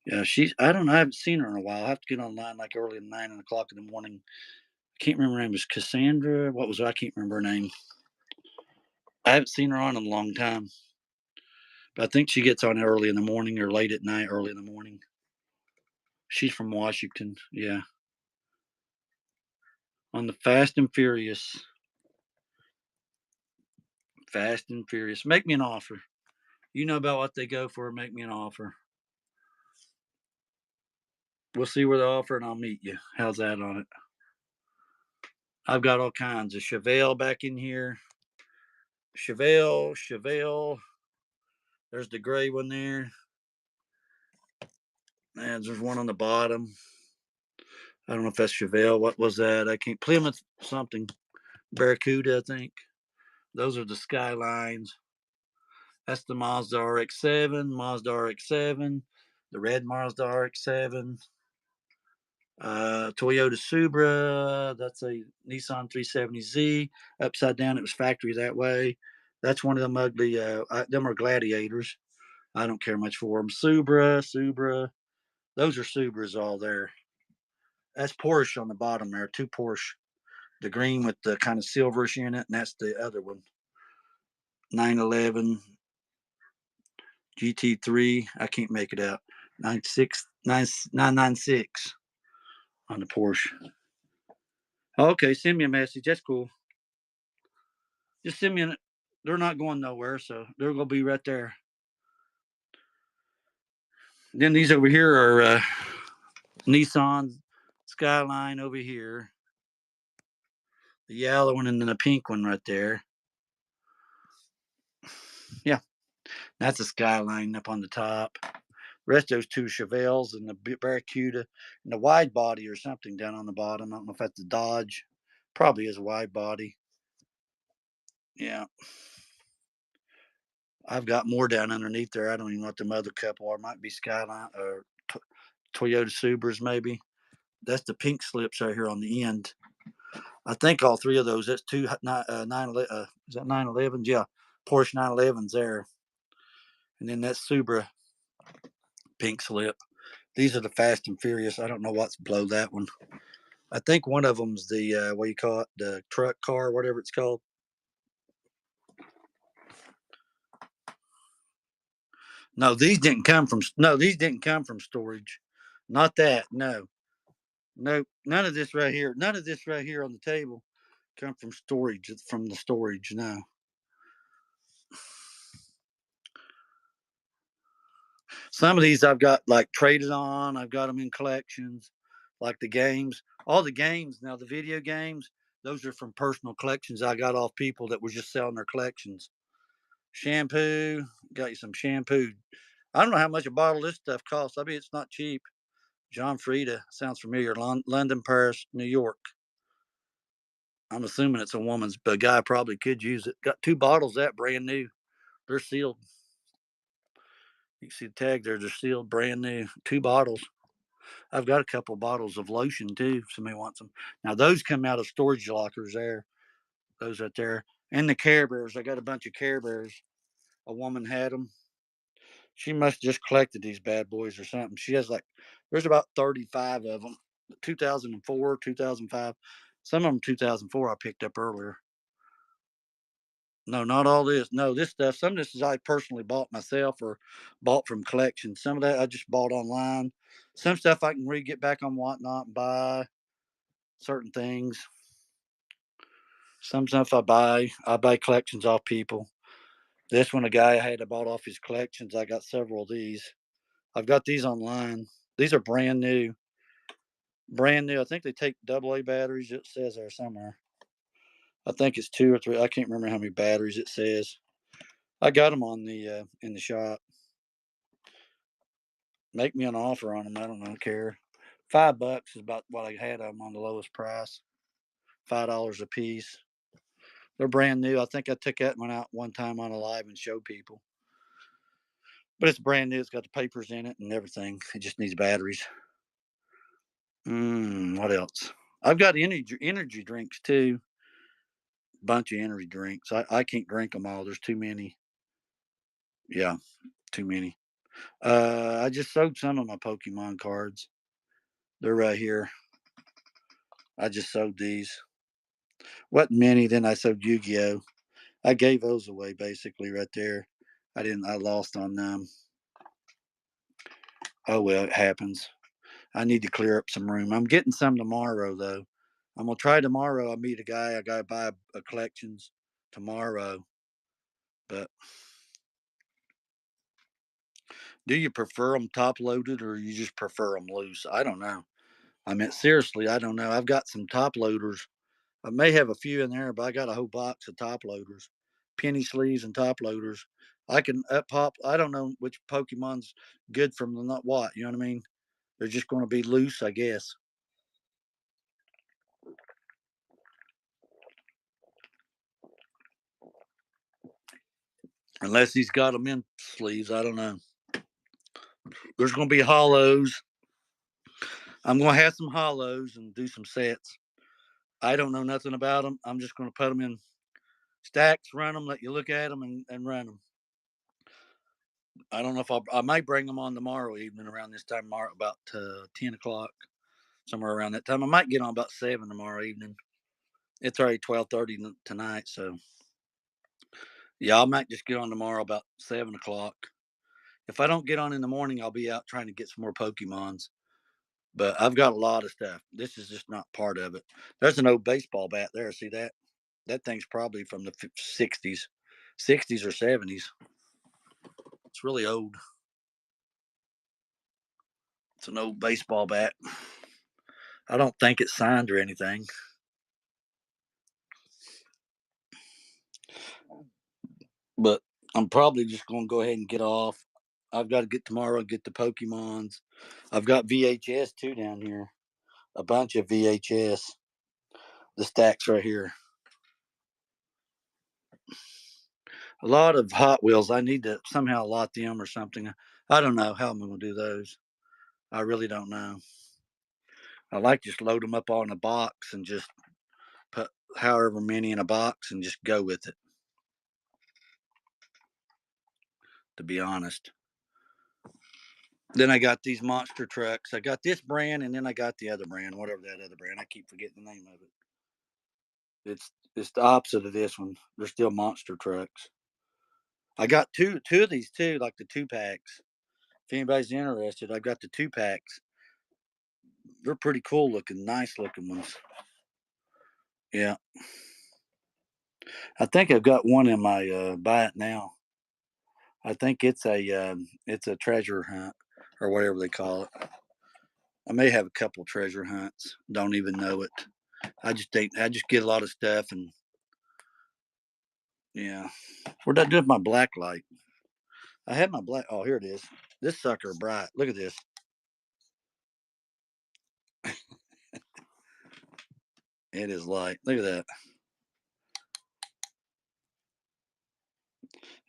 Yeah, I don't know, I haven't seen her in a while. I have to get online like early at 9 o'clock in the morning. I can't remember her name. It was Cassandra. What was it? I can't remember her name. I haven't seen her on in a long time. But I think she gets on early in the morning or late at night, early in the morning. She's from Washington. Yeah. On the Fast and Furious. Fast and Furious. Make me an offer. You know about what they go for. Make me an offer. We'll see where they offer and I'll meet you. How's that on it? I've got all kinds of Chevelle back in here. Chevelle. There's the gray one there. And there's one on the bottom. I don't know if that's Chevelle. What was that? I can't. Plymouth something. Barracuda, I think. Those are the Skylines. That's the Mazda RX-7, the red Mazda RX-7. Toyota Supra. That's a Nissan 370Z. Upside down, it was factory that way. That's one of them ugly. Them are Gladiators. I don't care much for them. Supra. Those are Subras all there. That's Porsche on the bottom there. Two Porsche. The green with the kind of silverish in it, and that's the other one. 911 GT3. I can't make it out. 996 on the Porsche. Okay, send me a message. That's cool. Just send me a. They're not going nowhere, so they're going to be right there. Then these over here are Nissan Skyline over here. The yellow one and then the pink one right there. Yeah, that's a Skyline up on the top. Rest of those two Chevelles and the Barracuda and the wide body or something down on the bottom. I don't know if that's a Dodge. Probably is a wide body. Yeah. I've got more down underneath there. I don't even know what the other couple are. Might be Skyline or Toyota Subras, maybe. That's the pink slips right here on the end. I think all three of those. That's two is that 911s? Yeah, Porsche 911s there. And then that Supra pink slip. These are the Fast and Furious. I don't know what's below that one. I think one of them's the what do you call it? The truck car, whatever it's called. No, these didn't come from. No, these didn't come from storage. Not that. No, none of this right here. None of this right here on the table come from storage. It's from the storage. No. Some of these I've got like traded on. I've got them in collections, like the games. All the games now, the video games, those are from personal collections I got off people that were just selling their collections. Shampoo, got you some shampoo. I don't know how much a bottle of this stuff costs. I mean, it's not cheap. John Frieda sounds familiar. London, Paris, New York. I'm assuming it's a woman's, but a guy probably could use it. Got two bottles that brand new. They're sealed. You can see the tag there. They're sealed, brand new. Two bottles. I've got a couple of bottles of lotion too. If somebody wants them. Now those come out of storage lockers there. Those right there. And the Care Bears. I got a bunch of Care Bears. A woman had them. She must have just collected these bad boys or something. She has like, there's about 35 of them. 2004, 2005. Some of them 2004 I picked up earlier. No, not all this. No, this stuff. Some of this is I personally bought myself or bought from collections. Some of that I just bought online. Some stuff I can get back on Whatnot and buy certain things. Some stuff I buy collections off people. This one, a guy I had bought off his collections. I got several of these. I've got these online. These are brand new. Brand new. I think they take AA batteries. It says there somewhere. I think it's 2 or 3. I can't remember how many batteries it says. I got them on the in the shop. Make me an offer on them. I don't care. $5 is about what I had them on the lowest price. $5 a piece. They're brand new. I think I took that one out one time on a live and showed people. But it's brand new. It's got the papers in it and everything. It just needs batteries. What else? I've got energy drinks too. Bunch of energy drinks. I can't drink them all. There's too many. Yeah, too many. I just sold some of my Pokemon cards. They're right here. I just sold these. Wasn't many. Then I sold Yu-Gi-Oh. I gave those away basically right there. I lost on them. Oh well, it happens. I need to clear up some room. I'm getting some tomorrow though. I'm gonna try tomorrow. I meet a guy. I gotta buy a collections tomorrow. But do you prefer them top loaded or you just prefer them loose? I don't know. I mean, seriously, I don't know. I've got some top loaders. I may have a few in there, but I got a whole box of top loaders, penny sleeves and top loaders. I can up pop. I don't know which Pokemon's good from the not what. You know what I mean? They're just going to be loose, I guess. Unless he's got them in sleeves, I don't know. There's going to be hollows. I'm going to have some hollows and do some sets. I don't know nothing about them. I'm just going to put them in stacks, run them, let you look at them, and run them. I don't know if I might bring them on tomorrow evening around this time, tomorrow about 10 o'clock, somewhere around that time. I might get on about 7 tomorrow evening. It's already 12:30 tonight, so yeah, I might just get on tomorrow about 7 o'clock. If I don't get on in the morning, I'll be out trying to get some more Pokemons. But I've got a lot of stuff. This is just not part of it. There's an old baseball bat there. See that? That thing's probably from the 60s or 70s. It's really old. It's an old baseball bat. I don't think it's signed or anything. But I'm probably just going to go ahead and get off. I've got to get tomorrow, get the Pokemons. I've got VHS too down here. A bunch of VHS. The stacks right here. A lot of Hot Wheels. I need to somehow lot them or something. I don't know how I'm going to do those. I really don't know. I like just load them up on a box and just put however many in a box and just go with it. To be honest. Then I got these monster trucks. I got this brand and then I got the other brand, whatever that other brand. I keep forgetting the name of it. It's the opposite of this one. They're still monster trucks. I got two of these too, like the 2 packs. If anybody's interested, I've got the 2 packs. They're pretty cool looking, nice looking ones. Yeah. I think I've got one in my buy it now. I think it's a treasure hunt or whatever they call it. I may have a couple treasure hunts. Don't even know it. I just get a lot of stuff and yeah. Where'd I do with my black light? I had my black. Oh, here it is. This sucker bright. Look at this. It is light. Look at that.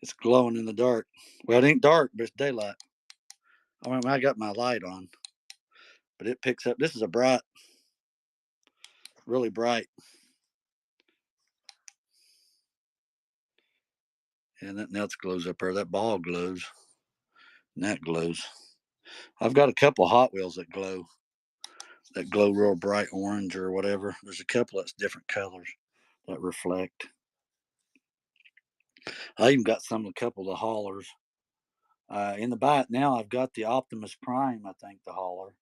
It's glowing in the dark. Well, it ain't dark, but it's daylight. I mean, I got my light on, but it picks up. This is a bright, really bright. And that else glows up there. That ball glows. And that glows. I've got a couple Hot Wheels that glow real bright orange or whatever. There's a couple that's different colors that reflect. I even got a couple of the haulers. In the bite now, I've got the Optimus Prime. I think the hauler.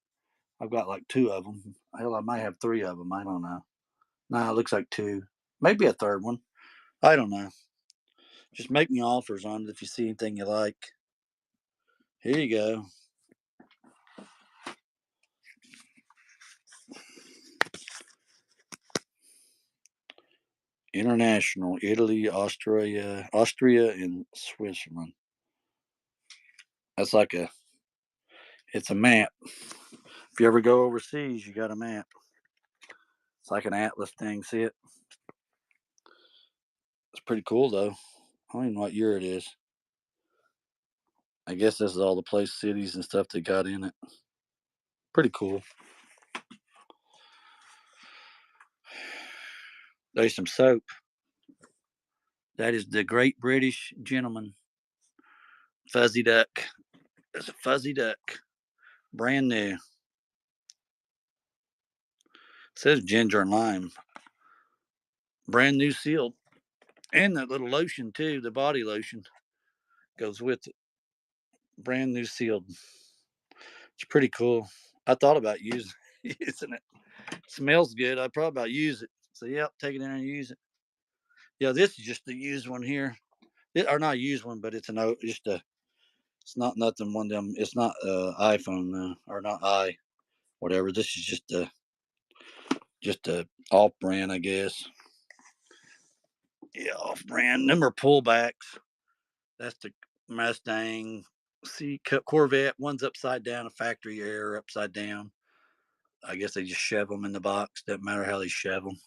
I've got like 2 of them. Hell, I might have 3 of them. I don't know. Nah, it looks like 2. Maybe a third one. I don't know. Just make me offers on it if you see anything you like. Here you go. International, Italy, Austria, and Switzerland. That's it's a map. If you ever go overseas, you got a map. It's like an atlas thing. See it? It's pretty cool though. I don't even know what year it is. I guess this is all the place, cities and stuff they got in it. Pretty cool. There's some soap. That is the Great British Gentleman. Fuzzy Duck. There's a Fuzzy Duck. Brand new. It says ginger and lime. Brand new sealed. And that little lotion too, the body lotion goes with it. Brand new sealed. It's pretty cool. I thought about using it. Smells good. I'd probably about use it. So yep, take it in and use it. Yeah, this is just the used one here. Or not a used one, but it's just a. It's not nothing one of them. It's not iPhone or not whatever. This is just a off brand, I guess. Yeah, off brand. Them are pullbacks. That's the Mustang. See, Corvette. One's upside down. A factory error upside down. I guess they just shove them in the box. Doesn't matter how they shove them.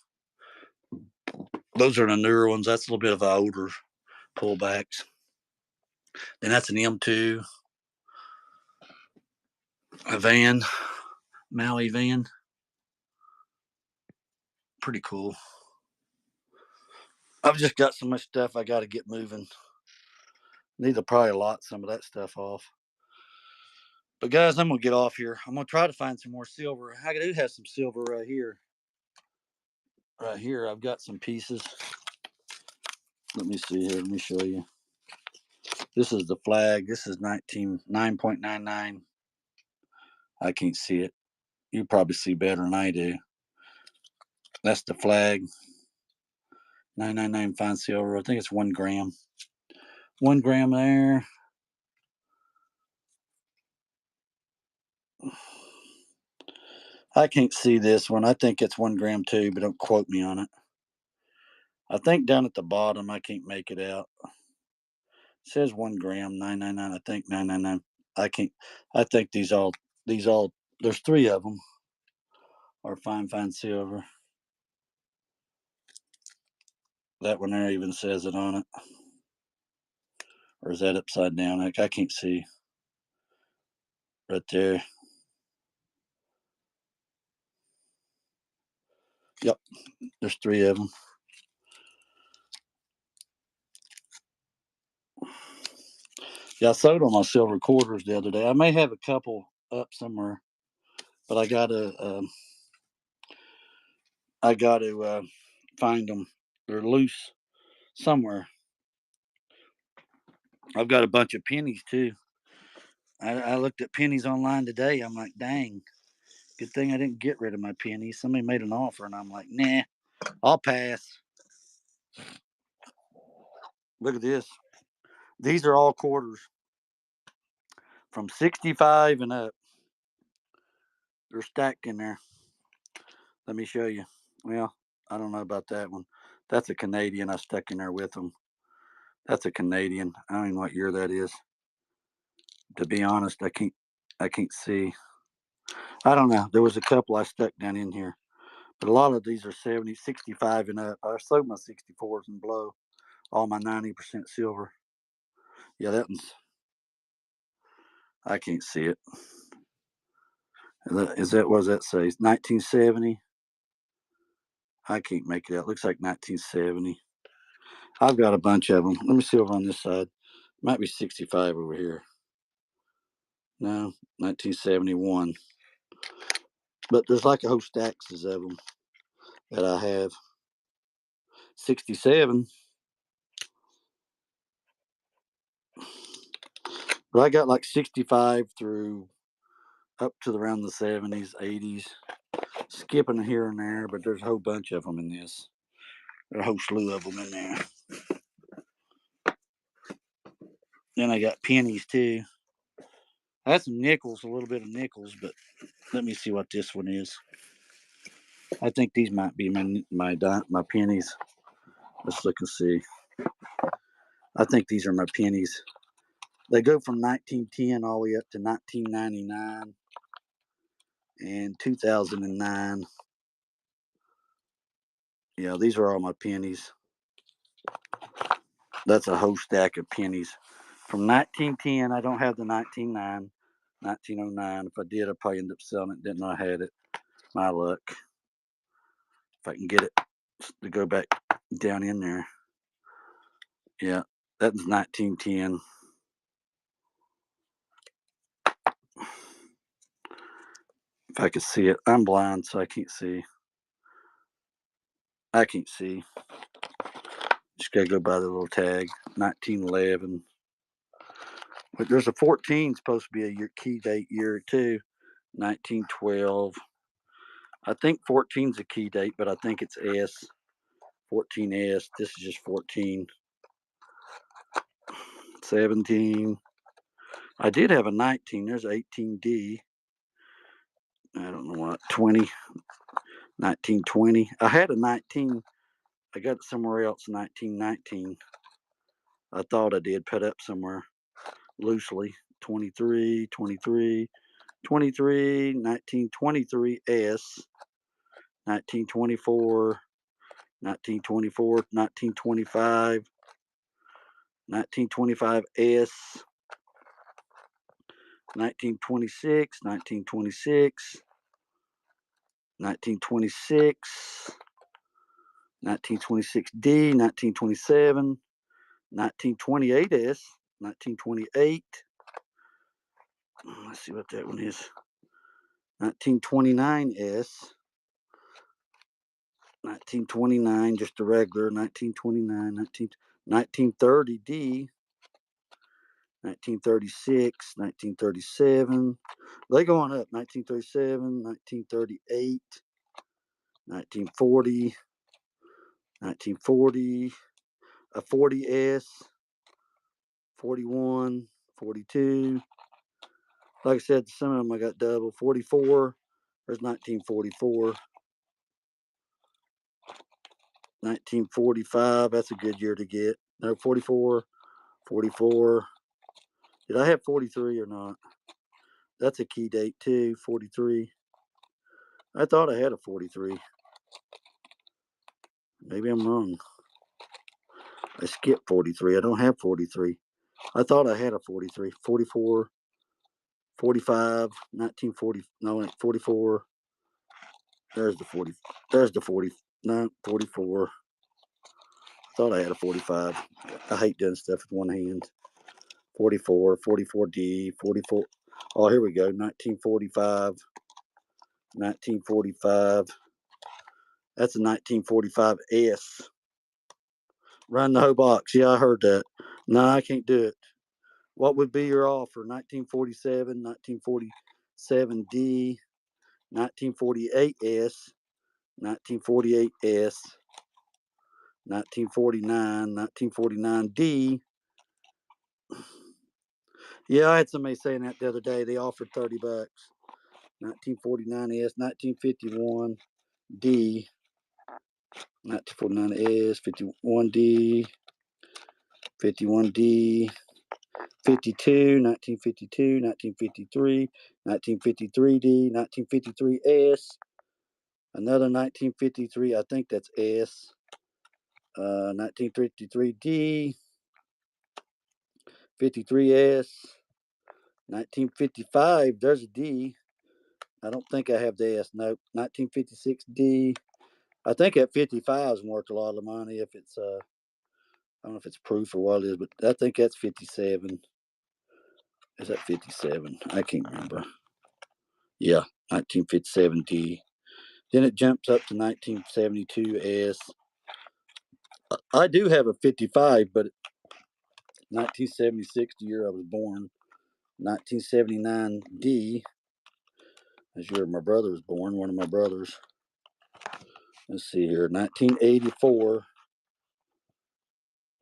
Those are the newer ones. That's a little bit of the older pullbacks. Then that's an M2, a van, Maui van. Pretty cool. I've just got so much stuff I got to get moving. Need to probably lot some of that stuff off. But guys, I'm gonna get off here. I'm gonna try to find some more silver. I do have some silver right here. Right here, I've got some pieces. Let me see here. Let me show you. This is the flag. This is 9.99. I can't see it. You probably see better than I do. That's the flag. 999 fine silver. I think it's 1 gram. 1 gram there. I can't see this one. I think it's 1 gram too, but don't quote me on it. I think down at the bottom, I can't make it out. It says 1 gram, 999. I think 999. I can't. I think these all. There's 3 of them. Are fine silver. That one there even says it on it. Or is that upside down? I can't see. Right there. Yep. There's 3 of them. Yeah, I sold on my silver quarters the other day. I may have a couple up somewhere, but I gotta find them. They're loose somewhere. I've got a bunch of pennies too. I looked at pennies online today. I'm like, dang, good thing I didn't get rid of my pennies. Somebody made an offer, and I'm like, nah, I'll pass. Look at this. These are all quarters from 65 and up. They're stacked in there. Let me show you. Well, I don't know about that one. That's a Canadian I stuck in there with them. That's a Canadian. I don't even know what year that is. To be honest, I can't see. I don't know. There was a couple I stuck down in here. But a lot of these are 70, 65 and up. I sold my 64s and below. All my 90% silver. Yeah, that one's. I can't see it. What does that say? 1970. I can't make it out. Looks like 1970. I've got a bunch of them. Let me see over on this side. Might be 65 over here. No, 1971. But there's like a whole stacks of them that I have. 67. But I got like 65 through up to around the 70s, 80s. Skipping here and there, but there's a whole bunch of them in this. There's a whole slew of them in there. Then I got pennies too. I had some nickels, a little bit of nickels, but let me see what this one is. I think these might be my pennies. Let's look and see. I think these are my pennies. They go from 1910 all the way up to 1999 and 2009. Yeah, these are all my pennies. That's a whole stack of pennies. From 1910, I don't have the 1909. If I did, I'd probably end up selling it. Didn't know I had it. My luck. If I can get it to go back down in there. Yeah, that was 1910. If I could see it. I'm blind, so I can't see. I can't see. Just got to go by the little tag. 1911. But there's a 14 supposed to be a year, key date year too. 1912. I think 14's a key date, but I think it's S. 14S. This is just 14. 17. I did have a 19. There's 18D. I don't know what. 20. 1920. I had a 19. I got it somewhere else. 1919. I thought I did put up somewhere loosely. 23. 23. 23. 1923S. 1924. 1924. 1925. 1925S. 1926, 1926, 1926, 1926D, 1927, 1928S, 1928. Let's see what that one is. 1929S, 1929, just a regular, 1929, 1930D, 1936, 1937. They going up. 1937, 1938, 1940, 1940, a 40S, 41, 42. Like I said, some of them I got double. 44, there's 1944. 1945, that's a good year to get. No, 44, 44. Did I have 43 or not? That's a key date too, 43. I thought I had a 43. Maybe I'm wrong. I skipped 43. I don't have 43. I thought I had a 43. 44, 45, 1940. No, 44. There's the 40. There's the 40. No, 44. Thought I had a 45. I hate doing stuff with one hand. 44, 44D, 44. Oh, here we go. 1945. 1945. That's a 1945S. Run the whole box. Yeah, I heard that. No, I can't do it. What would be your offer? 1947, 1947D, 1948S, 1948S, 1949, 1949D. Yeah, I had somebody saying that the other day. They offered $30. 1949S, 1951D, 1949S, 51D, 51D, 52, 1952, 1953, 1953D, 1953S, another 1953, I think that's S, 1953D, 53S, 1955, there's a D. I don't think I have the S. Nope. 1956D. I think that 55 is worth a lot of money if it's I don't know if it's proof or what it is, but I think that's 57. Is that 57? I can't remember. Yeah, 1957D. Then it jumps up to 1972S. I do have a 55, but 1976, the year I was born. 1979D, as year my brother was born, one of my brothers. Let's see here, 1984.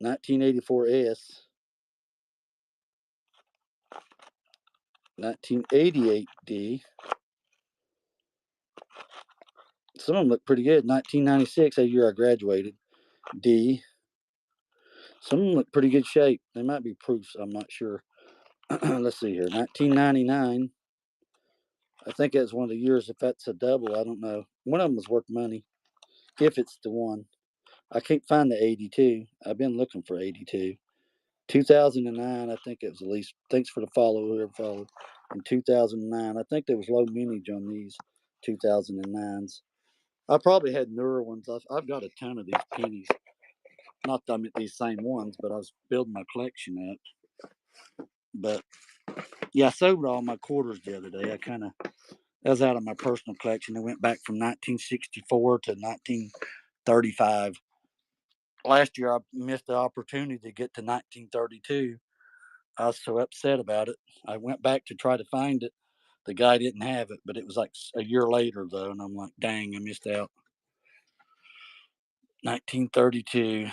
1984S. 1988D. Some of them look pretty good. 1996, that year I graduated. D. Some of them look pretty good shape. They might be proofs. I'm not sure. Let's see here. 1999. I think that's one of the years. If that's a double, I don't know. One of them was worth money. If it's the one. I can't find the 82. I've been looking for 82. 2009, I think it was at least. Thanks for the follow, whoever followed. In 2009, I think there was low mintage on these 2009s. I probably had newer ones. I've got a ton of these pennies. Not that I'm at these same ones, but I was building my collection up. But yeah, I sold all my quarters the other day. That was out of my personal collection. It went back from 1964 to 1935. last year I missed the opportunity to get to 1932. I was so upset about it. I went back to try to find it. The guy didn't have it, but it was like a year later though, and I'm like, dang, I missed out. 1932.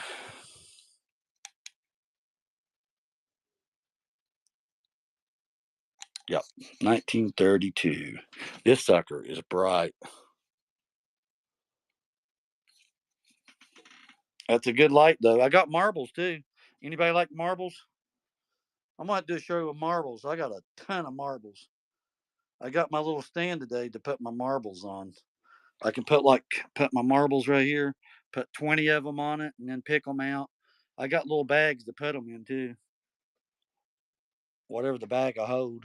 Yep, 1932. This sucker is bright. That's a good light though. I got marbles too. Anybody like marbles? I'm gonna do a show of marbles. I got a ton of marbles. I got my little stand today to put my marbles on. I can put my marbles right here, put 20 of them on it, and then pick them out. I got little bags to put them in too. Whatever the bag I hold,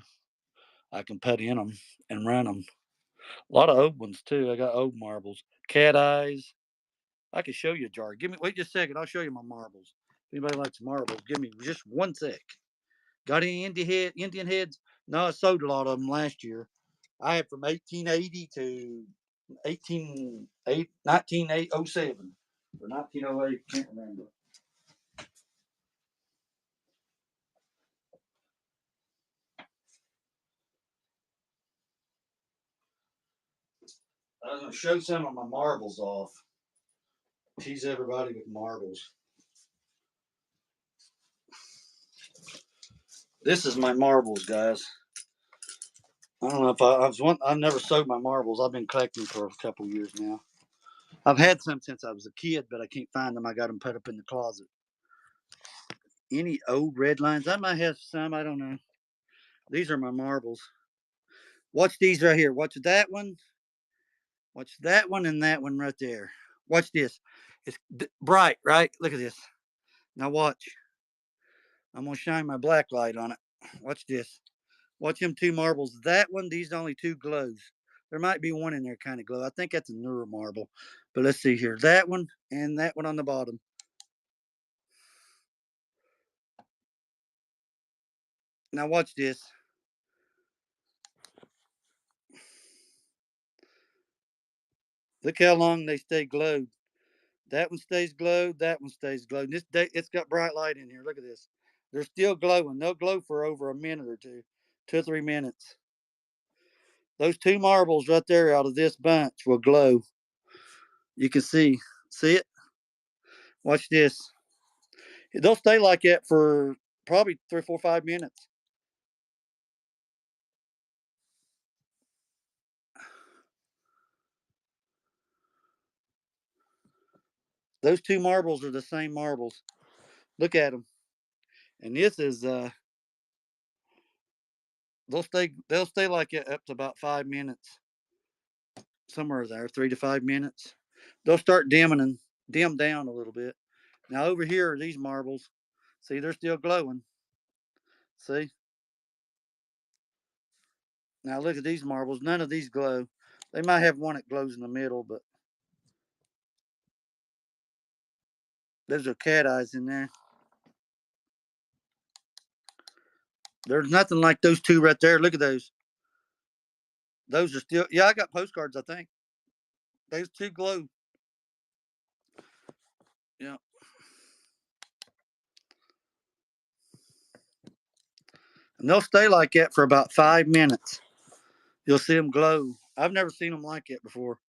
I can put in them and run them. A lot of old ones too. I got old marbles, cat eyes. I can show you a jar. Wait just a second. I'll show you my marbles. If anybody likes marbles, give me just 1 sec. Got any Indian heads? No, I sold a lot of them last year. I had from 1880 to 1907 or 1908. Can't remember. I was going to show some of my marbles off. Tease everybody with marbles. This is my marbles, guys. I don't know if I've never sold my marbles. I've been collecting for a couple years now. I've had some since I was a kid, but I can't find them. I got them put up in the closet. Any old red lines? I might have some. I don't know. These are my marbles. Watch these right here. Watch that one. Watch that one and that one right there. Watch this. It's bright, right? Look at this. Now watch. I'm going to shine my black light on it. Watch this. Watch them two marbles. That one, these are only two glows. There might be one in there kind of glow. I think that's a newer marble. But let's see here. That one and that one on the bottom. Now watch this. Look how long they stay glowed. That one stays glowed. That one stays glowed. This day, it's got bright light in here. Look at this. They're still glowing. They'll glow for over a minute or two, 2 or 3 minutes. Those two marbles right there out of this bunch will glow. You can see it. Watch this. They'll stay like that for probably 3, 4, 5 minutes. Those two marbles are the same marbles. Look at them. And this is they'll stay like it up to about 5 minutes. Somewhere there, 3 to 5 minutes. They'll start dim down a little bit. Now over here are these marbles. See, they're still glowing. See? Now look at these marbles. None of these glow. They might have one that glows in the middle, but there's a cat eyes in there. There's nothing like those two right there. Look at those. Those are still, yeah, I got postcards, I think. Those two glow. Yeah. And they'll stay like that for about 5 minutes. You'll see them glow. I've never seen them like that before.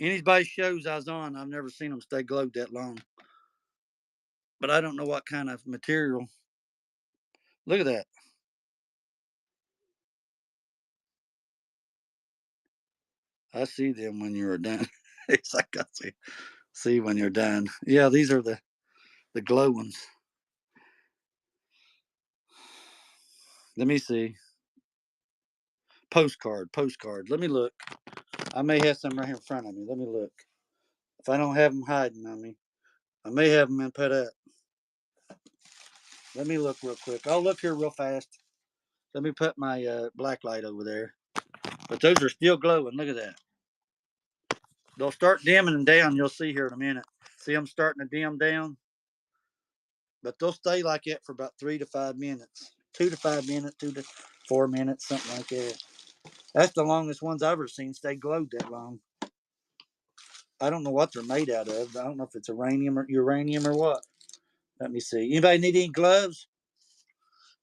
Anybody's shows I was on, I've never seen them stay glowed that long. But I don't know what kind of material. Look at that. I see them when you're done. It's like I see when you're done. Yeah, these are the glow ones. Let me see. Postcard. Let me look. I may have some right here in front of me. Let me look. If I don't have them hiding on me, I may have them in put up. Let me look real quick. I'll look here real fast. Let me put my black light over there. But those are still glowing. Look at that. They'll start dimming down. You'll see here in a minute. See them starting to dim down? But they'll stay like it for about 3 to 5 minutes. 2 to 5 minutes, 2 to 4 minutes, something like that. That's the longest ones I've ever seen stay glowed that long. I don't know what they're made out of. I don't know if it's uranium or what. Let me see. Anybody need any gloves?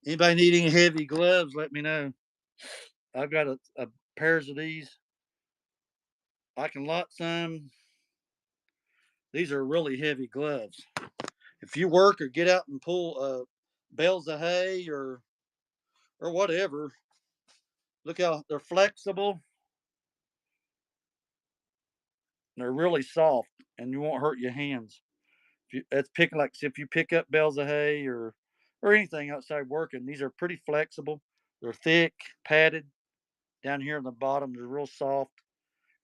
Anybody need any heavy gloves? Let me know. I've got a pairs of these. I can lot some. These are really heavy gloves. If you work or get out and pull bales of hay or whatever, look how they're flexible. They're really soft, and you won't hurt your hands. It's picking like if you pick up bales of hay or anything outside working. These are pretty flexible. They're thick, padded. Down here on the bottom, they're real soft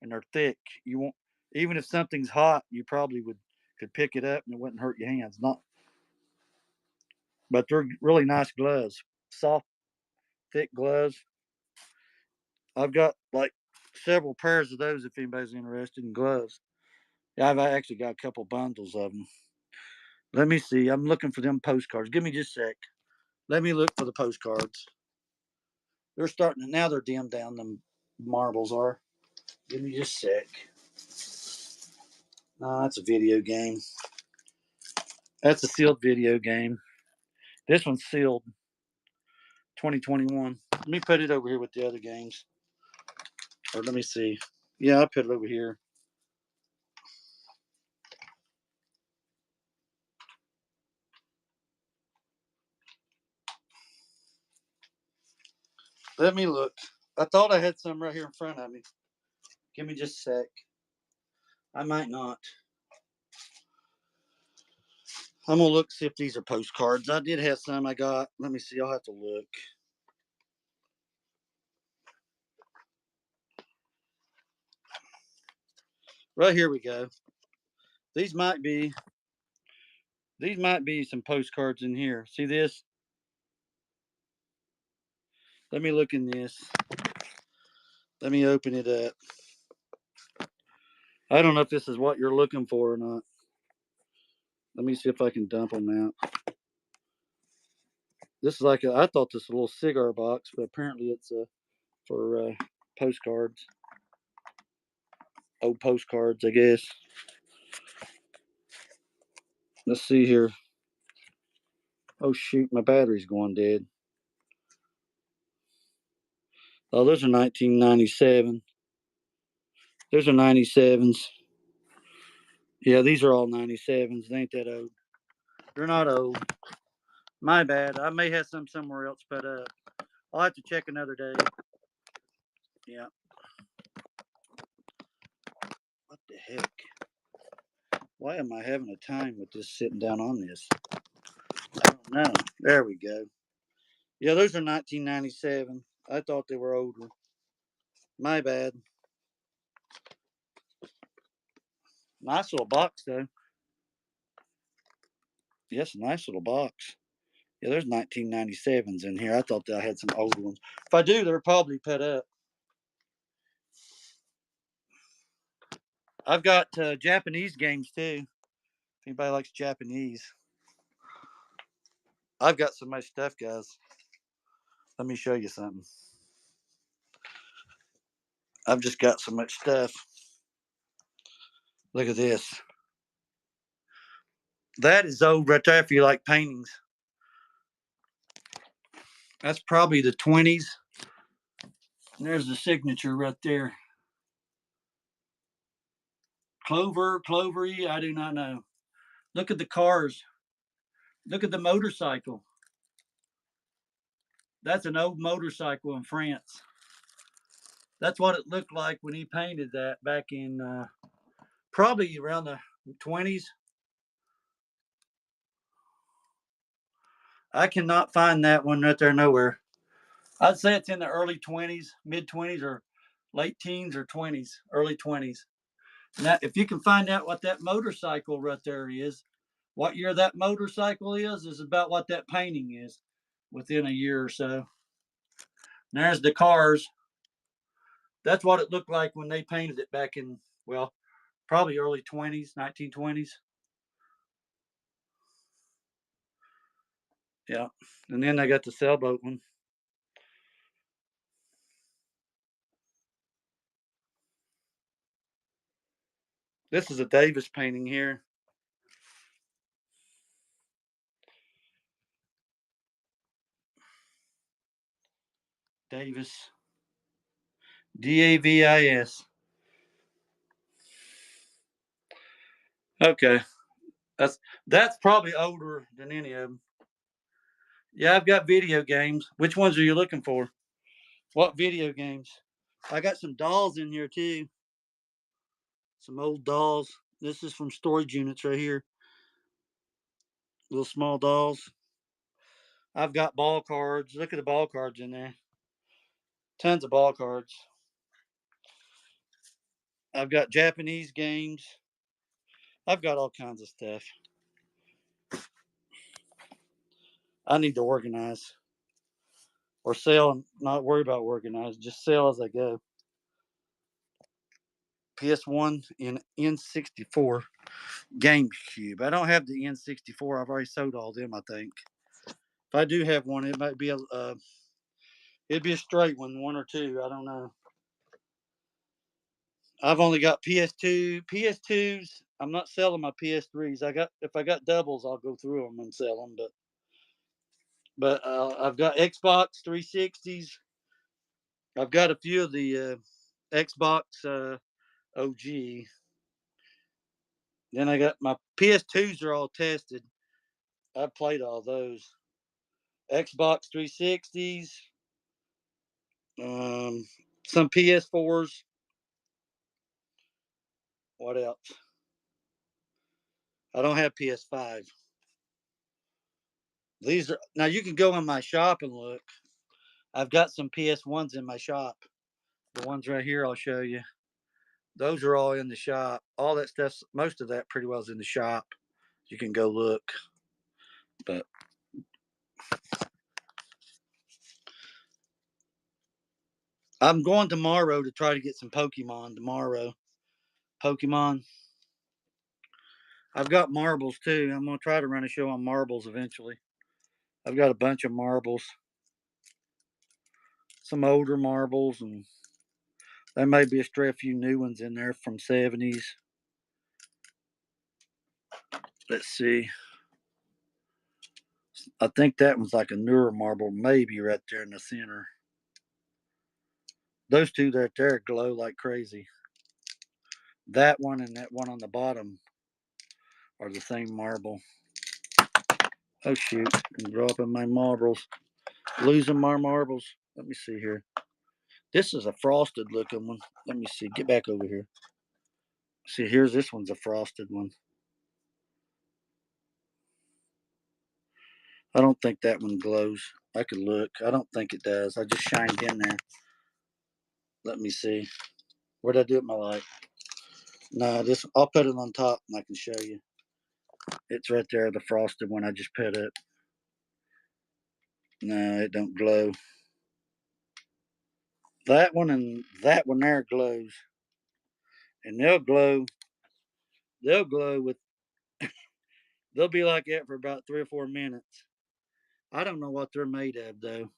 and they're thick. You won't even if something's hot, you probably could pick it up and it wouldn't hurt your hands. Not, but they're really nice gloves. Soft, thick gloves. I've got like several pairs of those if anybody's interested in gloves. Yeah, I've actually got a couple bundles of them. Let me see. I'm looking for them postcards. Give me just a sec. Let me look for the postcards. They're starting to, now they're dimmed down, them marbles are. Give me just a sec. No, that's a video game. That's a sealed video game. This one's sealed 2021. Let me put it over here with the other games. Or let me see. Yeah, I'll put it over here. Let me look. I thought I had some right here in front of me. Give me just a sec. I might not. I'm gonna look see if these are postcards. I did have some I got. Let me see. I'll have to look. Right here we go. These might be some postcards in here. See this? Let me look in this. Let me open it up. I don't know if this is what you're looking for or not. Let me see if I can dump them out. This is like I thought this was a little cigar box, but apparently it's for postcards. Old postcards, I guess. Let's see here. Oh shoot, my battery's going dead. Oh, those are 1997. Those are 97s. Yeah, these are all 97s. They ain't that old. They're not old. My bad. I may have some somewhere else, but I'll have to check another day. Yeah. What the heck? Why am I having a time with this sitting down on this? I don't know. There we go. Yeah, those are 1997. I thought they were older. My bad. Nice little box, though. Yes, a nice little box. Yeah, there's 1997s in here. I thought that I had some old ones. If I do, they're probably put up. I've got Japanese games, too. If anybody likes Japanese. I've got so much stuff, guys. Let me show you something. I've just got so much stuff. Look at this. That is old right there if you like paintings. That's probably the 20s. And there's the signature right there. Clovery, I do not know. Look at the cars. Look at the motorcycle. That's an old motorcycle in France. That's what it looked like when he painted that back in probably around the 20s. I cannot find that one right there nowhere. I'd say it's in the early 20s, mid 20s, or late teens or 20s, early 20s. Now, if you can find out what that motorcycle right there is, what year that motorcycle is about what that painting is within a year or so. And there's the cars. That's what it looked like when they painted it back in, well, probably early 20s, 1920s. Yeah. And then I got the sailboat one. This is a Davis painting here. Davis. Davis. Okay. That's probably older than any of them. Yeah, I've got video games. Which ones are you looking for? What video games? I got some dolls in here too. Some old dolls. This is from storage units right here. Little small dolls. I've got ball cards. Look at the ball cards in there. Tons of ball cards. I've got Japanese games. I've got all kinds of stuff. I need to organize or sell and not worry about organize. Just sell as I go. PS1 and N64 GameCube. I don't have the N64. I've already sold all them. I think. If I do have one, it might be it'd be a straight one or two. I don't know. I've only got PS2, PS2s. I'm not selling my PS3s. If I got doubles, I'll go through them and sell them. But I've got Xbox 360s. I've got a few of the Xbox OG. Then I got my PS2s are all tested. I've played all those. Xbox 360s. Um, some PS4s. What else? I don't have PS5. These are now you can go in my shop and look. I've got some PS1s in my shop. The ones right here I'll show you. Those are all in the shop. All that stuff, most of that pretty well is in the shop. You can go look. But I'm going tomorrow to try to get some Pokemon tomorrow. Pokemon. I've got marbles too. I'm going to try to run a show on marbles eventually. I've got a bunch of marbles. Some older marbles, and there may be a few new ones in there from 70s. Let's see. I think that one's like a newer marble, maybe right there in the center. Those two right there glow like crazy. That one and that one on the bottom are the same marble. Oh shoot, I'm dropping my marbles. Losing my marbles. Let me see here. This is a frosted looking one. Let me see. Get back over here. See, here's this one's a frosted one. I don't think that one glows. I could look. I don't think it does. I just shined in there. Let me see. Where'd I do it in my light? No, this I'll put it on top and I can show you. It's right there, the frosted one I just put it. No, it don't glow. That one and that one there glows. And they'll glow with they'll be like that for about 3 or 4 minutes. I don't know what they're made of though.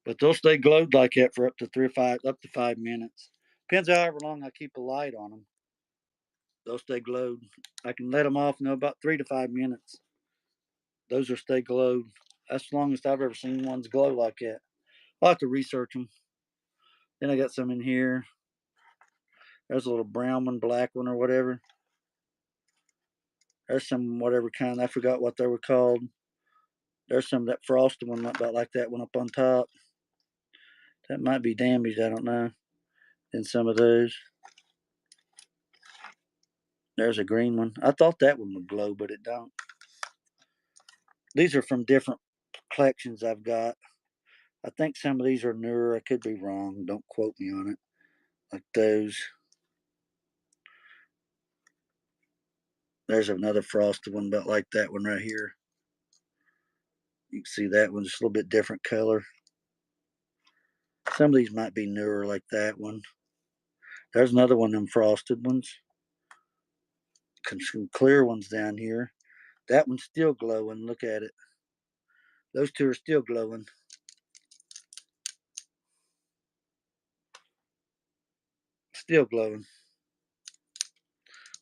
But they'll stay glowed like that for up to 5 minutes. Depends however long I keep a light on them. They'll stay glowed. I can let them off in about 3 to 5 minutes. Those will stay glowed. That's the longest I've ever seen ones glow like that. I'll have to research them. Then I got some in here. There's a little brown one, black one, or whatever. There's some whatever kind. I forgot what they were called. There's some of that frosted one, about like that one up on top. That might be damaged. I don't know. In some of those. There's a green one. I thought that one would glow, but it don't. These are from different collections I've got. I think some of these are newer. I could be wrong. Don't quote me on it. Like those. There's another frosted one about like that one right here. You can see that one's a little bit different color. Some of these might be newer like that one. There's another one of them frosted ones. Some clear ones down here. That one's still glowing. Look at it. Those two are still glowing. Still glowing.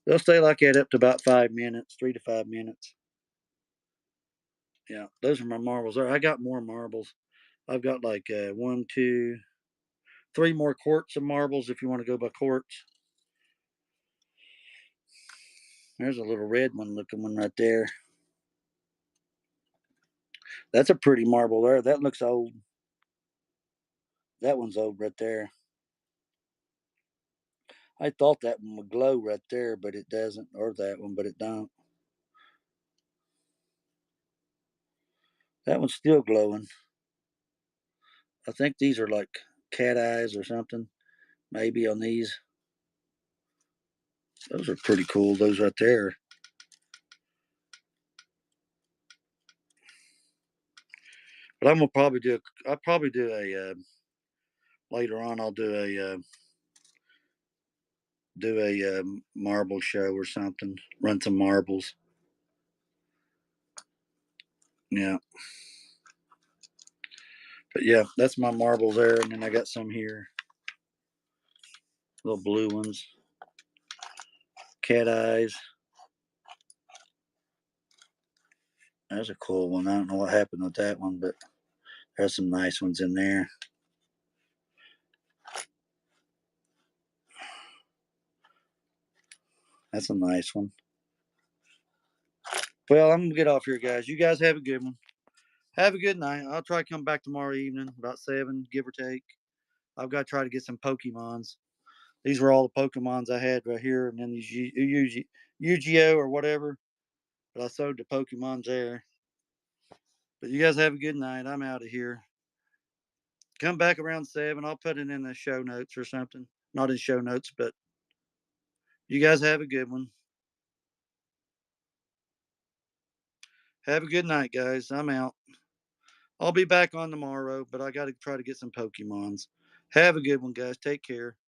They'll stay like that up to about 5 minutes, 3 to 5 minutes. Yeah, those are my marbles there. I got more marbles. I've got like 1, 2, 3 more quarts of marbles if you want to go by quarts. There's a little red one looking one right there. That's a pretty marble there. That looks old. That one's old right there. I thought that one would glow right there, but it doesn't. Or that one, but it don't. That one's still glowing. I think these are like cat eyes or something. Maybe on these. Those are pretty cool. Those right there. But I'm gonna probably do. I'll probably do a later on. I'll do a marble show or something. Run some marbles. Yeah. But yeah, that's my marbles there, and then I got some here. Little blue ones. Cat eyes. That's a cool one. I don't know what happened with that one, but there's some nice ones in there. That's a nice one. Well, I'm gonna get off here, guys. You guys have a good one. Have a good night. I'll try to come back tomorrow evening, about 7, give or take. I've got to try to get some Pokemons. These were all the Pokemons I had right here, and then these Yu-Gi-Oh or whatever. But I sold the Pokemons there. But you guys have a good night. I'm out of here. Come back around 7. I'll put it in the show notes or something. Not in show notes, but you guys have a good one. Have a good night, guys. I'm out. I'll be back on tomorrow, but I got to try to get some Pokemons. Have a good one, guys. Take care.